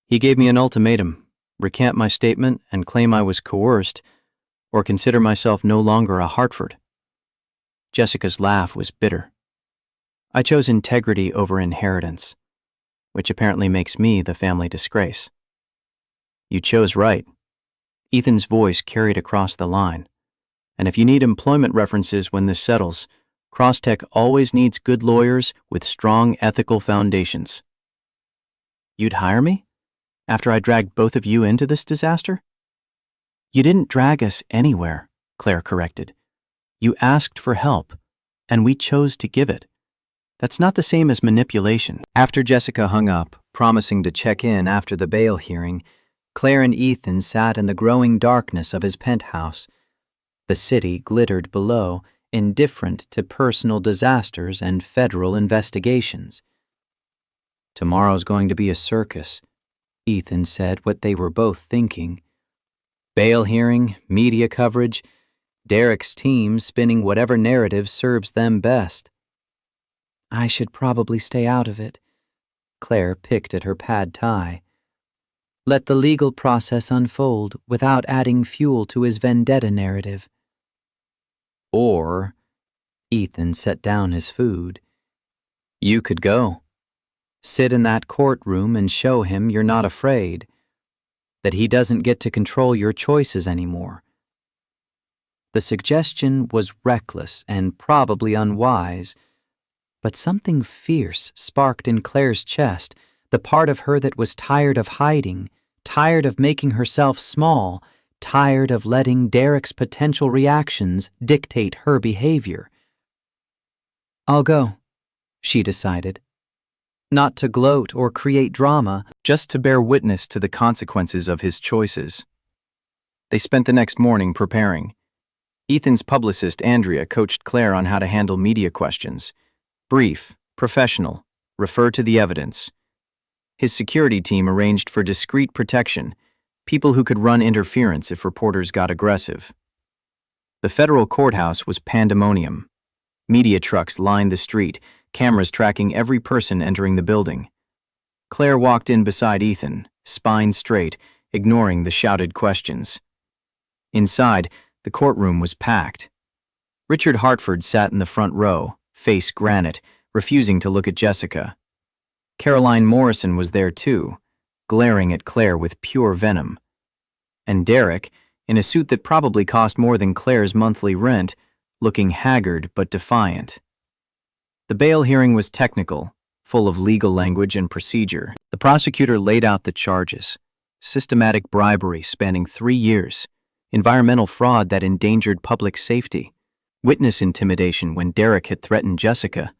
He gave me an ultimatum: recant my statement and claim I was coerced, or consider myself no longer a Hartford. Jessica's laugh was bitter. I chose integrity over inheritance, which apparently makes me the family disgrace. You chose right. Ethan's voice carried across the line. And if you need employment references when this settles, Crosstech always needs good lawyers with strong ethical foundations. You'd hire me? After I dragged both of you into this disaster? You didn't drag us anywhere, Claire corrected. You asked for help, and we chose to give it. That's not the same as manipulation. After Jessica hung up, promising to check in after the bail hearing, Claire and Ethan sat in the growing darkness of his penthouse. The city glittered below, indifferent to personal disasters and federal investigations. Tomorrow's going to be a circus, Ethan said what they were both thinking. Bail hearing, media coverage, Derek's team spinning whatever narrative serves them best. I should probably stay out of it. Claire picked at her pad tie. Let the legal process unfold without adding fuel to his vendetta narrative. Or, Ethan set down his food, you could go. Sit in that courtroom and show him you're not afraid, that he doesn't get to control your choices anymore. The suggestion was reckless and probably unwise, but something fierce sparked in Claire's chest, the part of her that was tired of hiding, tired of making herself small, tired of letting Derek's potential reactions dictate her behavior. I'll go, she decided. Not to gloat or create drama, just to bear witness to the consequences of his choices. They spent the next morning preparing. Ethan's publicist, Andrea, coached Claire on how to handle media questions. Brief, professional, refer to the evidence. His security team arranged for discreet protection, people who could run interference if reporters got aggressive. The federal courthouse was pandemonium. Media trucks lined the street, cameras tracking every person entering the building. Claire walked in beside Ethan, spine straight, ignoring the shouted questions. Inside, the courtroom was packed. Richard Hartford sat in the front row, face granite, refusing to look at Jessica. Caroline Morrison was there too, glaring at Claire with pure venom. And Derek, in a suit that probably cost more than Claire's monthly rent, looking haggard but defiant. The bail hearing was technical, full of legal language and procedure. The prosecutor laid out the charges: systematic bribery spanning 3 years, environmental fraud that endangered public safety, witness intimidation when Derek had threatened Jessica.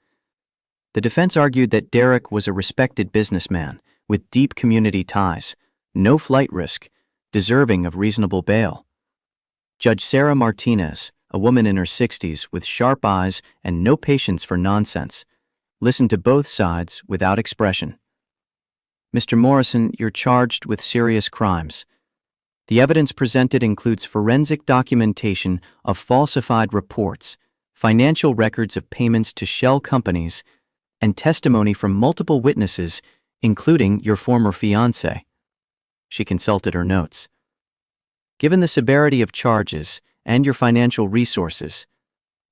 The defense argued that Derek was a respected businessman with deep community ties, no flight risk, deserving of reasonable bail. Judge Sarah Martinez, a woman in her 60s with sharp eyes and no patience for nonsense, listened to both sides without expression. Mr. Morrison, you're charged with serious crimes. The evidence presented includes forensic documentation of falsified reports, financial records of payments to shell companies, and testimony from multiple witnesses, including your former fiancé. She consulted her notes. Given the severity of charges and your financial resources,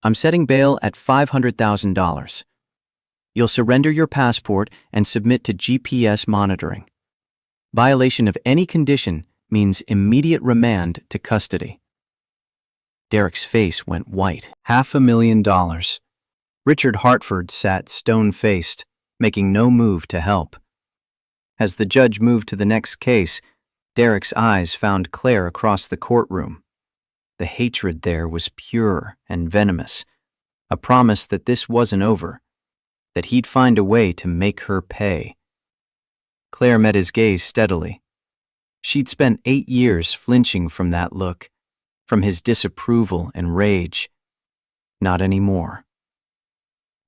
I'm setting bail at $500,000. You'll surrender your passport and submit to GPS monitoring. Violation of any condition means immediate remand to custody. Derek's face went white. $500,000. Richard Hartford sat stone-faced, making no move to help. As the judge moved to the next case, Derek's eyes found Claire across the courtroom. The hatred there was pure and venomous, a promise that this wasn't over, that he'd find a way to make her pay. Claire met his gaze steadily. She'd spent 8 years flinching from that look, from his disapproval and rage. Not anymore.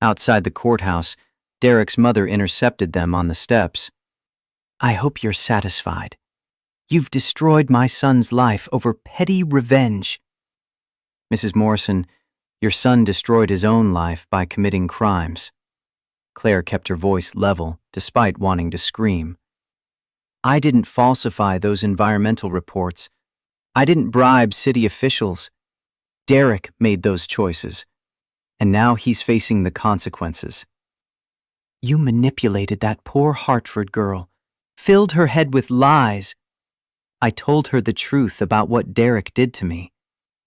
Outside the courthouse, Derek's mother intercepted them on the steps. I hope you're satisfied. You've destroyed my son's life over petty revenge. Mrs. Morrison, your son destroyed his own life by committing crimes. Claire kept her voice level, despite wanting to scream. I didn't falsify those environmental reports. I didn't bribe city officials. Derek made those choices. And now he's facing the consequences. You manipulated that poor Hartford girl, filled her head with lies. I told her the truth about what Derek did to me,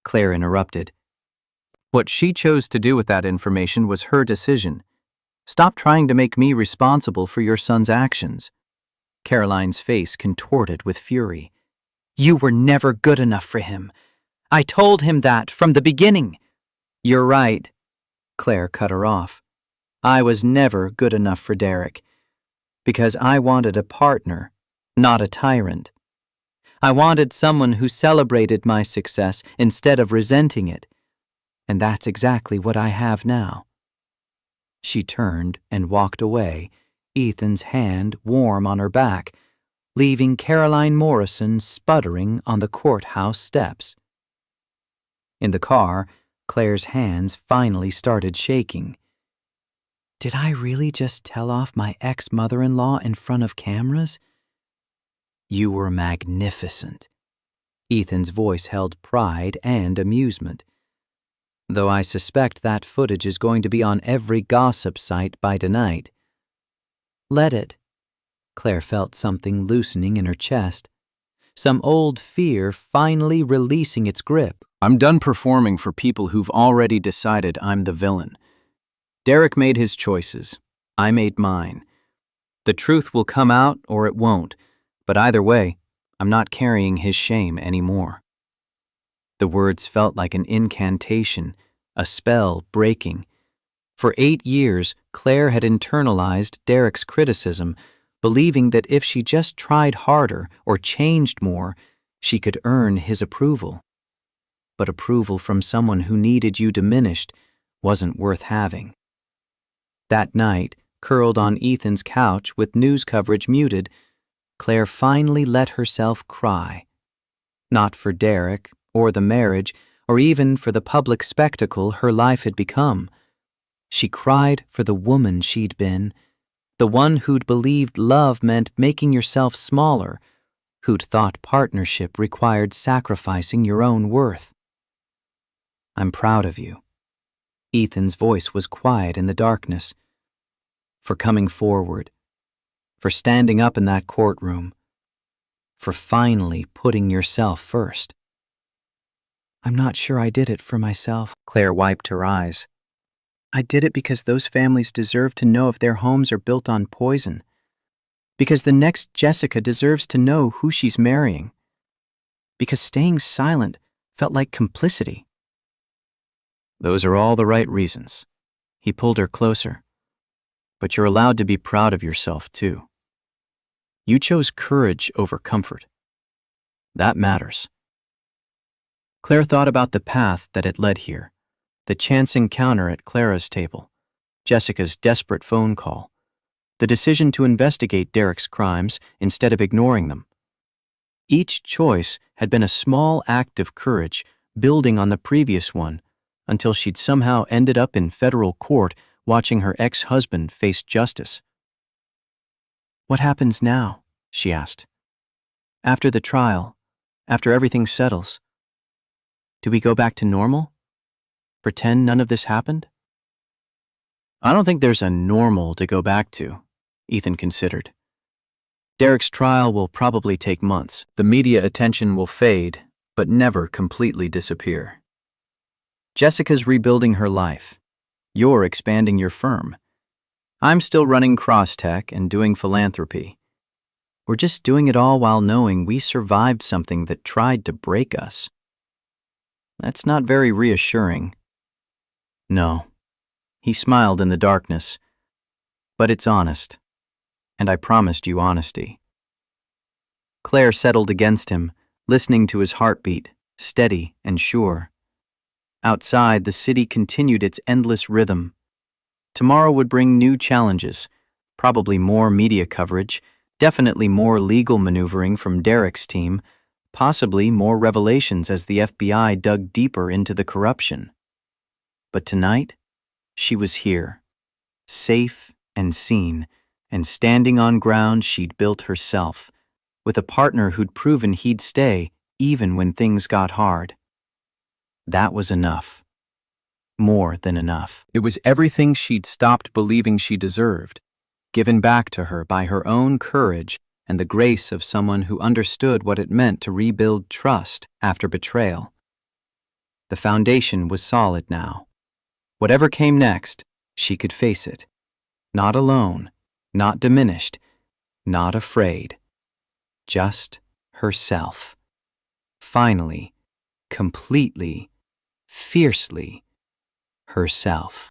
Claire interrupted. What she chose to do with that information was her decision. Stop trying to make me responsible for your son's actions. Caroline's face contorted with fury. You were never good enough for him. I told him that from the beginning. You're right, Claire cut her off. I was never good enough for Derek, because I wanted a partner, not a tyrant. I wanted someone who celebrated my success instead of resenting it, and that's exactly what I have now. She turned and walked away, Ethan's hand warm on her back, leaving Caroline Morrison sputtering on the courthouse steps. In the car, Claire's hands finally started shaking. Did I really just tell off my ex-mother-in-law in front of cameras? You were magnificent. Ethan's voice held pride and amusement. Though I suspect that footage is going to be on every gossip site by tonight. Let it. Claire felt something loosening in her chest. Some old fear finally releasing its grip. I'm done performing for people who've already decided I'm the villain. Derek made his choices. I made mine. The truth will come out or it won't, but either way, I'm not carrying his shame anymore. The words felt like an incantation, a spell breaking. For 8 years, Claire had internalized Derek's criticism, believing that if she just tried harder or changed more, she could earn his approval. But approval from someone who needed you diminished wasn't worth having. That night, curled on Ethan's couch with news coverage muted, Claire finally let herself cry. Not for Derek, or the marriage, or even for the public spectacle her life had become. She cried for the woman she'd been, the one who'd believed love meant making yourself smaller, who'd thought partnership required sacrificing your own worth. I'm proud of you. Ethan's voice was quiet in the darkness. For coming forward, for standing up in that courtroom, for finally putting yourself first. I'm not sure I did it for myself. Claire wiped her eyes. I did it because those families deserve to know if their homes are built on poison. Because the next Jessica deserves to know who she's marrying. Because staying silent felt like complicity. Those are all the right reasons. He pulled her closer. But you're allowed to be proud of yourself, too. You chose courage over comfort. That matters. Claire thought about the path that had led here, the chance encounter at Clara's table, Jessica's desperate phone call, the decision to investigate Derek's crimes instead of ignoring them. Each choice had been a small act of courage building on the previous one until she'd somehow ended up in federal court watching her ex-husband face justice. What happens now? She asked. After the trial, after everything settles, do we go back to normal? Pretend none of this happened? I don't think there's a normal to go back to, Ethan considered. Derek's trial will probably take months. The media attention will fade, but never completely disappear. Jessica's rebuilding her life. You're expanding your firm. I'm still running Crosstech and doing philanthropy. We're just doing it all while knowing we survived something that tried to break us. That's not very reassuring. No. He smiled in the darkness. But it's honest. And I promised you honesty. Claire settled against him, listening to his heartbeat, steady and sure. Outside, the city continued its endless rhythm. Tomorrow would bring new challenges, probably more media coverage, definitely more legal maneuvering from Derek's team, possibly more revelations as the FBI dug deeper into the corruption. But tonight, she was here, safe and seen, and standing on ground she'd built herself, with a partner who'd proven he'd stay even when things got hard. That was enough. more than enough. It was everything she'd stopped believing she deserved, given back to her by her own courage and the grace of someone who understood what it meant to rebuild trust after betrayal. The foundation was solid now. Whatever came next, she could face it. Not alone, not diminished, not afraid. Just herself. Finally, completely, fiercely herself.